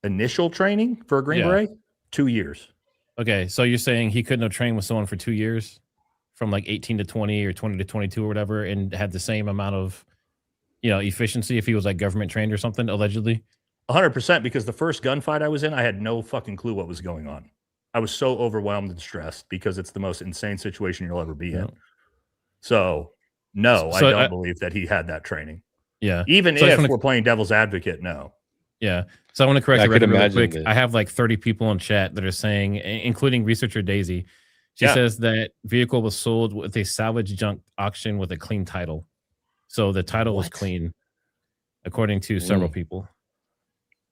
initial training for a Green Beret, 2 years. Okay, so you're saying he couldn't have trained with someone for 2 years, from like 18 to 20 or 20 to 22 or whatever, and had the same amount of, efficiency if he was like government trained or something, allegedly? 100%, because the first gunfight I was in, I had no fucking clue what was going on. I was so overwhelmed and stressed because it's the most insane situation you'll ever be in. So, no, I don't believe that he had that training. Yeah. Even if we're playing devil's advocate, no. Yeah. So I want to correct the record really quick. I have like 30 people in chat that are saying, including researcher Daisy, she says that vehicle was sold with a salvage junk auction with a clean title. So the title was clean, according to several people.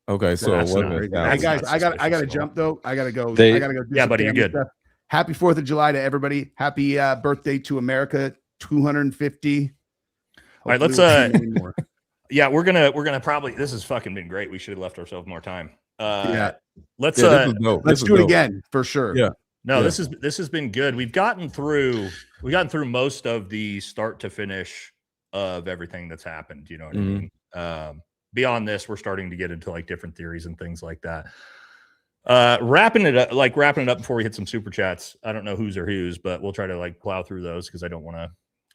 Okay, so hey guys, I gotta jump though. I gotta go. I gotta go. Yeah, buddy, you're good. Stuff. Happy 4th of July to everybody. Happy birthday to America. 250. All right, let's yeah, we're gonna probably, this has fucking been great. We should have left ourselves more time. Let's do it again for sure. Yeah. No, this has been good. We've gotten through most of the start to finish of everything that's happened. You know what I mean? Beyond this, we're starting to get into like different theories and things like that. Wrapping it up before we hit some super chats. I don't know whose or whose, but we'll try to like plow through those because I don't want to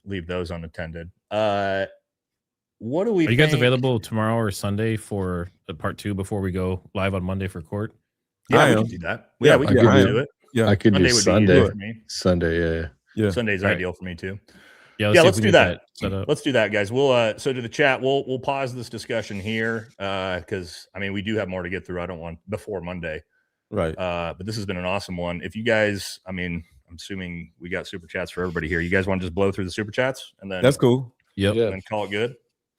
leave those unattended. What do we? Are you guys available tomorrow or Sunday for the part 2 before we go live on Monday for court? Yeah, we can do that. Yeah, we can do it. Yeah, I could do Sunday. For me. Sunday, yeah. Sunday's ideal for me too. Yeah, let's do that. Let's do that, guys. We'll so to the chat, we'll pause this discussion here because I mean we do have more to get through. I don't want before Monday, right? But this has been an awesome one. If you guys, I mean, I'm assuming we got super chats for everybody here. You guys want to just blow through the super chats and then that's cool. Yep, and call it good.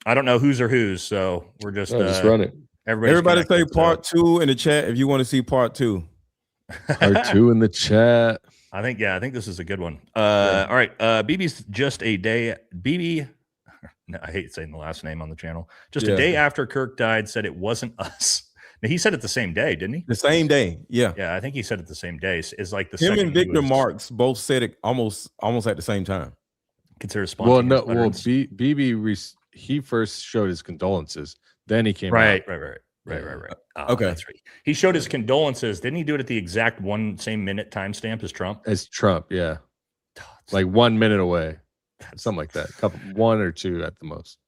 I don't know whose or whose, so we're just run it. Everybody say part 2 in the chat if you want to see part 2. Part 2 in the chat. I think this is a good one. All right. BB's just a day. BB, no, I hate saying the last name on the channel. Just a day after Kirk died, said it wasn't us. Now, he said it the same day, didn't he? The same day, yeah. Yeah, I think he said it the same day. Is like the him and Victor Marks both said it almost at the same time. Consider sponsoring. BB he first showed his condolences, then he came right. Okay, that's right. He showed his condolences. Didn't he do it at the exact same minute timestamp as Trump? As Trump, yeah, like 1 minute away, something like that. 1 or 2 at the most.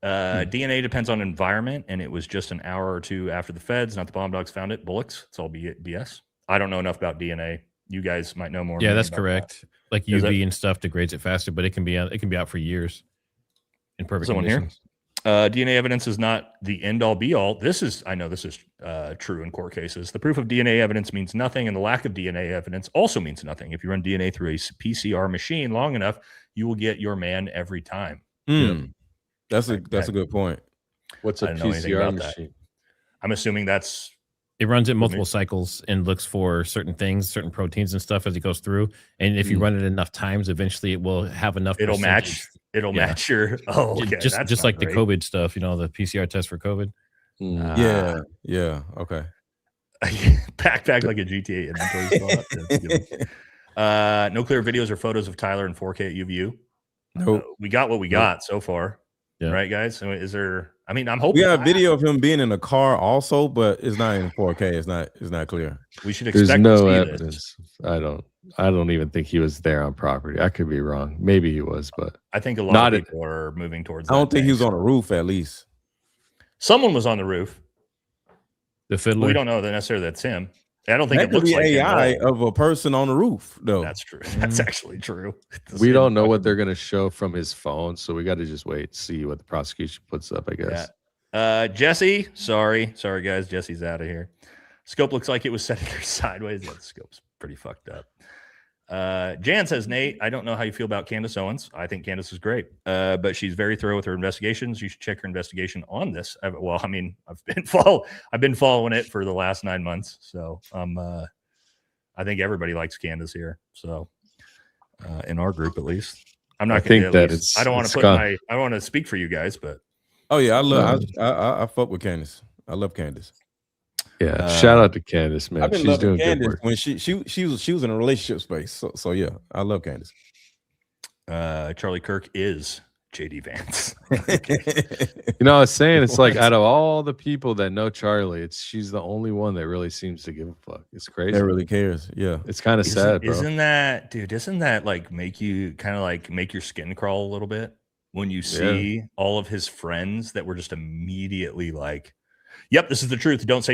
DNA depends on environment, and it was just an hour or 2 after the feds, not the bomb dogs found it. Bullocks. It's all BS. I don't know enough about DNA. You guys might know more. Yeah, that's correct. That. Like UV and stuff degrades it faster, but it can be out for years in perfect conditions. DNA evidence is not the end-all be-all. I know this is true in court cases. The proof of DNA evidence means nothing, and the lack of DNA evidence also means nothing. If you run DNA through a PCR machine long enough, you will get your man every time. That's a good point. What's a PCR machine? I'm assuming it runs at multiple cycles and looks for certain things, certain proteins and stuff as it goes through. And if you run it enough times, eventually it will have enough. It'll match your. Oh, okay. Just like the COVID stuff, the PCR test for COVID. Yeah. Okay. Backpack like a GTA inventory spot. No clear videos or photos of Tyler in 4K at UVU. No, we got what we got so far. Yeah. Right, guys. So is there? I mean, I'm hoping we got a video of him being in a car also, but it's not in 4K. It's not clear. We should expect. There's no evidence. I don't even think he was there on property. I could be wrong. Maybe he was, but I think a lot of people are moving towards. I don't think he was on a roof. At least someone was on the roof. The fiddler. We don't know that necessarily that's him. I don't think that it looks like AI of a person on the roof, though. That's true. That's actually true. We don't know what they're going to show from his phone, so we got to just wait, see what the prosecution puts up, I guess. Yeah. Jesse, sorry, guys. Jesse's out of here. Scope looks like it was set here sideways. Yeah, the scope's pretty fucked up. Jan says, Nate, I don't know how you feel about Candace Owens. I think Candace is great, but she's very thorough with her investigations. You should check her investigation on this. Well, I mean, I've been following it for the last 9 months, so I think everybody likes Candace here. So in our group, at least, I'm not going to. I don't want to I don't want to speak for you guys, but I fuck with Candace. I love Candace. Yeah, shout out to Candace, man. She's doing Candace good work. When she was in a relationship space. So yeah, I love Candace. Charlie Kirk is JD Vance. You know, I was saying it's like out of all the people that know Charlie, she's the only one that really seems to give a fuck. It's crazy. That really cares. Yeah. It's kind of sad, bro. Isn't that like make you kind of like make your skin crawl a little bit when you see all of his friends that were just immediately like, yep, this is the truth. Don't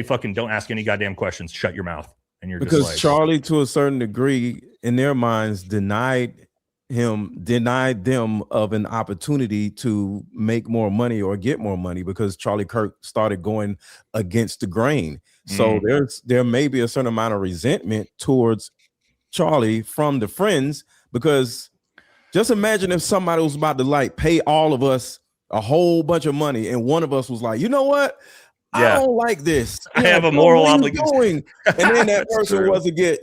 ask any goddamn questions. Shut your mouth. And you're because just like, Charlie, to a certain degree, in their minds, denied them of an opportunity to make more money or get more money because Charlie Kirk started going against the grain. So there may be a certain amount of resentment towards Charlie from the friends, because just imagine if somebody was about to like pay all of us a whole bunch of money and one of us was like, you know what? I don't like this. I have a moral obligation. And then that person was to get,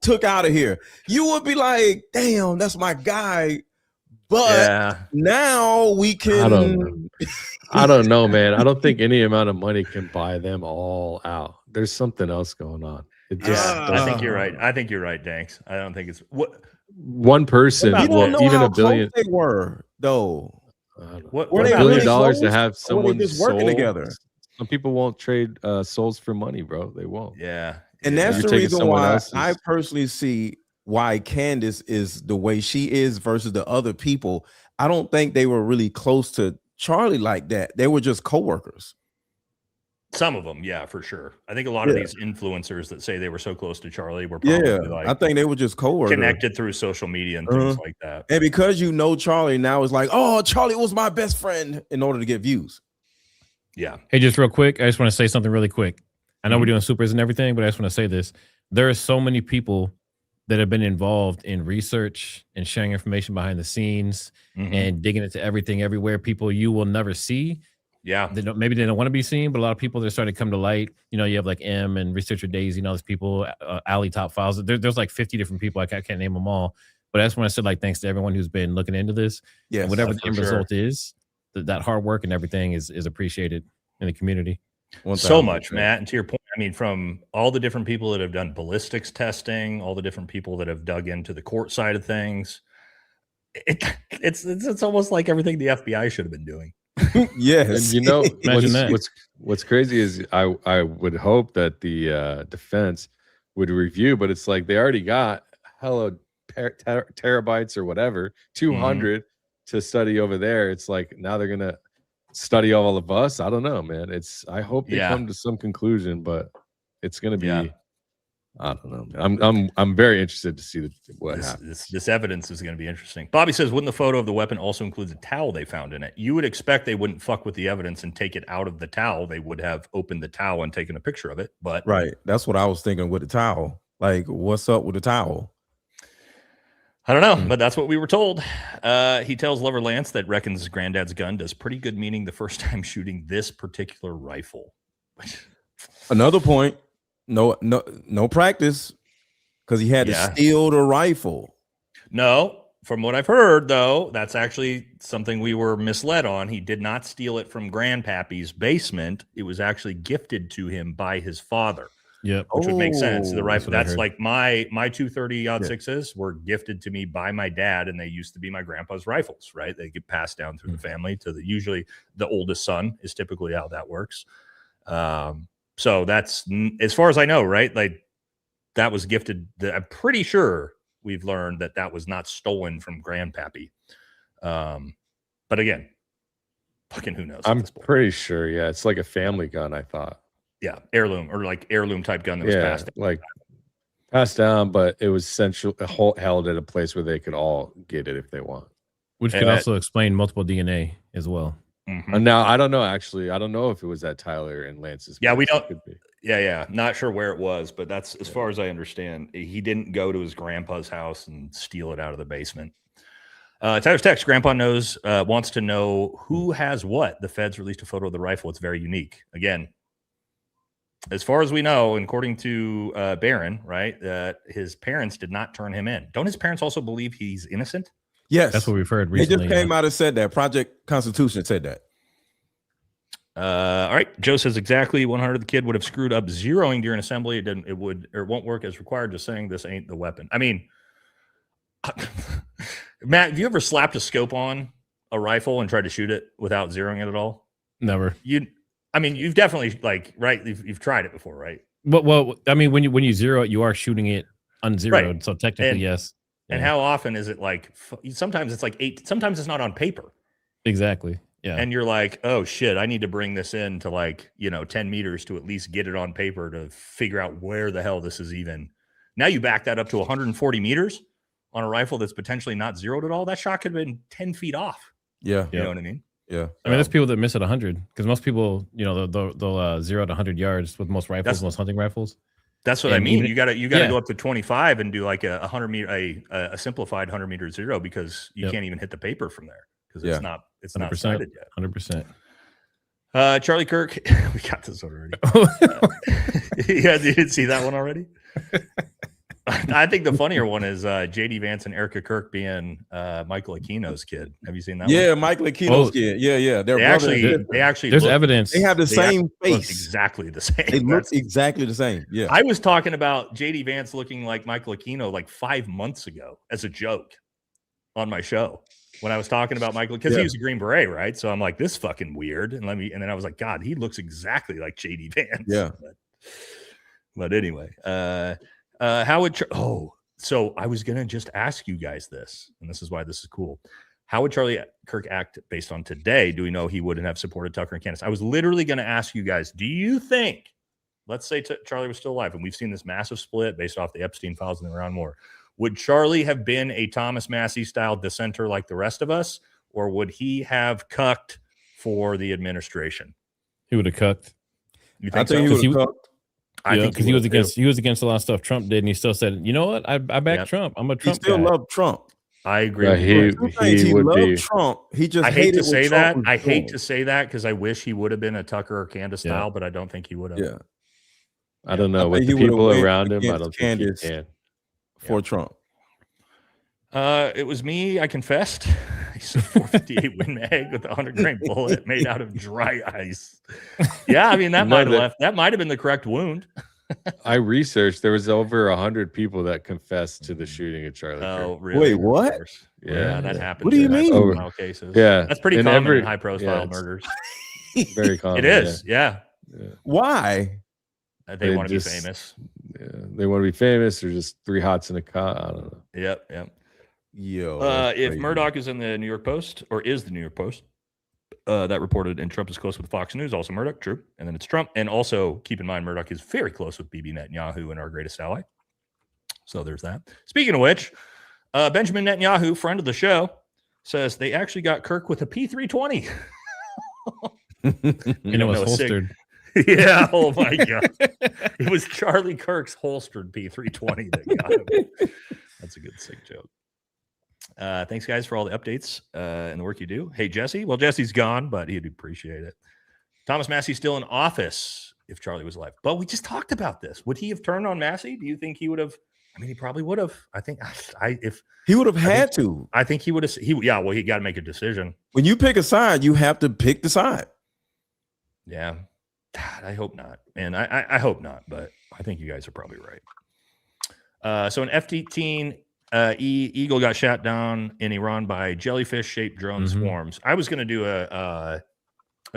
took out of here. You would be like, damn, that's my guy. But now we can. I don't know, man. I don't think any amount of money can buy them all out. There's something else going on. It just, I think you're right. I think you're right, Danks. I don't think it's one person. You don't know even how $1 billion they were though. What $1 billion to have someone just working together? Some people won't trade souls for money, bro. They won't. Yeah. And that's the reason why I personally see why Candace is the way she is versus the other people. I don't think they were really close to Charlie like that. They were just coworkers. Some of them, yeah, for sure. I think a lot of these influencers that say they were so close to Charlie were probably like, I think they were just coworkers, connected through social media and things like that. And because Charlie now is like, oh, Charlie was my best friend in order to get views. Yeah. Hey, just real quick, I just want to say something really quick. I know we're doing supers and everything, but I just want to say this. There are so many people that have been involved in research and sharing information behind the scenes and digging into everything everywhere. People you will never see. Yeah. Maybe they don't want to be seen, but a lot of people that started to come to light. You know, you have like M and Researcher Daisy and all these people, Alley Top Files. There's like 50 different people. I can't name them all. But that's when I said, like, thanks to everyone who's been looking into this. Yeah. And whatever the end result is, that hard work and everything is appreciated in the community. So much, Matt. And to your point, I mean, from all the different people that have done ballistics testing, all the different people that have dug into the court side of things, it's almost like everything the FBI should have been doing. Yes. And imagine that. What's crazy is I would hope that the defense would review, but it's like they already got hello terabytes or whatever, 200 to study over there. It's like now they're gonna study all of us. I don't know, man. I hope they come to some conclusion, but it's gonna be I don't know, man. I'm very interested to see what happens. This evidence is going to be interesting. Bobby says, wouldn't the photo of the weapon also include the towel they found in it? You would expect they wouldn't fuck with the evidence and take it out of the towel. They would have opened the towel and taken a picture of it. But that's what I was thinking with the towel. Like, what's up with the towel? I don't know, but that's what we were told. He tells Lover Lance that reckons his granddad's gun does pretty good, meaning the first time shooting this particular rifle. Another point. No practice because he had to steal the rifle. No, from what I've heard, though, that's actually something we were misled on. He did not steal it from Grandpappy's basement. It was actually gifted to him by his father. Yep, which would make sense. The rifle that's like my 230-06s were gifted to me by my dad, and they used to be my grandpa's rifles. Right, they get passed down through the family to usually the oldest son is typically how that works. So that's as far as I know, right? Like that was gifted. I'm pretty sure we've learned that was not stolen from Grandpappy. But again, fucking who knows? I'm pretty sure. Yeah, it's like a family gun. I thought. Yeah, heirloom or like heirloom type gun that was passed down. Like passed down, but it was held at a place where they could all get it if they want. Which could also explain multiple DNA as well. And now I don't know. Actually, I don't know if it was at Tyler and Lance's. Yeah, we don't. Yeah. Not sure where it was, but that's as far as I understand. He didn't go to his grandpa's house and steal it out of the basement. Tyler's text: Grandpa wants to know who has what. The feds released a photo of the rifle. It's very unique. Again, as far as we know, and according to Barron, right, that his parents did not turn him in. Don't his parents also believe he's innocent? Yes, that's what we've heard recently. It just came out and said that. Project Constitution said that. All right. Joe says exactly 100. The kid would have screwed up zeroing during assembly. It won't work as required. Just saying this ain't the weapon. I mean, Matt, have you ever slapped a scope on a rifle and tried to shoot it without zeroing it at all? Never. I mean, you've definitely right. You've tried it before, right? Well, I mean, when you zero it, you are shooting it unzeroed. Right. So technically, yes. And how often is it like? Sometimes it's like 8. Sometimes it's not on paper. Exactly. Yeah. And you're like, oh shit, I need to bring this in to like 10 meters to at least get it on paper to figure out where the hell this is even. Now you back that up to 140 meters on a rifle that's potentially not zeroed at all. That shot could have been 10 feet off. Yeah. You know what I mean? Yeah. I mean, there's people that miss at 100 because most people, they'll zero at 100 yards with most rifles, most hunting rifles. That's what I mean. You got to go up to 25 and do like a 100 meter, a simplified 100 meter zero because you can't even hit the paper from there because it's not sighted yet. 100%. Charlie Kirk, we got this already. Yeah, you didn't see that one already. I think the funnier one is JD Vance and Erika Kirk being Michael Aquino's kid. Have you seen that? Yeah, one? Michael Aquino's kid. Yeah. They actually there's evidence. They have the same face. Exactly the same. They look exactly the same. Yeah. I was talking about JD Vance looking like Michael Aquino like 5 months ago as a joke on my show when I was talking about Michael because he was a Green Beret, right? So I'm like, this fucking weird. And then I was like, God, he looks exactly like JD Vance. Yeah. But anyway, so I was gonna just ask you guys this, and this is why this is cool. How would Charlie Kirk act based on today? Do we know he wouldn't have supported Tucker and Candace? I was literally going to ask you guys, do you think, let's say Charlie was still alive, and we've seen this massive split based off the Epstein files and around more, would Charlie have been a Thomas Massey style dissenter like the rest of us, or would he have cucked for the administration? He would have cucked. You think he would have cucked. I think because he was against a lot of stuff Trump did, and he still said, you know what, I back Trump. I'm a Trump. He still guy. loved Trump. I agree. He loved Trump. He just I hate to say that. I hate to say that because I wish he would have been a Tucker or Candace style, but I don't think he would have. Yeah. I don't know. With the people around him, I don't think he can. For Trump. It was me. I confessed. He's a 458 Win Mag with a 100-grain bullet made out of dry ice. Yeah, I mean that might have left. That might have been the correct wound. I researched. There was over 100 people that confessed to the shooting of Charlie. Oh, really? Wait, what? Yeah, that happened. What do you mean? Cases. Yeah, that's pretty common in high-profile murders. Very common. It is. Yeah. Why? They want to be famous. Yeah, they want to be famous, or just three hots in a car. I don't know. Yep. Yo. If Murdoch is in the New York Post, or is the New York Post, that reported, and Trump is close with Fox News, also Murdoch, true. And then it's Trump. And also keep in mind, Murdoch is very close with Bibi Netanyahu and our greatest ally. So there's that. Speaking of which, Benjamin Netanyahu, friend of the show, says they actually got Kirk with a P320. It was holstered. Yeah. Oh my God. It was Charlie Kirk's holstered P320 that got him. That's a good sick joke. Thanks, guys, for all the updates and the work you do. Hey, Jesse. Well, Jesse's gone, but he'd appreciate it. Thomas Massey's still in office if Charlie was alive. But we just talked about this. Would he have turned on Massey? Do you think he would have? I mean, he probably would have. I think if he would have had to. I think he would have. He got to make a decision. When you pick a side, you have to pick the side. Yeah. God, I hope not. And I hope not, but I think you guys are probably right. So an F-18 Eagle got shot down in Iran by jellyfish-shaped drone swarms. I was going to do a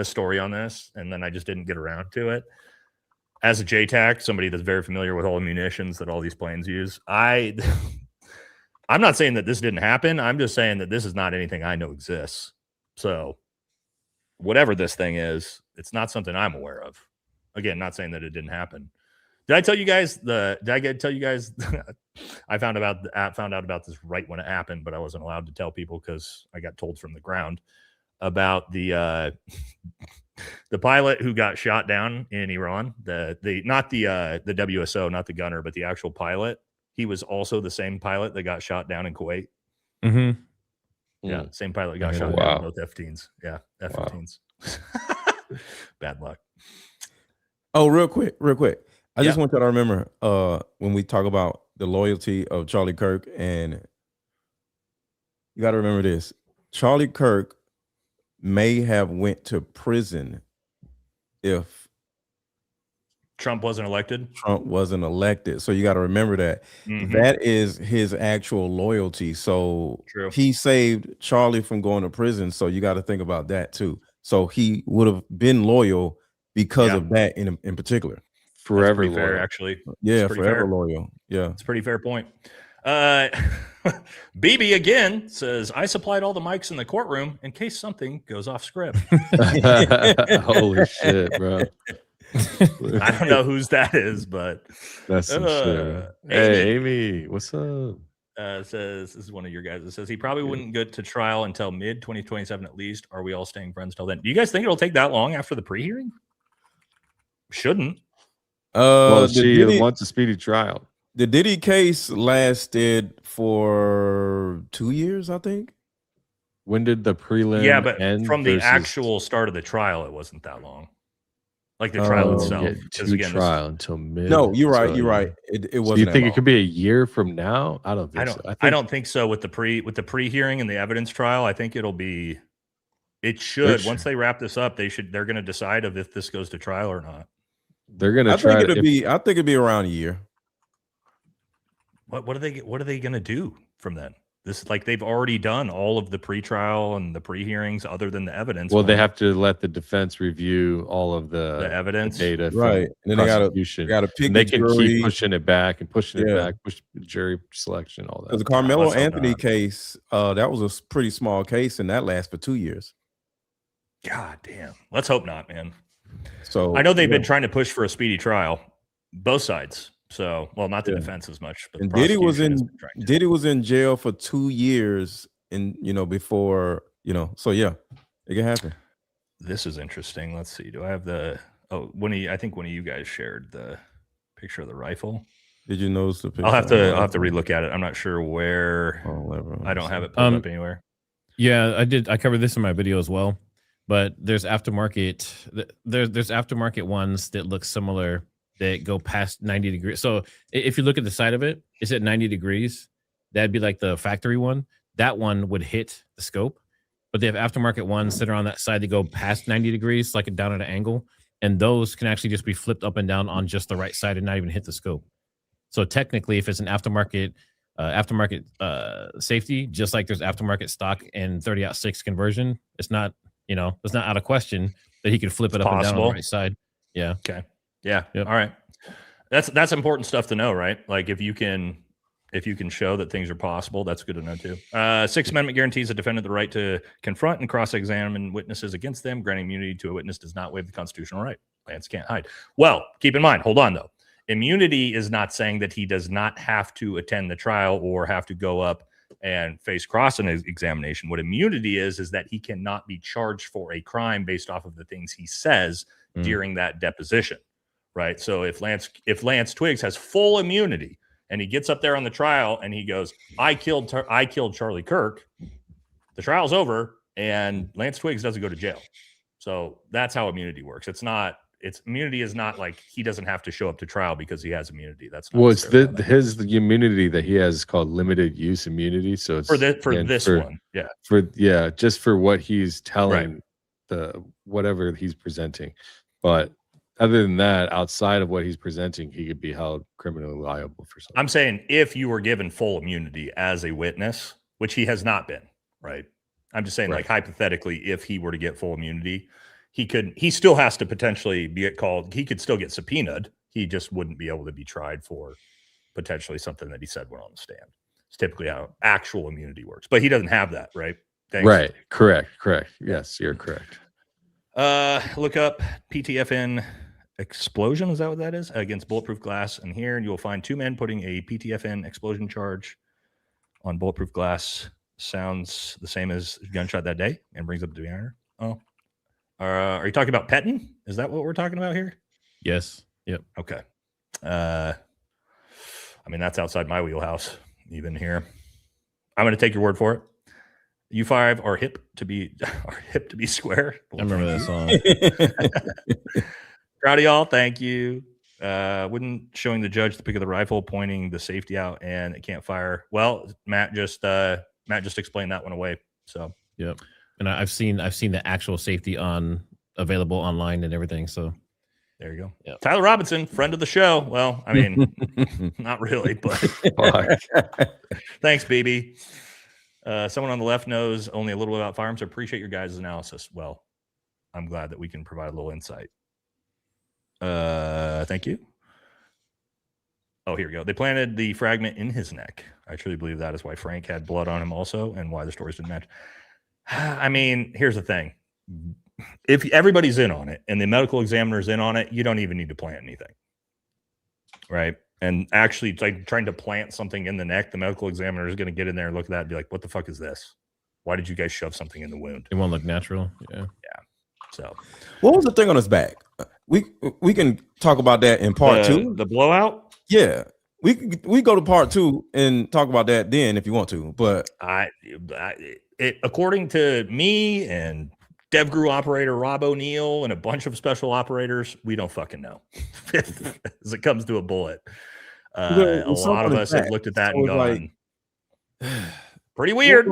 story on this, and then I just didn't get around to it. As a JTAC, somebody that's very familiar with all the munitions that all these planes use, I'm not saying that this didn't happen. I'm just saying that this is not anything I know exists. So whatever this thing is, it's not something I'm aware of. Again, not saying that it didn't happen. Did I tell you guys I found out about this right when it happened, but I wasn't allowed to tell people because I got told from the ground about the pilot who got shot down in Iran. Not the WSO, not the gunner, but the actual pilot. He was also the same pilot that got shot down in Kuwait. Mm-hmm. Yeah, same pilot got shot down in both F-15s. Yeah, F-15s. Bad luck. Oh, real quick. I just want y'all to remember when we talk about the loyalty of Charlie Kirk, and you got to remember this. Charlie Kirk may have went to prison if Trump wasn't elected. Trump wasn't elected. So you got to remember that. That is his actual loyalty. So True. he saved Charlie from going to prison. So you got to think about that too. So he would have been loyal because of that in particular. Forever loyal. Fair, actually. Yeah, forever loyal. Yeah. It's a pretty fair point. BB again says, I supplied all the mics in the courtroom in case something goes off script. Holy shit, bro. I don't know whose that is, but that's some shit. Hey, Amy, what's up? Says this is one of your guys. It says he probably wouldn't get to trial until mid 2027 at least. Are we all staying friends till then? Do you guys think it'll take that long after the pre-hearing? Shouldn't. Well, she wants a speedy trial. The Diddy case lasted for 2 years, I think. When did the prelim? Yeah, but from the actual start of the trial, it wasn't that long. Like the trial itself. Yeah, trial until mid. No, you're right. You're right. It wasn't. Do you think it could be a year from now? I don't think so. I don't think so with the pre-hearing and the evidence trial. I think it'll be. It should once they wrap this up. They're going to decide if this goes to trial or not. They're going to try. I think it'll be around a year. What are they going to do from then? This is like they've already done all of the pre-trial and the pre-hearings other than the evidence. Well, they have to let the defense review all of the evidence, the data, right? And then they got to pick. They can keep pushing it back and pushing it back, push jury selection, all that. The Carmelo Anthony case, that was a pretty small case, and that lasted for 2 years. God damn. Let's hope not, man. So I know they've been trying to push for a speedy trial, both sides. So, well, not the defense as much, but and Diddy was in jail for 2 years, before So yeah, it can happen. This is interesting. Let's see. Do I have I think one of you guys shared the picture of the rifle. Did you notice the picture? I'll have to relook at it. I'm not sure where. I don't have it pulled up anywhere. Yeah, I did. I covered this in my video as well. But there's aftermarket. There's aftermarket ones that look similar that go past 90 degrees. So if you look at the side of it, it's at 90 degrees. That'd be like the factory one. That one would hit the scope. But they have aftermarket ones that are on that side that go past 90 degrees, like down at an angle. And those can actually just be flipped up and down on just the right side and not even hit the scope. So technically, if it's an aftermarket safety, just like there's aftermarket stock and 30-06 conversion, it's not out of question that he could flip it up and down on the right side. Yeah. Okay. Yeah. Yep. All right. That's important stuff to know, right? Like if you can show that things are possible, that's good to know too. Sixth Amendment guarantees a defendant the right to confront and cross-examine witnesses against them. Granting immunity to a witness does not waive the constitutional right. Lance can't hide. Well, keep in mind, hold on though. Immunity is not saying that he does not have to attend the trial or have to go up and face cross-examination. What immunity is that he cannot be charged for a crime based off of the things he says during that deposition. Right. So if Lance Twiggs has full immunity and he gets up there on the trial and he goes, I killed Charlie Kirk, the trial's over and Lance Twiggs doesn't go to jail. So that's how immunity works. Immunity is not like he doesn't have to show up to trial because he has immunity. That's not the immunity that he has is called limited use immunity. So it's just for what he's telling, whatever he's presenting. But other than that, outside of what he's presenting, he could be held criminally liable for something. I'm saying if you were given full immunity as a witness, which he has not been, right? I'm just saying, like hypothetically, if he were to get full immunity, he still has to potentially get called. He could still get subpoenaed. He just wouldn't be able to be tried for potentially something that he said when on the stand. It's typically how actual immunity works, but he doesn't have that, right? Thanks. Right. Correct. Yes, you're correct. Look up PTFN explosion. Is that what that is? Against bulletproof glass. And here you will find two men putting a PTFN explosion charge on bulletproof glass. Sounds the same as gunshot that day and brings up the honor. Oh, are you talking about petting? Is that what we're talking about here? Yes. Yep. Okay. I mean, that's outside my wheelhouse, even here. I'm going to take your word for it. You five are hip to be square. Well, I remember that song. Proud of y'all. Thank you. Wouldn't showing the judge the pick of the rifle, pointing the safety out, and it can't fire. Well, Matt just explained that one away. So yep. And I've seen the actual safety available online and everything. So There you go. Yep. Tyler Robinson, friend of the show. Well, I mean, not really, but thanks, BB. Someone on the left knows only a little about firearms. I appreciate your guys' analysis. Well, I'm glad that we can provide a little insight. Thank you. Oh, here we go. They planted the fragment in his neck. I truly believe that is why Frank had blood on him also, and why the stories didn't match. I mean, here's the thing. If everybody's in on it and the medical examiner's in on it, you don't even need to plant anything. Right? And actually, like trying to plant something in the neck, the medical examiner is going to get in there and look at that and be like, what the fuck is this? Why did you guys shove something in the wound? It won't look natural. Yeah. So what was the thing on his back? We can talk about that in part 2. The blowout? Yeah. We go to part 2 and talk about that then if you want to. But according to me and DevGru operator Rob O'Neill and a bunch of special operators, we don't fucking know as it comes to a bullet. A lot of us have looked at that and gone, pretty weird.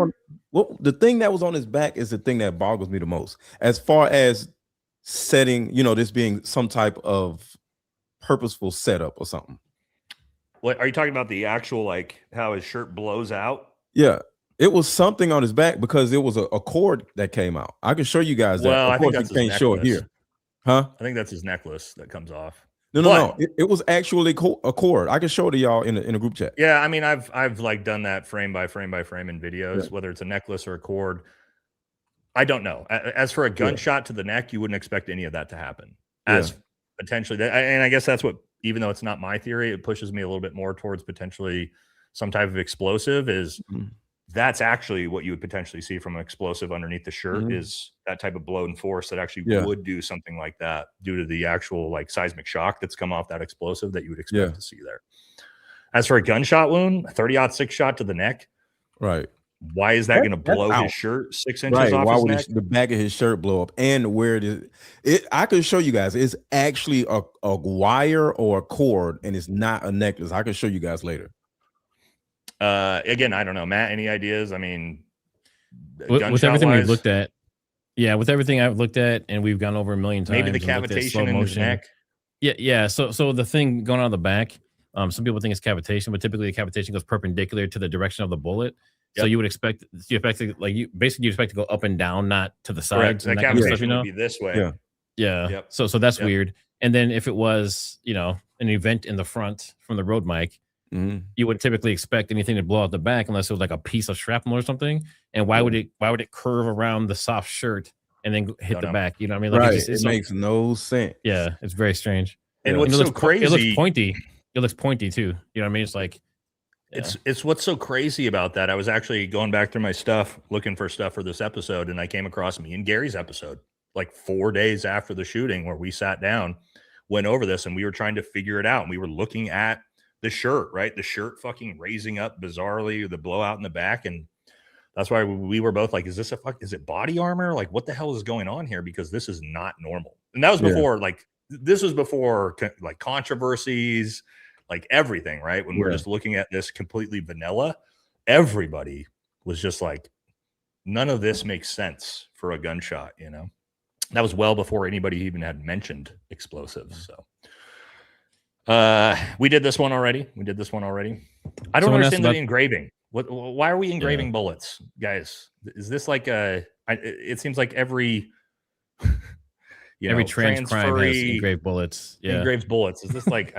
Well, the thing that was on his back is the thing that boggles me the most. As far as setting, this being some type of purposeful setup or something. What are you talking about? The actual, like how his shirt blows out? Yeah. It was something on his back because it was a cord that came out. I can show you guys that. Well, of course, you can't show it here. Huh? I think that's his necklace that comes off. No. It was actually a cord. I can show it to y'all in a group chat. Yeah, I mean, I've like done that frame by frame by frame in videos, whether it's a necklace or a cord. I don't know. As for a gunshot to the neck, you wouldn't expect any of that to happen. As potentially, and I guess that's what, even though it's not my theory, it pushes me a little bit more towards potentially some type of explosive. That's actually what you would potentially see from an explosive underneath the shirt is that type of blown force that actually would do something like that due to the actual like seismic shock that's come off that explosive that you would expect to see there. As for a gunshot wound, a 30-06 shot to the neck, right? Why is that going to blow his shirt 6 inches off Why his would neck? the back of his shirt blow up? And where it is, I can show you guys. It's actually a wire or a cord, and it's not a necklace. I can show you guys later. Again, I don't know, Matt. Any ideas? I mean, with everything we've looked at, with everything I've looked at, and we've gone over a million times. Maybe the cavitation in his neck. Yeah. So the thing going on the back, some people think it's cavitation, but typically the cavitation goes perpendicular to the direction of the bullet. Yep. So you would expect to expect to go up and down, not to the sides. That kind of stuff, would be this way. Yeah. Yep. So that's weird. And then if it was, an event in the front from the road mic, you would typically expect anything to blow out the back unless it was like a piece of shrapnel or something. And why would it curve around the soft shirt and then hit the back? You know what I mean? Like it makes no sense. Yeah, it's very strange. And what's so crazy? It looks pointy. It looks pointy too. You know what I mean? It's like it's what's so crazy about that. I was actually going back through my stuff, looking for stuff for this episode, and I came across me and Gary's episode like 4 days after the shooting where we sat down, went over this, and we were trying to figure it out. And we were looking at the shirt, right? The shirt fucking raising up bizarrely, the blowout in the back. And that's why we were both like, is it body armor? Like, what the hell is going on here? Because this is not normal. And that was before, this was before like controversies, like everything, right? When we're just looking at this completely vanilla, everybody was just like, none of this makes sense for a gunshot, That was well before anybody even had mentioned explosives. So we did this one already. I don't understand the engraving. Why are we engraving bullets, guys? Is this like it seems like every every trans crime has engraved bullets. Yeah. Engraves bullets. Is this like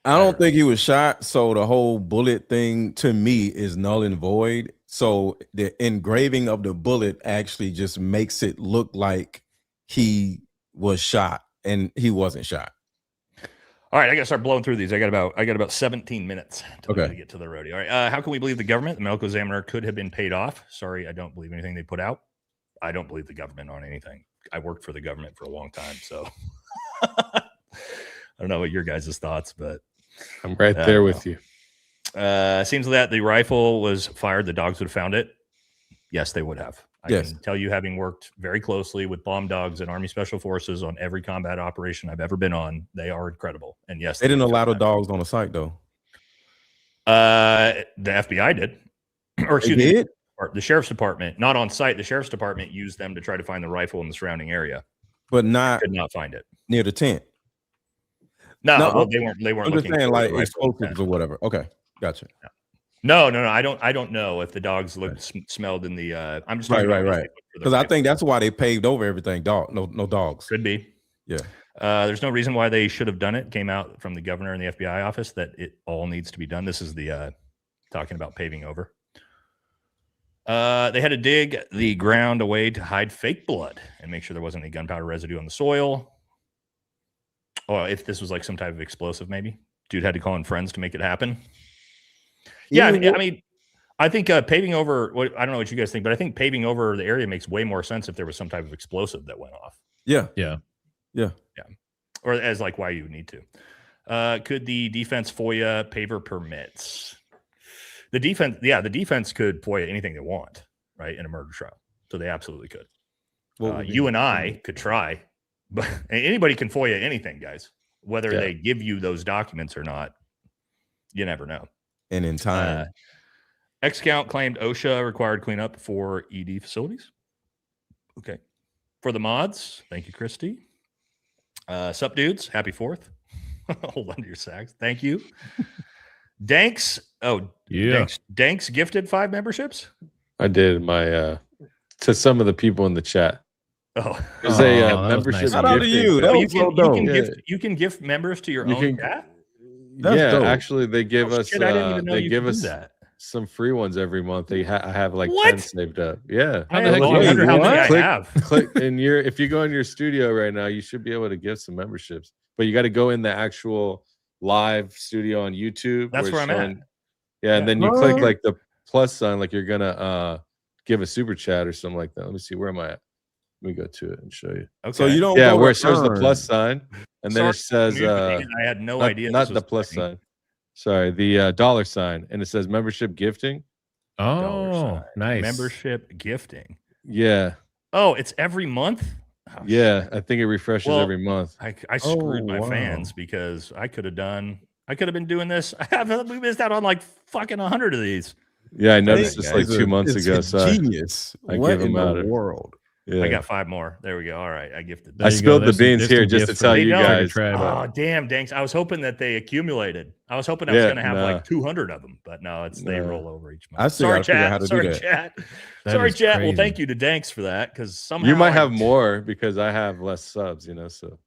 I don't think he was shot, so the whole bullet thing to me is null and void. So the engraving of the bullet actually just makes it look like he was shot and he wasn't shot. All right, I got to start blowing through these. I got about 17 minutes to get to the rodeo. All right, how can we believe the government? The medical examiner could have been paid off. Sorry, I don't believe anything they put out. I don't believe the government on anything. I worked for the government for a long time, so I don't know what your guys' thoughts, but I'm right there with you. Seems that the rifle was fired. The dogs would have found it. Yes, they would have. I can tell you, having worked very closely with bomb dogs and Army Special Forces on every combat operation I've ever been on, they are incredible. And yes, they didn't allow the dogs on the site though. The FBI did, or excuse me, did? The sheriff's department, not on site. The sheriff's department used them to try to find the rifle in the surrounding area, but could not find it near the tent. No, well, they weren't. They weren't I'm just looking saying, for like the rifle explosives intent. or whatever. Okay, gotcha. No. I don't know if the dogs looked smelled in the. I'm just talking right. Because I think that's why they paved over everything. No dogs. Could be. Yeah. There's no reason why they should have done it. Came out from the governor and the FBI office that it all needs to be done. This is the talking about paving over. They had to dig the ground away to hide fake blood and make sure there wasn't any gunpowder residue on the soil. Or if this was like some type of explosive, maybe. Dude had to call in friends to make it happen. Yeah, I mean, I think paving over, I don't know what you guys think, but I think paving over the area makes way more sense if there was some type of explosive that went off. Yeah. Or as like why you would need to. Could the defense FOIA paver permits? The defense could FOIA anything they want, right, in a murder trial. So they absolutely could. You and I could try, but anybody can FOIA anything, guys. Whether they give you those documents or not, you never know. And in time. X-Count claimed OSHA required cleanup for ED facilities. Okay. For the mods, thank you, Christy. Sup, dudes. Happy 4th. Hold on to your sacks. Thank you. Danks. Oh, yeah. Danks gifted 5 memberships. I did my to some of the people in the chat. Oh, there's a membership. Nice. Shout out to you. That was so dope. You can gift members to your own chat. Yeah, dope. Actually, they give us. Shit, I didn't even know they you give could us do that. Some free ones every month. I have like 10 saved up. Yeah. I wonder how many I have. Click in your. If you go in your studio right now, you should be able to get some memberships. But you got to go in the actual live studio on YouTube. That's where I'm at. Yeah, and then you click like the plus sign, like you're gonna give a super chat or something like that. Let me see. Where am I at? Let me go to it and show you. Okay. So you don't. Yeah, where it shows the plus sign, and then it says. I had no idea. Not the plus sign. Sorry, the dollar sign, and it says membership gifting. Oh, nice. Membership gifting. Yeah. Oh, it's every month? Oh, yeah, I think it refreshes every month. I screwed my fans because I could have been doing this. We missed out on like fucking 100 of these. Yeah, I noticed this like 2 months ago. So genius. I what gave in them the out world? Yeah. I got 5 more. There we go. All right. I gifted. I spilled the beans here just to tell you guys. Oh, damn, Danks. I was hoping that they accumulated. I was hoping I was going to have like 200 of them, but no, they roll over each month. Sorry, chat. Sorry, chat. Well, thank you to Danks for that because somehow you might have more because I have less subs, so.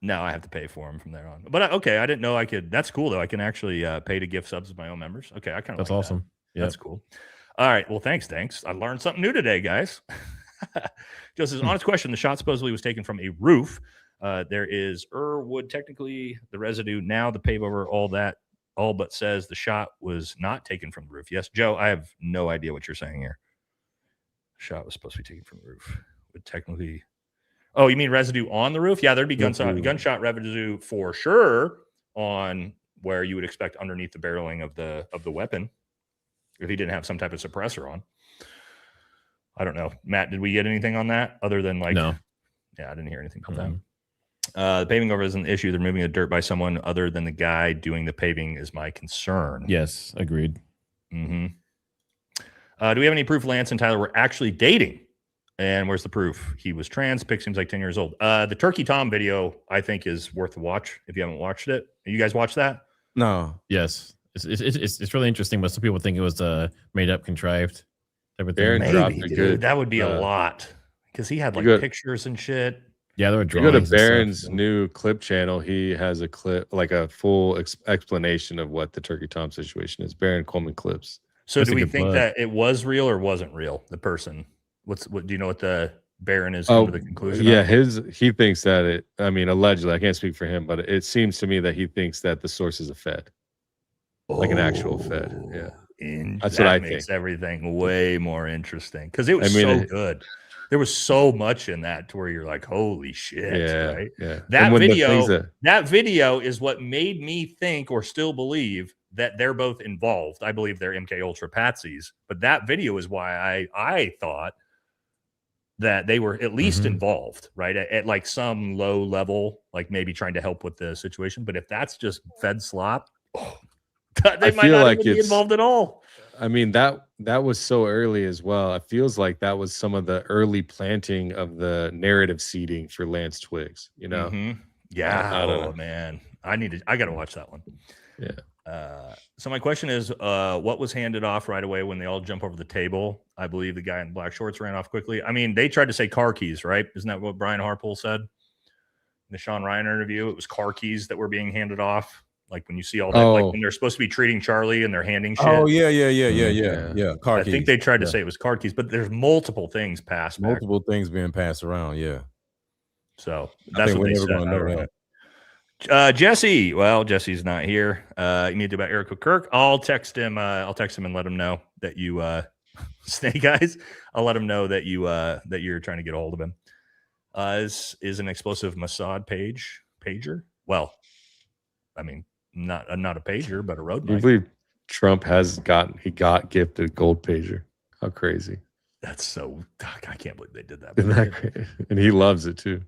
No, I have to pay for them from there on. But okay, I didn't know I could. That's cool though. I can actually pay to gift subs to my own members. Okay, I kind of. That's awesome. Yeah, that's cool. All right. Well, thanks. I learned something new today, guys. Just as honest question: the shot supposedly was taken from a roof. There is wood technically the residue. Now the pave over all but says the shot was not taken from the roof. Yes, Joe. I have no idea what you're saying here. Shot was supposed to be taken from the roof. Would technically. Oh, you mean residue on the roof? Yeah, there'd be gunshot residue for sure on where you would expect underneath the barreling of the weapon. If he didn't have some type of suppressor on. I don't know. Matt, did we get anything on that other than like no? Yeah, I didn't hear anything about that. The paving over is an issue. They're moving the dirt by someone other than the guy doing the paving is my concern. Yes, agreed. Mm-hmm. Do we have any proof Lance and Tyler were actually dating? And where's the proof? He was trans. Pic seems like 10 years old. The Turkey Tom video, I think, is worth a watch if you haven't watched it. You guys watch that? No. Yes. It's really interesting, but some people think it was made up, contrived. Maybe, dude, that would be a lot because he had like pictures and shit. Yeah, there were drawings. You go to Baron's new clip channel. He has a clip, like a full explanation of what the Turkey Tom situation is. Baron Coleman clips. So do we think that it was real or wasn't real? The person, what do you know what the Baron is under the conclusion? Yeah, he thinks that it. I mean, allegedly, I can't speak for him, but it seems to me that he thinks that the source is a Fed. Like an actual Fed, yeah. That's what I think. Makes everything way more interesting because it was so good. There was so much in that to where you're like, "Holy shit!" Right? Yeah. That video is what made me think or still believe that they're both involved. I believe they're MK Ultra patsies, but that video is why I thought that they were at least involved, right? At like some low level, like maybe trying to help with the situation. But if that's just Fed slop. They might not even be involved at all. I mean, that was so early as well. It feels like that was some of the early planting of the narrative seeding for Lance Twigs, you know? Yeah. I don't know. Man. I got to watch that one. Yeah. So my question is, what was handed off right away when they all jump over the table? I believe the guy in black shorts ran off quickly. I mean, they tried to say car keys, right? Isn't that what Brian Harpole said in the Sean Ryan interview? It was car keys that were being handed off. Like when you see all that, like when they're supposed to be treating Charlie and they're handing shit. Oh yeah. Car keys. I think they tried to say it was car keys, but there's multiple things passed. Multiple things being passed around. Yeah. So that's what they said. Gonna know that. Jesse. Well, Jesse's not here. You need to about Erika Kirk. I'll text him. I'll text him and let him know that you Snake Eyes. I'll let him know that you're trying to get a hold of him. Is an explosive Mossad pager? Well, I mean, not a pager, but a road knife. You believe Trump got gifted a gold pager? How crazy! That's so. I can't believe they did that. Isn't that crazy? And he loves it too.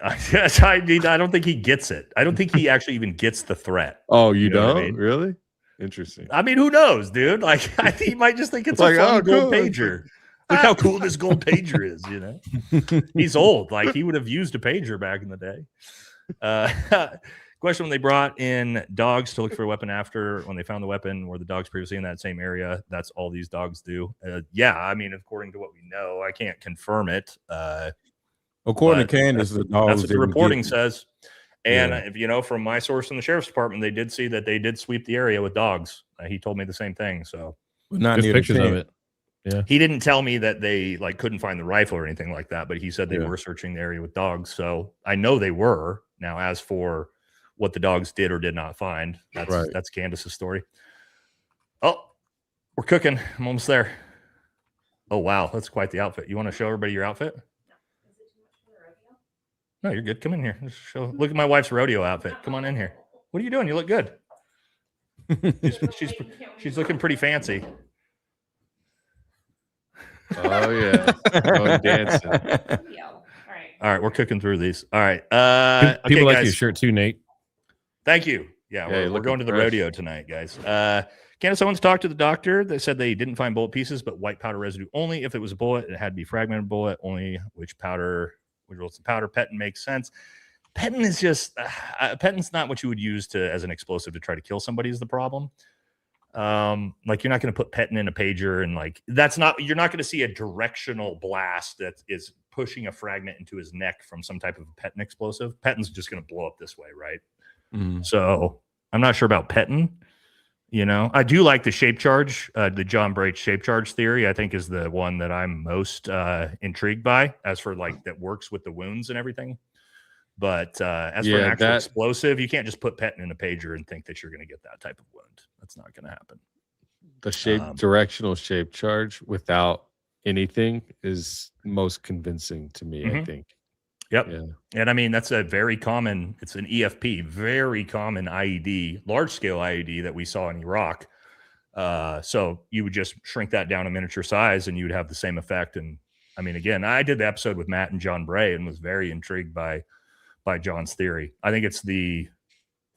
I mean, I don't think he gets it. I don't think he actually even gets the threat. Oh, you don't? I mean? Really? Interesting. I mean, who knows, dude? Like, I think he might just think it's like a fun gold pager. Look how cool this gold pager is, you know? He's old. Like, he would have used a pager back in the day. Question: when they brought in dogs to look for a weapon after when they found the weapon, were the dogs previously in that same area? That's all these dogs do. Yeah, I mean, according to what we know, I can't confirm it. According to Candace, that's what the reporting says. And if you know, from my source in the sheriff's department, they did see that they did sweep the area with dogs. He told me the same thing. So not near pictures of it. Yeah, he didn't tell me that they like couldn't find the rifle or anything like that, but he said they were searching the area with dogs. So I know they were. Now, as for what the dogs did or did not find, that's Candace's story. Oh, we're cooking. I'm almost there. Oh wow, that's quite the outfit. You want to show everybody your outfit? No, you're good. Come in here. Look at my wife's rodeo outfit. Come on in here. What are you doing? You look good. She's looking pretty fancy. Oh yeah, going dancing. All right, we're cooking through these. All right. People like your shirt too, Nate. Thank you. Yeah, we're going to the rodeo tonight, guys. Candace Owens talked to the doctor. They said they didn't find bullet pieces, but white powder residue only. If it was a bullet, it had to be fragmented bullet. Only which powder. Petin makes sense. Petin is just Petin's not what you would use as an explosive to try to kill somebody is the problem. Like you're not going to put Petin in a pager and like you're not going to see a directional blast that is pushing a fragment into his neck from some type of Petin explosive. Petin's just going to blow up this way, right? So I'm not sure about Petin. You know, I do like the shape charge, the John Brate shape charge theory, I think is the one that I'm most intrigued by as for like that works with the wounds and everything. But as for an actual explosive, you can't just put Petin in a pager and think that you're going to get that type of wound. That's not going to happen. The directional shape charge without anything is most convincing to me, I think. Yep. Yeah. And I mean, that's it's an EFP, very common IED, large scale IED that we saw in Iraq. So you would just shrink that down a miniature size and you would have the same effect. And I mean, again, I did the episode with Matt and John Bray and was very intrigued by John's theory. I think it's the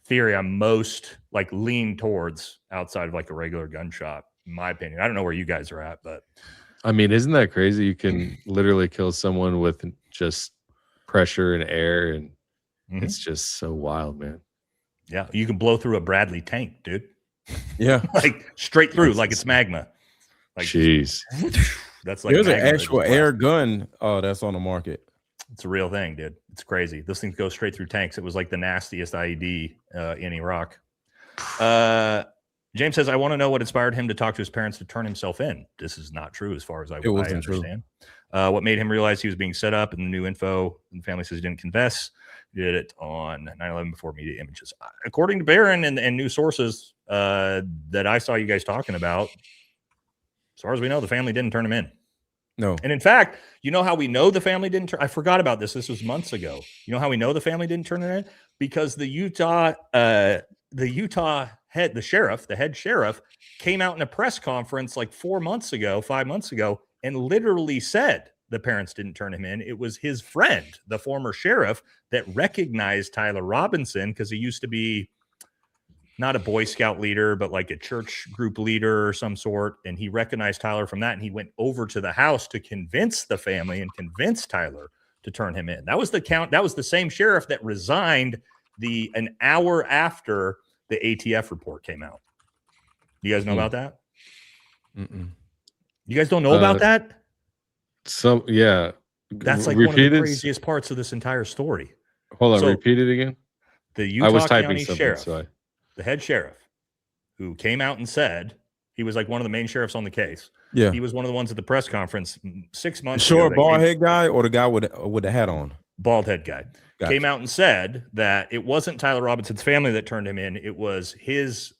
theory I'm most like lean towards outside of like a regular gunshot, in my opinion. I don't know where you guys are at, but I mean, isn't that crazy? You can literally kill someone with just pressure and air, and it's just so wild, man. Yeah, you can blow through a Bradley tank, dude. Yeah, like straight through, like it's magma. Like, jeez, that's like there's an actual air gun. Oh, that's on the market. It's a real thing, dude. It's crazy. Those things go straight through tanks. It was like the nastiest IED in Iraq. James says, I want to know what inspired him to talk to his parents to turn himself in. This is not true as far as I understand. True. What made him realize he was being set up and the new info, and the family says he didn't confess. He did it on 9/11 before media images. According to Barron and new sources that I saw you guys talking about, as far as we know, the family didn't turn him in. No. And in fact, you know how we know the family didn't turn? I forgot about this. This was months ago. You know how we know the family didn't turn it in? Because the Utah head sheriff, came out in a press conference like 5 months ago, and literally said the parents didn't turn him in. It was his friend, the former sheriff, that recognized Tyler Robinson because he used to be not a Boy Scout leader, but like a church group leader or some sort. And he recognized Tyler from that. And he went over to the house to convince the family and convince Tyler to turn him in. That was the same sheriff that resigned an hour after the ATF report came out. You guys know about that? Mm-mm. You guys don't know about that? Yeah. That's like one of the craziest parts of this entire story. Hold on, repeat it again. The Utah County Sheriff, the head sheriff, who came out and said he was like one of the main sheriffs on the case. Yeah, he was one of the ones at the press conference 6 months. Short bald head guy or the guy with the hat on? Bald head guy. Gotcha. Came out and said that it wasn't Tyler Robinson's family that turned him in. It was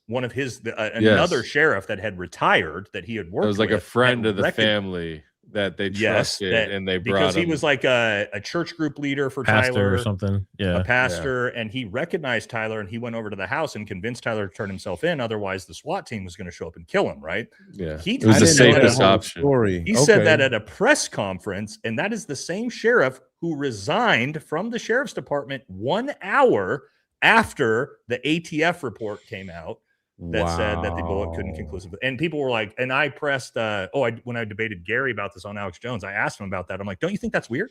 another sheriff that had retired that he had worked with. It was like a friend of the family that they trusted, and they brought because him. He was like a church group leader for pastor Tyler or something. A pastor, and he recognized Tyler, and he went over to the house and convinced Tyler to turn himself in. Otherwise, the SWAT team was going to show up and kill him. Right? Yeah, it was the safest option. He said that at a press conference, and that is the same sheriff who resigned from the sheriff's department 1 hour after the ATF report came out. That said that the bullet couldn't conclusively. And people were like, and I pressed, when I debated Gary about this on Alex Jones, I asked him about that. I'm like, don't you think that's weird?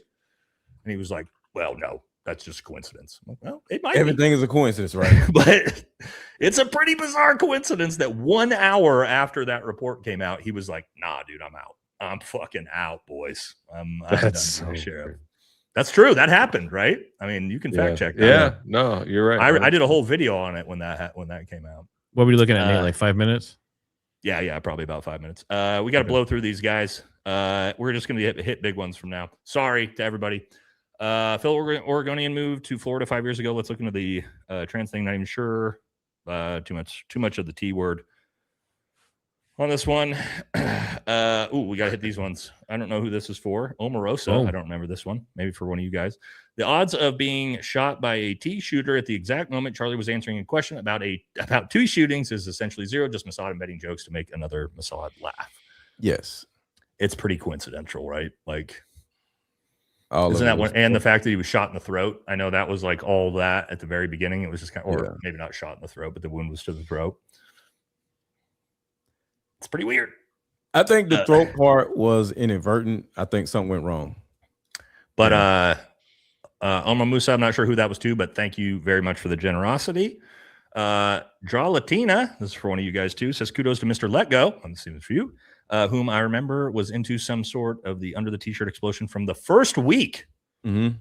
And he was like, well, no, that's just a coincidence. Like, well, it might Everything is a coincidence, right? But it's a pretty bizarre coincidence that 1 hour after that report came out, he was like, nah, dude, I'm out. I'm fucking out, boys. I'm done, so sheriff. That's true. That happened, right? I mean, you can fact check that. Yeah, no, you're right. I did a whole video on it when that came out. What were you looking at, Nate? Like 5 minutes? Yeah, probably about 5 minutes. We got to blow through these guys. We're just going to hit big ones from now. Sorry to everybody. Phil Oregonian moved to Florida 5 years ago. Let's look into the trans thing. Not even sure. Too much of the T word on this one. We got to hit these ones. I don't know who this is for. Omarosa. I don't remember this one. Maybe for one of you guys. The odds of being shot by a T shooter at the exact moment Charlie was answering a question about two shootings is essentially zero. Just Mossad inventing jokes to make another Mossad laugh. Yes, it's pretty coincidental, right? Like, isn't that one? And the fact that he was shot in the throat. I know that was like all that at the very beginning. It was just kind of, or maybe not shot in the throat, but the wound was to the throat. It's pretty weird. I think the throat part was inadvertent. I think something went wrong. But Oma Musa, I'm not sure who that was to, but thank you very much for the generosity. Draw Latina, this is for one of you guys too, says kudos to Mr. Let Go. I'm assuming it's for you, whom I remember was into some sort of the under the t-shirt explosion from the first week. Mm-hmm.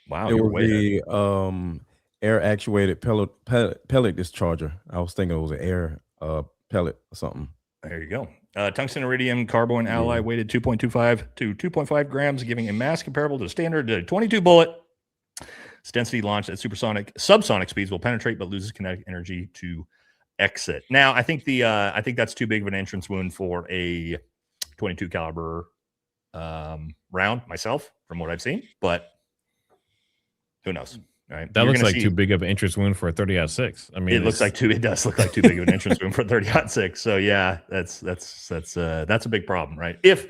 Wow, it was the air actuated pellet discharger. I was thinking it was an air pellet or something. There you go. Tungsten iridium carbon alloy weighted 2.25 to 2.5 grams, giving a mass comparable to the standard 22 bullet. Its density launched at subsonic speeds will penetrate, but loses kinetic energy to exit. Now, I think that's too big of an entrance wound for a 22 caliber round myself, from what I've seen, but who knows? Right. That looks like too big of an entrance wound for a 30-06. I mean, it does look like too big of an entrance wound for a 30-06. So yeah, that's a big problem, right? If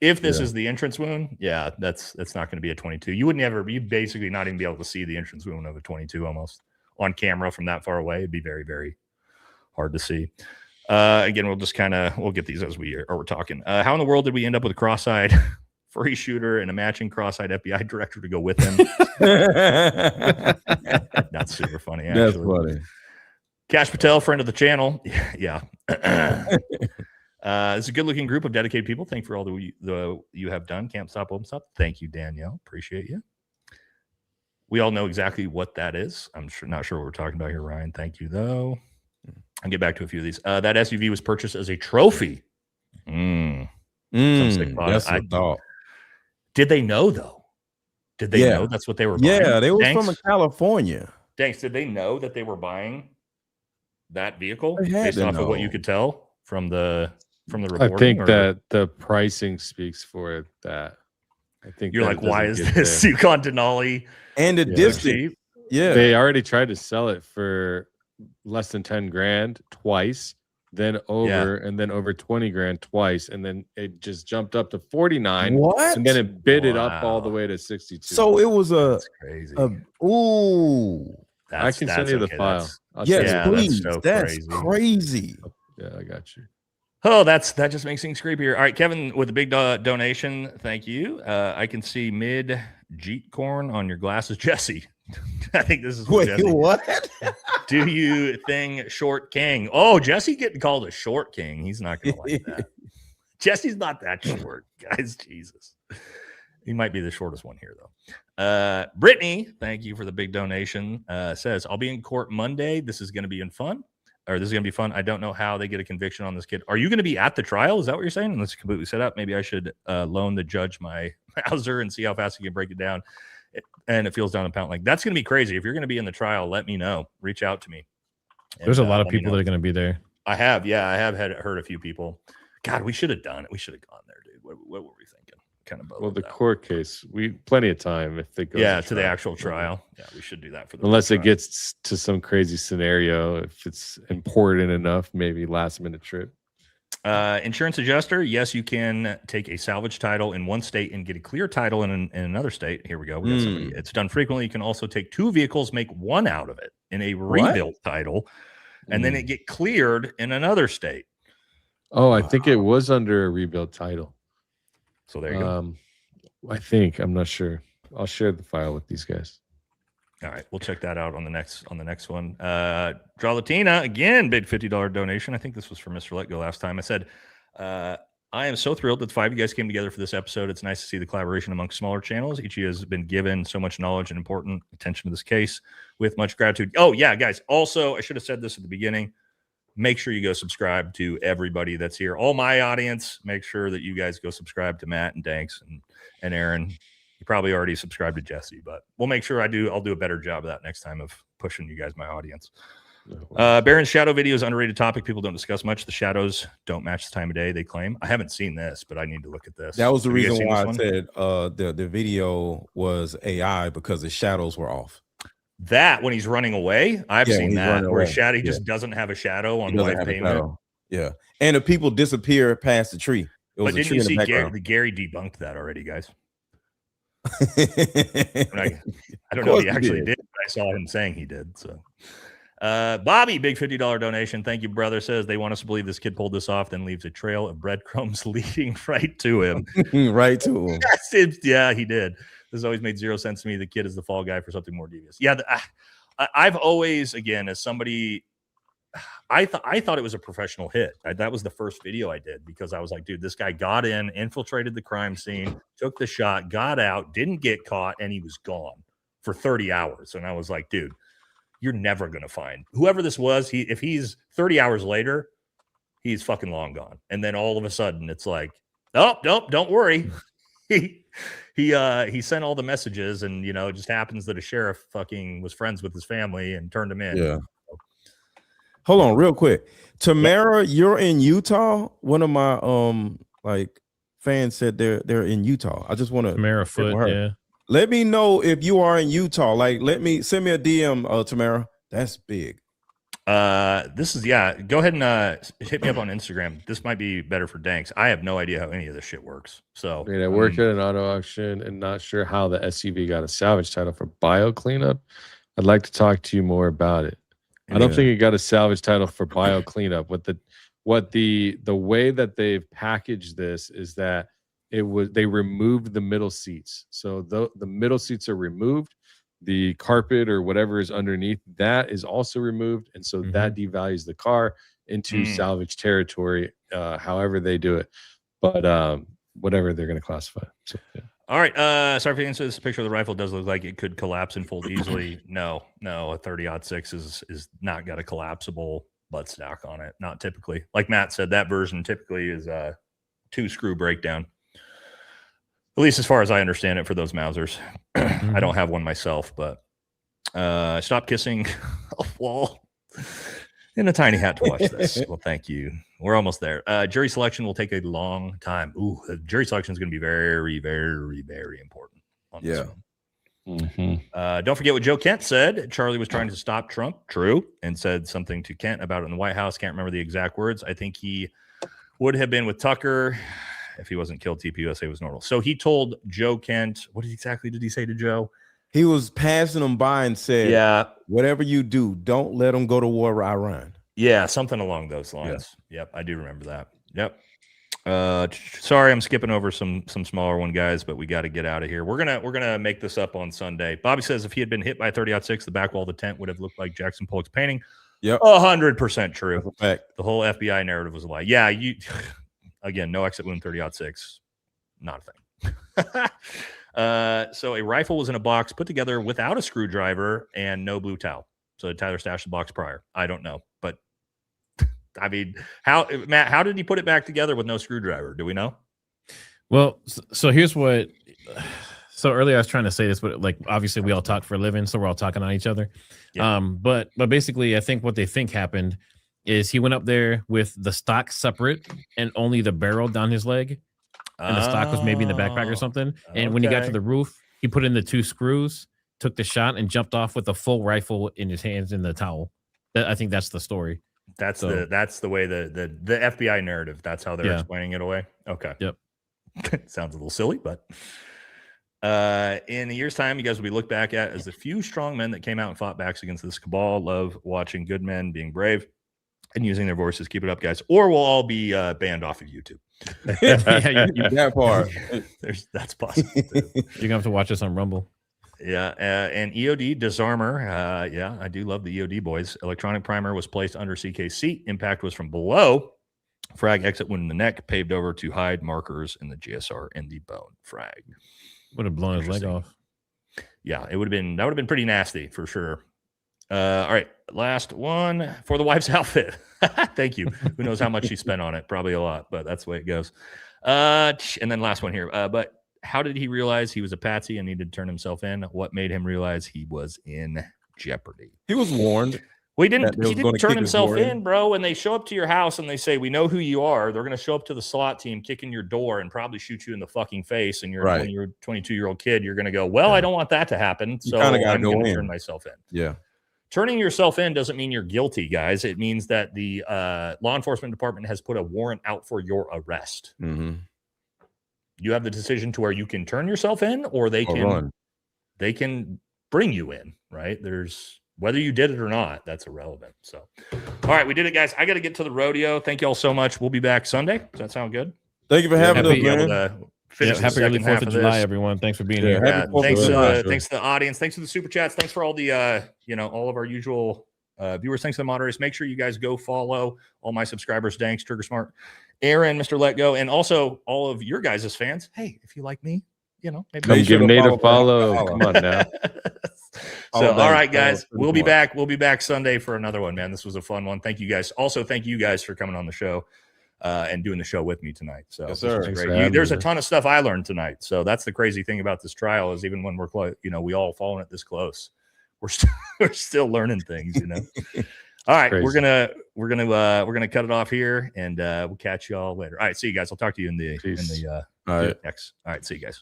this is the entrance wound, that's not going to be a 22. You'd basically not even be able to see the entrance wound of a 22 almost on camera from that far away. It'd be very, very hard to see. Again, we'll get these as we're talking. How in the world did we end up with a cross-eyed free shooter and a matching cross-eyed FBI director to go with him? That's super funny, actually. That's funny. Cash Patel, friend of the channel. Yeah. It's a good-looking group of dedicated people. Thank you for all the you have done. Can't stop, won't stop. Thank you, Danielle. Appreciate you. We all know exactly what that is. I'm not sure what we're talking about here, Ryan. Thank you, though. I'll get back to a few of these. That SUV was purchased as a trophy. That's a thought. Did they know, though? Did they know that's what they were buying? Yeah, they were from California. Thanks. Did they know that they were buying that vehicle based off of what you could tell from the reporting? I think that the pricing speaks for it. That I think you're like, why is this Yukon Denali and the distance? Yeah, they already tried to sell it for less than 10 grand twice. Then over 20 grand twice, and then it just jumped up to 49. What? And then it bid it up all the way to 62. So it was That's crazy. Ooh. I can send you the file. Yes, please. That's crazy. Yeah, I got you. Oh, that just makes things creepier. All right, Kevin with a big donation. Thank you. I can see mid Jeet corn on your glasses, Jesse. I think this is wait, Jesse. What? Do you thing short king? Oh, Jesse getting called a short king. He's not gonna like that. Jesse's not that short, guys. Jesus. He might be the shortest one here, though. Brittany, thank you for the big donation. Says, I'll be in court Monday. This is going to be fun. I don't know how they get a conviction on this kid. Are you going to be at the trial? Is that what you're saying? Let's completely set up. Maybe I should loan the judge my Mauser and see how fast he can break it down. And it feels down a pound. Like, that's going to be crazy. If you're going to be in the trial, let me know. Reach out to me. There's a lot of people that are going to be there. I have heard a few people. God, we should have done it. We should have gone there, dude. What were we thinking? Kind of both. Well, the court case, we plenty of time if they go. To the actual trial. Yeah, we should do that for the unless it gets to some crazy scenario. If it's important enough, maybe last minute trip. Insurance adjuster. Yes, you can take a salvage title in one state and get a clear title in another state. Here we go. It's done frequently. You can also take two vehicles, make one out of it in a rebuilt title, and then it get cleared in another state. Oh, I think it was under a rebuilt title. So there you go. I'm not sure. I'll share the file with these guys. All right, we'll check that out on the next one. Draw Latina again, big $50 donation. I think this was for Mr. Let Go last time. I said, I am so thrilled that the five of you guys came together for this episode. It's nice to see the collaboration amongst smaller channels. Each of you has been given so much knowledge and important attention to this case with much gratitude. Oh yeah, guys. Also, I should have said this at the beginning. Make sure you go subscribe to everybody that's here. All my audience, make sure that you guys go subscribe to Matt and Danks and Aaron. You probably already subscribed to Jesse, but we'll make sure I'll do a better job of that next time of pushing you guys, my audience. Baron's shadow video is an underrated topic. People don't discuss much. The shadows don't match the time of day, they claim. I haven't seen this, but I need to look at this. That was the reason why I said the video was AI, because the shadows were off. That when he's running away, I've seen that where he just doesn't have a shadow on live payment. Yeah, and the people disappear past the tree. But didn't you see Gary debunked that already, guys? I don't know if he actually did, but I saw him saying he did. So, Bobby, big $50 donation. Thank you, brother. Says they want us to believe this kid pulled this off, then leaves a trail of breadcrumbs leading right to him. Right to him. Yeah, he did. This has always made zero sense to me. The kid is the fall guy for something more devious. Yeah, I've always, again, as somebody, I thought it was a professional hit. That was the first video I did because I was like, dude, this guy got in, infiltrated the crime scene, took the shot, got out, didn't get caught, and he was gone for 30 hours. And I was like, dude, you're never going to find whoever this was. If he's 30 hours later, he's fucking long gone. And then all of a sudden it's like, oh, nope, don't worry. He sent all the messages, and it just happens that a sheriff fucking was friends with his family and turned him in. Yeah. Hold on, real quick. Tamara, you're in Utah. One of my fans said they're in Utah. I just want to Tamara Foot. Yeah. Let me know if you are in Utah. Like, send me a DM, Tamara. That's big. This is go ahead and hit me up on Instagram. This might be better for Danks. I have no idea how any of this shit works. So I work at an auto auction and not sure how the SUV got a salvage title for bio cleanup. I'd like to talk to you more about it. I don't think it got a salvage title for bio cleanup. The way that they've packaged this is that they removed the middle seats. So the middle seats are removed. The carpet or whatever is underneath that is also removed, and so that devalues the car into salvage territory. However they do it, but whatever they're going to classify. So, yeah. All right. Sorry for the answer. This picture of the rifle does look like it could collapse and fold easily. No, a 30-06 is not got a collapsible butt stock on it. Not typically. Like Matt said, that version typically is a 2-screw breakdown. At least as far as I understand it for those Mausers. I don't have one myself, but stop kissing a wall in a tiny hat to watch this. Well, thank you. We're almost there. Jury selection will take a long time. Ooh, the jury selection is going to be very, very, very important on this one. Don't forget what Joe Kent said. Charlie was trying to stop Trump. True. And said something to Kent about it in the White House. Can't remember the exact words. I think he would have been with Tucker. If he wasn't killed, TPUSA was normal. So he told Joe Kent, what exactly did he say to Joe? He was passing him by and said, yeah, Whatever you do, don't let them go to war with Iran. Yeah, something along those lines. Yep, I do remember that. Yep. Sorry, I'm skipping over some smaller one, guys, but we got to get out of here. We're gonna make this up on Sunday. Bobby says if he had been hit by a 30-06, the back wall of the tent would have looked like Jackson Pollock's painting. Yep, 100% true. That's a fact. The whole FBI narrative was a lie. Yeah, you again, no exit wound 30-06, not a thing. So a rifle was in a box put together without a screwdriver and no blue towel. So Tyler stashed the box prior. I don't know, but I mean, Matt, how did he put it back together with no screwdriver? Do we know? Well, so here's what. So earlier I was trying to say this, but like obviously we all talk for a living, so we're all talking on each other. Yeah. But basically, I think what they think happened is he went up there with the stock separate and only the barrel down his leg, and the stock was maybe in the backpack or something. And when he got to the roof, he put in the 2 screws, took the shot, and jumped off with a full rifle in his hands in the towel. I think that's the story. That's the way the FBI narrative. That's how they're explaining it away. Okay. Yep. Sounds a little silly, but in a year's time, you guys will be looked back at as the few strong men that came out and fought back against this cabal. Love watching good men being brave and using their voices. Keep it up, guys, or we'll all be banned off of YouTube. That part. That's possible. You're gonna have to watch us on Rumble. Yeah, and EOD disarmor. Yeah, I do love the EOD boys. Electronic primer was placed under CK's seat. Impact was from below. Frag exit wound in the neck, paved over to hide markers in the GSR and the bone frag. Would have blown his leg off. Yeah, that would have been pretty nasty for sure. All right, last one for the wife's outfit. Thank you. Who knows how much she spent on it? Probably a lot, but that's the way it goes. And then last one here. But how did he realize he was a patsy and needed to turn himself in? What made him realize he was in jeopardy? He was warned. Well, he didn't turn himself in, bro. When they show up to your house and they say, we know who you are, they're going to show up to the SWAT team, kick in your door, and probably shoot you in the fucking face. And you're when you're a 22-year-old kid, you're going to go, well, I don't want that to happen. So I'm going to turn myself in. Yeah. Turning yourself in doesn't mean you're guilty, guys. It means that the law enforcement department has put a warrant out for your arrest. Mm-hmm. You have the decision to where you can turn yourself in, or they can bring you in, right? There's whether you did it or not, that's irrelevant. So, all right, we did it, guys. I got to get to the rodeo. Thank you all so much. We'll be back Sunday. Does that sound good? Thank you for having us, man. Happy early 4th of July, everyone. Thanks for being here. Thanks to the audience. Thanks to the super chats. Thanks for all the all of our usual viewers. Thanks to the moderators. Make sure you guys go follow all my subscribers. Danks, Trigger Smart, Aaron, Mr. Let Go, and also all of your guys' fans. Hey, if you like me, maybe give Nate a follow. Come on now. So, all right, guys, we'll be back. We'll be back Sunday for another one, man. This was a fun one. Thank you guys. Also, thank you guys for coming on the show and doing the show with me tonight. So, yes, sir. Great. There's a ton of stuff I learned tonight. So that's the crazy thing about this trial is even when we're close, we all following it this close, we're still learning things. All right, we're gonna cut it off here, and we'll catch you all later. All right, see you guys. I'll talk to you in the next. All right, see you guys.